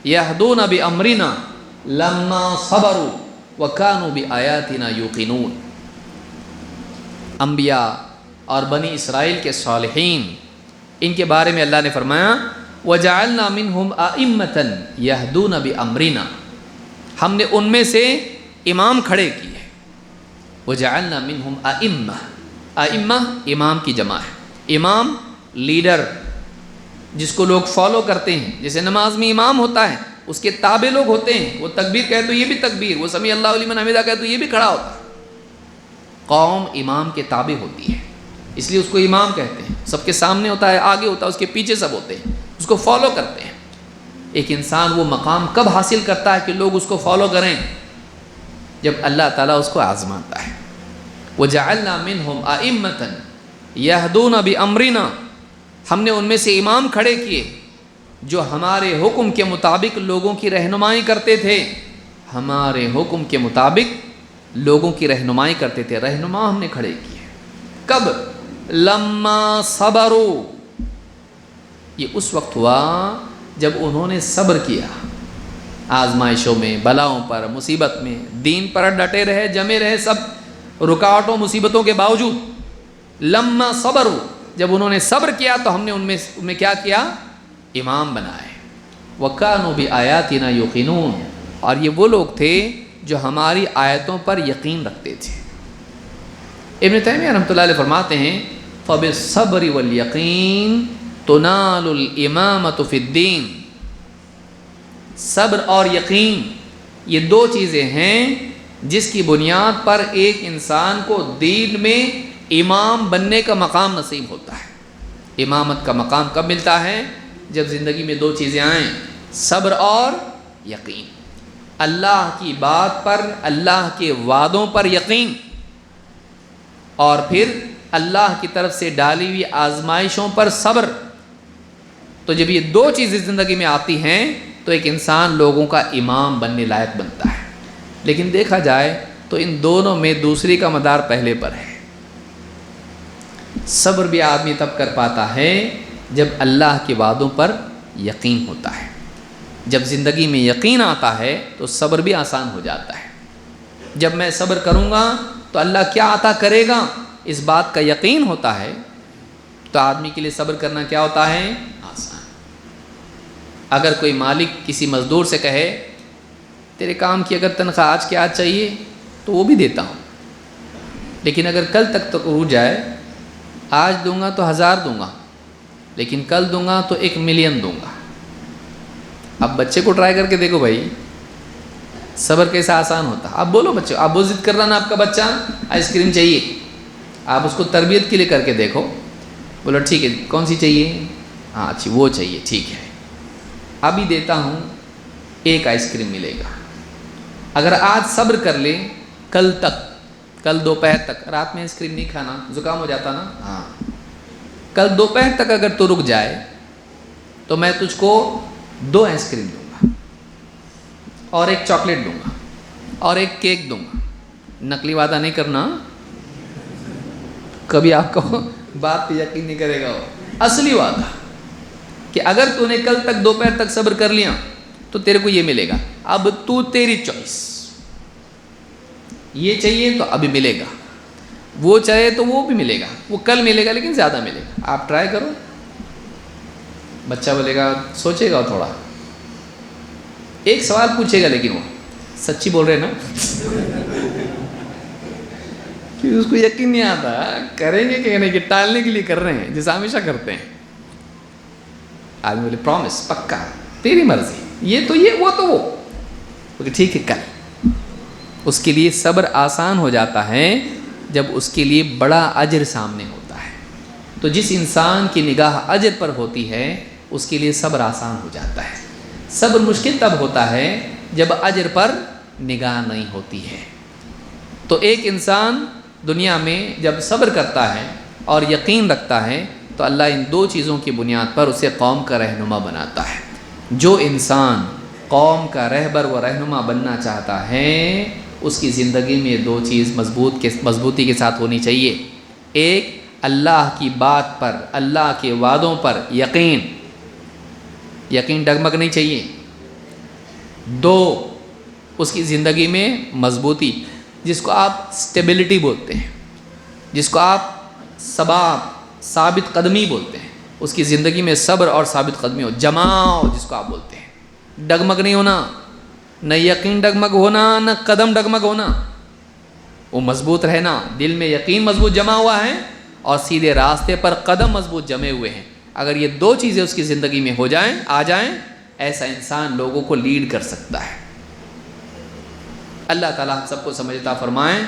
يَهْدُونَ بِأَمْرِنَا لَمَّا صَبَرُوا وَكَانُوا بِآيَاتِنَا يُوقِنُونَ۔ انبیاء اور بنی اسرائیل کے صالحین، ان کے بارے میں اللہ نے فرمایا وَجَعَلْنَا مِنْهُمْ أَئِمَّةً يَهْدُونَ بِأَمْرِنَا، ہم نے ان میں سے امام کھڑے کیے۔ وَجَعَلْنَا مِنْهُمْ أَئِمَّةً، ائمہ امام کی جمع ہے، امام لیڈر جس کو لوگ فالو کرتے ہیں، جیسے نماز میں امام ہوتا ہے اس کے تابع لوگ ہوتے ہیں، وہ تکبیر کہے تو یہ بھی تکبیر، وہ سمیع اللہ لمن حمدہ کہے تو یہ بھی کھڑا ہوتا ہے۔ قوم امام کے تابع ہوتی ہے، اس لیے اس کو امام کہتے ہیں، سب کے سامنے ہوتا ہے، آگے ہوتا ہے، اس کے پیچھے سب ہوتے ہیں، اس کو فالو کرتے ہیں۔ ایک انسان وہ مقام کب حاصل کرتا ہے کہ لوگ اس کو فالو کریں؟ جب اللہ تعالیٰ اس کو آزماتا ہے۔ وَجَعَلْنَا مِنْهُمْ أَئِمَّةً يَهْدُونَ بِأَمْرِنَا، ہم نے ان میں سے امام کھڑے کیے جو ہمارے حکم کے مطابق لوگوں کی رہنمائی کرتے تھے، ہمارے حکم کے مطابق لوگوں کی رہنمائی کرتے تھے، رہنما ہم نے کھڑے کیے۔ کب؟ لَمَّا صَبَرُوا، یہ اس وقت ہوا جب انہوں نے صبر کیا، آزمائشوں میں، بلاؤں پر، مصیبت میں، دین پر ڈٹے رہے، جمے رہے، سب رکاوٹوں مصیبتوں کے باوجود۔ لَمَّا صَبَرُوا، جب انہوں نے صبر کیا تو ہم نے ان میں کیا کیا؟ امام بنائے۔ وَكَانُوا بِآيَاتِنَا يُوقِنُونَ، اور یہ وہ لوگ تھے جو ہماری آیتوں پر یقین رکھتے تھے۔ ابن تیمیہ رحمۃ اللہ علیہ فرماتے ہیں فَبِالصَّبْرِ وَالْيَقِينِ تُنَالُ الْإِمَامَةُ فِي الدِّينِ، صبر اور یقین یہ دو چیزیں ہیں جس کی بنیاد پر ایک انسان کو دین میں امام بننے کا مقام نصیب ہوتا ہے۔ امامت کا مقام کب ملتا ہے؟ جب زندگی میں دو چیزیں آئیں، صبر اور یقین، اللہ کی بات پر، اللہ کے وعدوں پر یقین، اور پھر اللہ کی طرف سے ڈالی ہوئی آزمائشوں پر صبر۔ تو جب یہ دو چیزیں زندگی میں آتی ہیں تو ایک انسان لوگوں کا امام بننے لائق بنتا ہے۔ لیکن دیکھا جائے تو ان دونوں میں دوسری کا مدار پہلے پر ہے۔ صبر بھی آدمی تب کر پاتا ہے جب اللہ کے وعدوں پر یقین ہوتا ہے۔ جب زندگی میں یقین آتا ہے تو صبر بھی آسان ہو جاتا ہے۔ جب میں صبر کروں گا تو اللہ کیا عطا کرے گا اس بات کا یقین ہوتا ہے تو آدمی کے لیے صبر کرنا کیا ہوتا ہے؟ آسان۔ اگر کوئی مالک کسی مزدور سے کہے تیرے کام کی اگر تنخواہ آج کے آج چاہیے تو وہ بھی دیتا ہوں، لیکن اگر کل تک رک جائے، آج دوں گا تو 1000 دوں گا لیکن کل دوں گا تو 1,000,000 دوں گا۔ اب بچے کو ٹرائی کر کے دیکھو بھائی صبر کیسا آسان ہوتا ہے۔ آپ بولو بچے، آپ وہ ضد کر رہا نا آپ کا بچہ آئس کریم چاہیے، آپ اس کو تربیت کے لیے کر کے دیکھو، بولو ٹھیک ہے کون سی چاہیے؟ ہاں اچھی وہ چاہیے، ٹھیک ہے ابھی دیتا ہوں، 1 آئس کریم ملے گا۔ اگر آج صبر کر لے، کل تک، کل دوپہر تک، رات میں آئس کریم نہیں کھانا زکام ہو جاتا نا، ہاں کل دوپہر تک اگر تو رک جائے تو میں تجھ کو 2 آئس کریم دوں گا اور 1 چاکلیٹ دوں گا اور 1 کیک دوں گا۔ نقلی وعدہ نہیں کرنا، کبھی آپ کو بات پہ یقین نہیں کرے گا، وہ اصلی وعدہ کہ اگر تو نے کل تک دوپہر تک صبر کر لیا تو تیرے کو یہ ملے گا۔ اب تو تیری چوائس، یہ چاہیے تو ابھی ملے گا، وہ چاہے تو وہ بھی ملے گا، وہ کل ملے گا لیکن زیادہ ملے گا۔ آپ ٹرائی کرو، بچہ بولے گا، سوچے گا تھوڑا، ایک سوال پوچھے گا لیکن وہ سچی بول رہے نا کہ اس کو یقین نہیں آتا کریں گے کہ نہیں، کہ ٹالنے کے لیے کر رہے ہیں جیسا ہمیشہ کرتے ہیں۔ آدمی بولے پرومس، پکا، تیری مرضی، یہ تو یہ، وہ تو وہ، ٹھیک ہے کل۔ اس کے لیے صبر آسان ہو جاتا ہے جب اس کے لیے بڑا اجر سامنے ہوتا ہے۔ تو جس انسان کی نگاہ اجر پر ہوتی ہے اس کے لیے صبر آسان ہو جاتا ہے۔ صبر مشکل تب ہوتا ہے جب اجر پر نگاہ نہیں ہوتی ہے۔ تو ایک انسان دنیا میں جب صبر کرتا ہے اور یقین رکھتا ہے تو اللہ ان 2 چیزوں کی بنیاد پر اسے قوم کا رہنما بناتا ہے۔ جو انسان قوم کا رہبر و رہنما بننا چاہتا ہے اس کی زندگی میں یہ دو چیز مضبوطی کے ساتھ ہونی چاہیے. ایک، اللہ کی بات پر، اللہ کے وعدوں پر یقین ڈگمگ نہیں چاہیے. دو، اس کی زندگی میں مضبوطی، جس کو آپ سٹیبلٹی بولتے ہیں، جس کو آپ ثابت قدمی بولتے ہیں. اس کی زندگی میں صبر اور ثابت قدمی ہو، جماؤ جس کو آپ بولتے ہیں. ڈگمگ نہیں ہونا، نہ یقین ڈگمگ ہونا، نہ قدم ڈگمگ ہونا. وہ مضبوط رہنا، دل میں یقین مضبوط جمع ہوا ہے اور سیدھے راستے پر قدم مضبوط جمے ہوئے ہیں. اگر یہ دو چیزیں اس کی زندگی میں آ جائیں، ایسا انسان لوگوں کو لیڈ کر سکتا ہے. اللہ تعالیٰ ہم سب کو سمجھتا فرمائیں.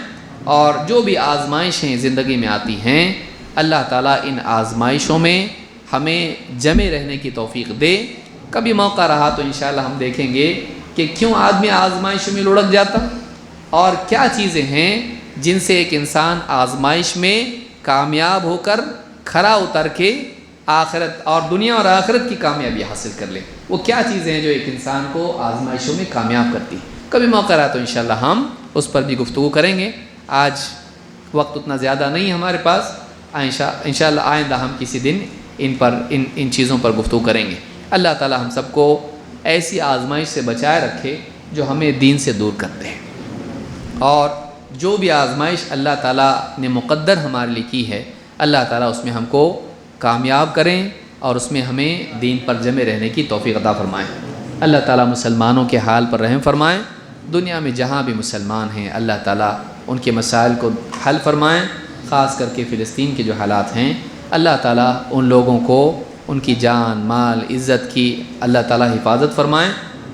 اور جو بھی آزمائشیں زندگی میں آتی ہیں، اللہ تعالیٰ ان آزمائشوں میں ہمیں جمے رہنے کی توفیق دے. کبھی موقع رہا تو انشاءاللہ ہم دیکھیں گے کہ کیوں آدمی آزمائشوں میں لڑک جاتا، اور کیا چیزیں ہیں جن سے ایک انسان آزمائش میں کامیاب ہو کر کھرا اتر کے آخرت اور دنیا اور آخرت کی کامیابی حاصل کر لے. وہ کیا چیزیں ہیں جو ایک انسان کو آزمائشوں میں کامیاب کرتی. کبھی موقع رہا تو انشاءاللہ ہم اس پر بھی گفتگو کریں گے. آج وقت اتنا زیادہ نہیں ہمارے پاس، انشاءاللہ آئندہ ہم کسی دن ان چیزوں پر گفتگو کریں گے. اللہ تعالی ہم سب کو ایسی آزمائش سے بچائے رکھے جو ہمیں دین سے دور کرتے ہیں، اور جو بھی آزمائش اللہ تعالیٰ نے مقدر ہمارے لیے کی ہے، اللہ تعالیٰ اس میں ہم کو کامیاب کریں اور اس میں ہمیں دین پر جمے رہنے کی توفیق عطا فرمائیں. اللہ تعالیٰ مسلمانوں کے حال پر رحم فرمائیں. دنیا میں جہاں بھی مسلمان ہیں اللہ تعالیٰ ان کے مسائل کو حل فرمائیں. خاص کر کے فلسطین کے جو حالات ہیں، اللہ تعالیٰ ان لوگوں کو ان کی جان مال عزت کی اللہ تعالیٰ حفاظت فرمائیں،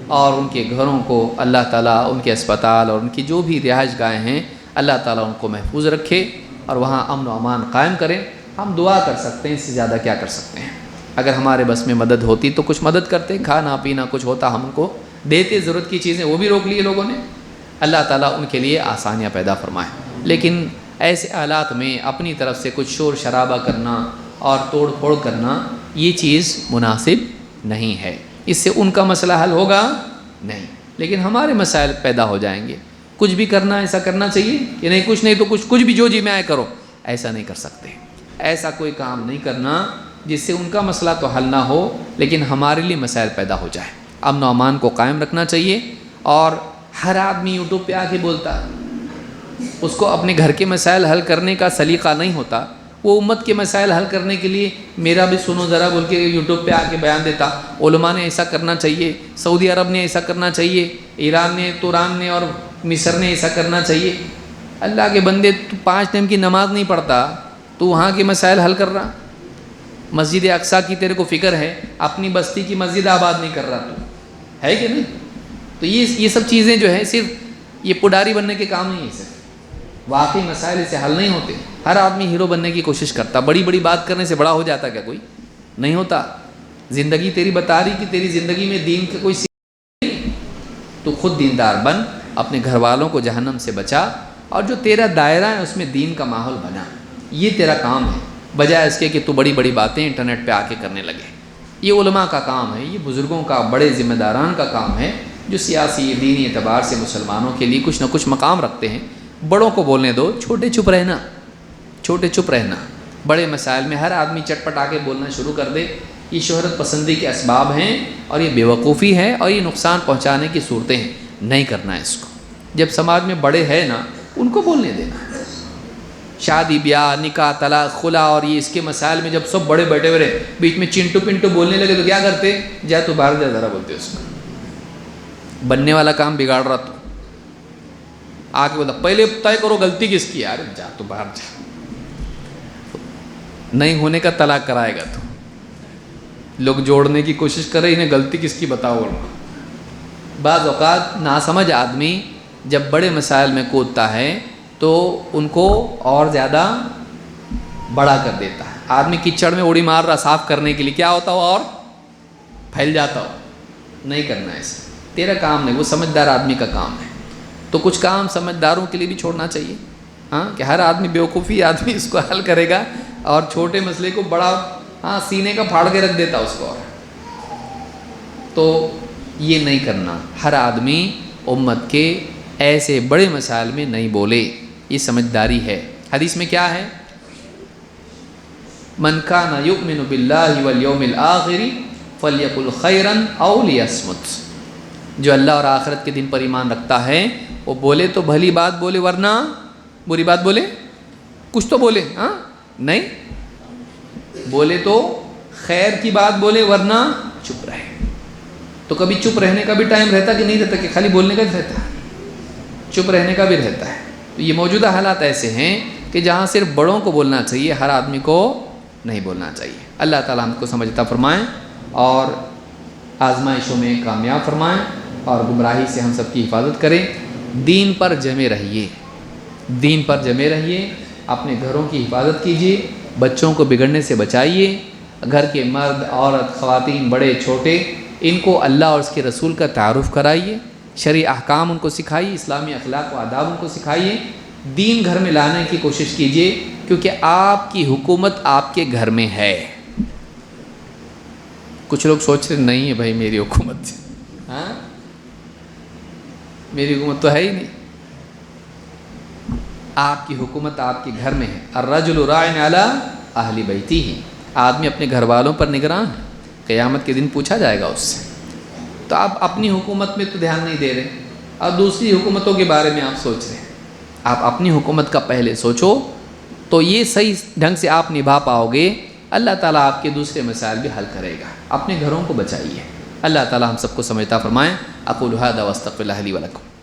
اور ان کے گھروں کو اللہ تعالیٰ، ان کے اسپتال اور ان کی جو بھی رہائش گاہیں ہیں اللہ تعالیٰ ان کو محفوظ رکھے اور وہاں امن و امان قائم کریں. ہم دعا کر سکتے ہیں، اس سے زیادہ کیا کر سکتے ہیں؟ اگر ہمارے بس میں مدد ہوتی تو کچھ مدد کرتے، کھانا پینا کچھ ہوتا ہم ان کو دیتے، ضرورت کی چیزیں وہ بھی روک لیے لوگوں نے. اللہ تعالیٰ ان کے لیے آسانیاں پیدا فرمائے. لیکن ایسے حالات میں اپنی طرف سے کچھ شور شرابہ کرنا اور توڑ پھوڑ کرنا یہ چیز مناسب نہیں ہے. اس سے ان کا مسئلہ حل ہوگا نہیں، لیکن ہمارے مسائل پیدا ہو جائیں گے. کچھ بھی کرنا ایسا کرنا چاہیے کہ نہیں، کچھ نہیں تو کچھ بھی جو جی میں آئے کرو، ایسا نہیں کر سکتے. ایسا کوئی کام نہیں کرنا جس سے ان کا مسئلہ تو حل نہ ہو لیکن ہمارے لیے مسائل پیدا ہو جائے. امن و امان کو قائم رکھنا چاہیے. اور ہر آدمی یوٹیوب پہ آ کے بولتا ہے، اس کو اپنے گھر کے مسائل حل کرنے کا سلیقہ نہیں ہوتا. وہ امت کے مسائل حل کرنے کے لیے میرا بھی سنو ذرا بول کے یوٹیوب پہ آ کے بیان دیتا. علماء نے ایسا کرنا چاہیے، سعودی عرب نے ایسا کرنا چاہیے، ایران نے توران نے اور مصر نے ایسا کرنا چاہیے. اللہ کے بندے، تو 5 ٹائم کی نماز نہیں پڑھتا، تو وہاں کے مسائل حل کر رہا. مسجد اقصیٰ کی تیرے کو فکر ہے، اپنی بستی کی مسجد آباد نہیں کر رہا، تو ہے کہ نہیں؟ تو یہ سب چیزیں جو ہے صرف یہ پڈاری بننے کے کام نہیں ہے. صرف واقعی مسائل اسے حل نہیں ہوتے. ہر آدمی ہیرو بننے کی کوشش کرتا. بڑی بڑی بات کرنے سے بڑا ہو جاتا کیا کوئی؟ نہیں ہوتا. زندگی تیری بتا رہی کہ تیری زندگی میں دین کا کوئی نہیں، تو خود دیندار بن، اپنے گھر والوں کو جہنم سے بچا، اور جو تیرا دائرہ ہے اس میں دین کا ماحول بنا. یہ تیرا کام ہے، بجائے اس کے کہ تو بڑی بڑی باتیں انٹرنیٹ پہ آ کے کرنے لگے. یہ علماء کا کام ہے، یہ بزرگوں کا، بڑے ذمہ داران کا کام ہے جو سیاسی دینی اعتبار سے مسلمانوں کے لیے کچھ نہ کچھ مقام رکھتے ہیں. بڑوں کو بولنے دو، چھوٹے چپ رہنا. بڑے مسائل میں ہر آدمی چٹ پٹ آ کے بولنا شروع کر دے. یہ شہرت پسندی کے اسباب ہیں اور یہ بیوقوفی ہے اور یہ نقصان پہنچانے کی صورتیں ہیں. نہیں کرنا ہے اس کو. جب سماج میں بڑے ہیں نا، ان کو بولنے دینا. شادی بیاہ نکاح طلاق خلا اور یہ اس کے مسائل میں جب سب بڑے بیٹھے ہوئے رہے، بیچ میں چنٹو پنٹو بولنے لگے تو کیا کرتے؟ جا تو باہر جا ذرا، بولتے اس کو. بننے والا کام بگاڑ رہا تو آ کے بولتا پہلے طے کرو غلطی کس کی. یار جا تو باہر جا، نہیں ہونے کا طلاق کرائے گا. تو لوگ جوڑنے کی کوشش کر رہے، انہیں غلطی کس کی بتاؤ. بعض اوقات ناسمجھ آدمی جب بڑے مسائل میں کودتا ہے تو ان کو اور زیادہ بڑا کر دیتا ہے. آدمی کچڑ میں اڑی مار رہا صاف کرنے کے لیے، کیا ہوتا ہو اور پھیل جاتا ہو. نہیں کرنا ایسا، تیرا کام نہیں، وہ سمجھدار آدمی کا کام ہے. تو کچھ کام سمجھداروں کے لیے بھی چھوڑنا چاہیے. کہ ہر آدمی بیوقوفی آدمی اس کو حل کرے گا اور چھوٹے مسئلے کو بڑا سینے کا پھاڑ کے رکھ دیتا اس کو. تو یہ نہیں کرنا. ہر آدمی امت کے ایسے بڑے مسائل میں نہیں بولے، یہ سمجھداری ہے۔ حدیث میں کیا ہے؟ من کان یؤمن باللہ والیوم الآخر فلیقل خیرا او لیصمت، جو اللہ اور آخرت کے دن پر ایمان رکھتا ہے وہ بولے تو بھلی بات بولے، ورنہ بری بات بولے، کچھ تو بولے، ہاں نہیں بولے تو خیر کی بات بولے، ورنہ چپ رہے۔ تو کبھی چپ رہنے کا بھی ٹائم رہتا کہ نہیں رہتا، کہ خالی بولنے کا بھی رہتا ہے؟ چپ رہنے کا بھی رہتا ہے۔ تو یہ موجودہ حالات ایسے ہیں کہ جہاں صرف بڑوں کو بولنا چاہیے، ہر آدمی کو نہیں بولنا چاہیے۔ اللہ تعالیٰ ہم کو سمجھتا فرمائیں اور آزمائشوں میں کامیاب فرمائیں اور گمراہی سے ہم سب کی حفاظت کریں۔ دین پر جمے رہیے، دین پر جمے رہیے، اپنے گھروں کی حفاظت کیجیے، بچوں کو بگڑنے سے بچائیے، گھر کے مرد عورت خواتین بڑے چھوٹے ان کو اللہ اور اس کے رسول کا تعارف کرائیے، شرعی احکام ان کو سکھائیے، اسلامی اخلاق و آداب ان کو سکھائیے، دین گھر میں لانے کی کوشش کیجیے، کیونکہ آپ کی حکومت آپ کے گھر میں ہے۔ کچھ لوگ سوچ رہے نہیں ہے بھائی میری حکومت، ہاں میری حکومت تو ہے ہی نہیں۔ آپ کی حکومت آپ کے گھر میں ہے۔ الرجل راع علی اہل بیتہ، آدمی اپنے گھر والوں پر نگراں ہے، قیامت کے دن پوچھا جائے گا اس سے۔ تو آپ اپنی حکومت میں تو دھیان نہیں دے رہے، اب دوسری حکومتوں کے بارے میں آپ سوچ رہے ہیں۔ آپ اپنی حکومت کا پہلے سوچو تو یہ صحیح ڈھنگ سے آپ نبھا پاؤ گے، اللہ تعالیٰ آپ کے دوسرے مسائل بھی حل کرے گا۔ اپنے گھروں کو بچائیے۔ اللہ تعالیٰ ہم سب کو سمجھتا فرمائیں۔ اقول ھذا واستغفر اللہ لی ولکم۔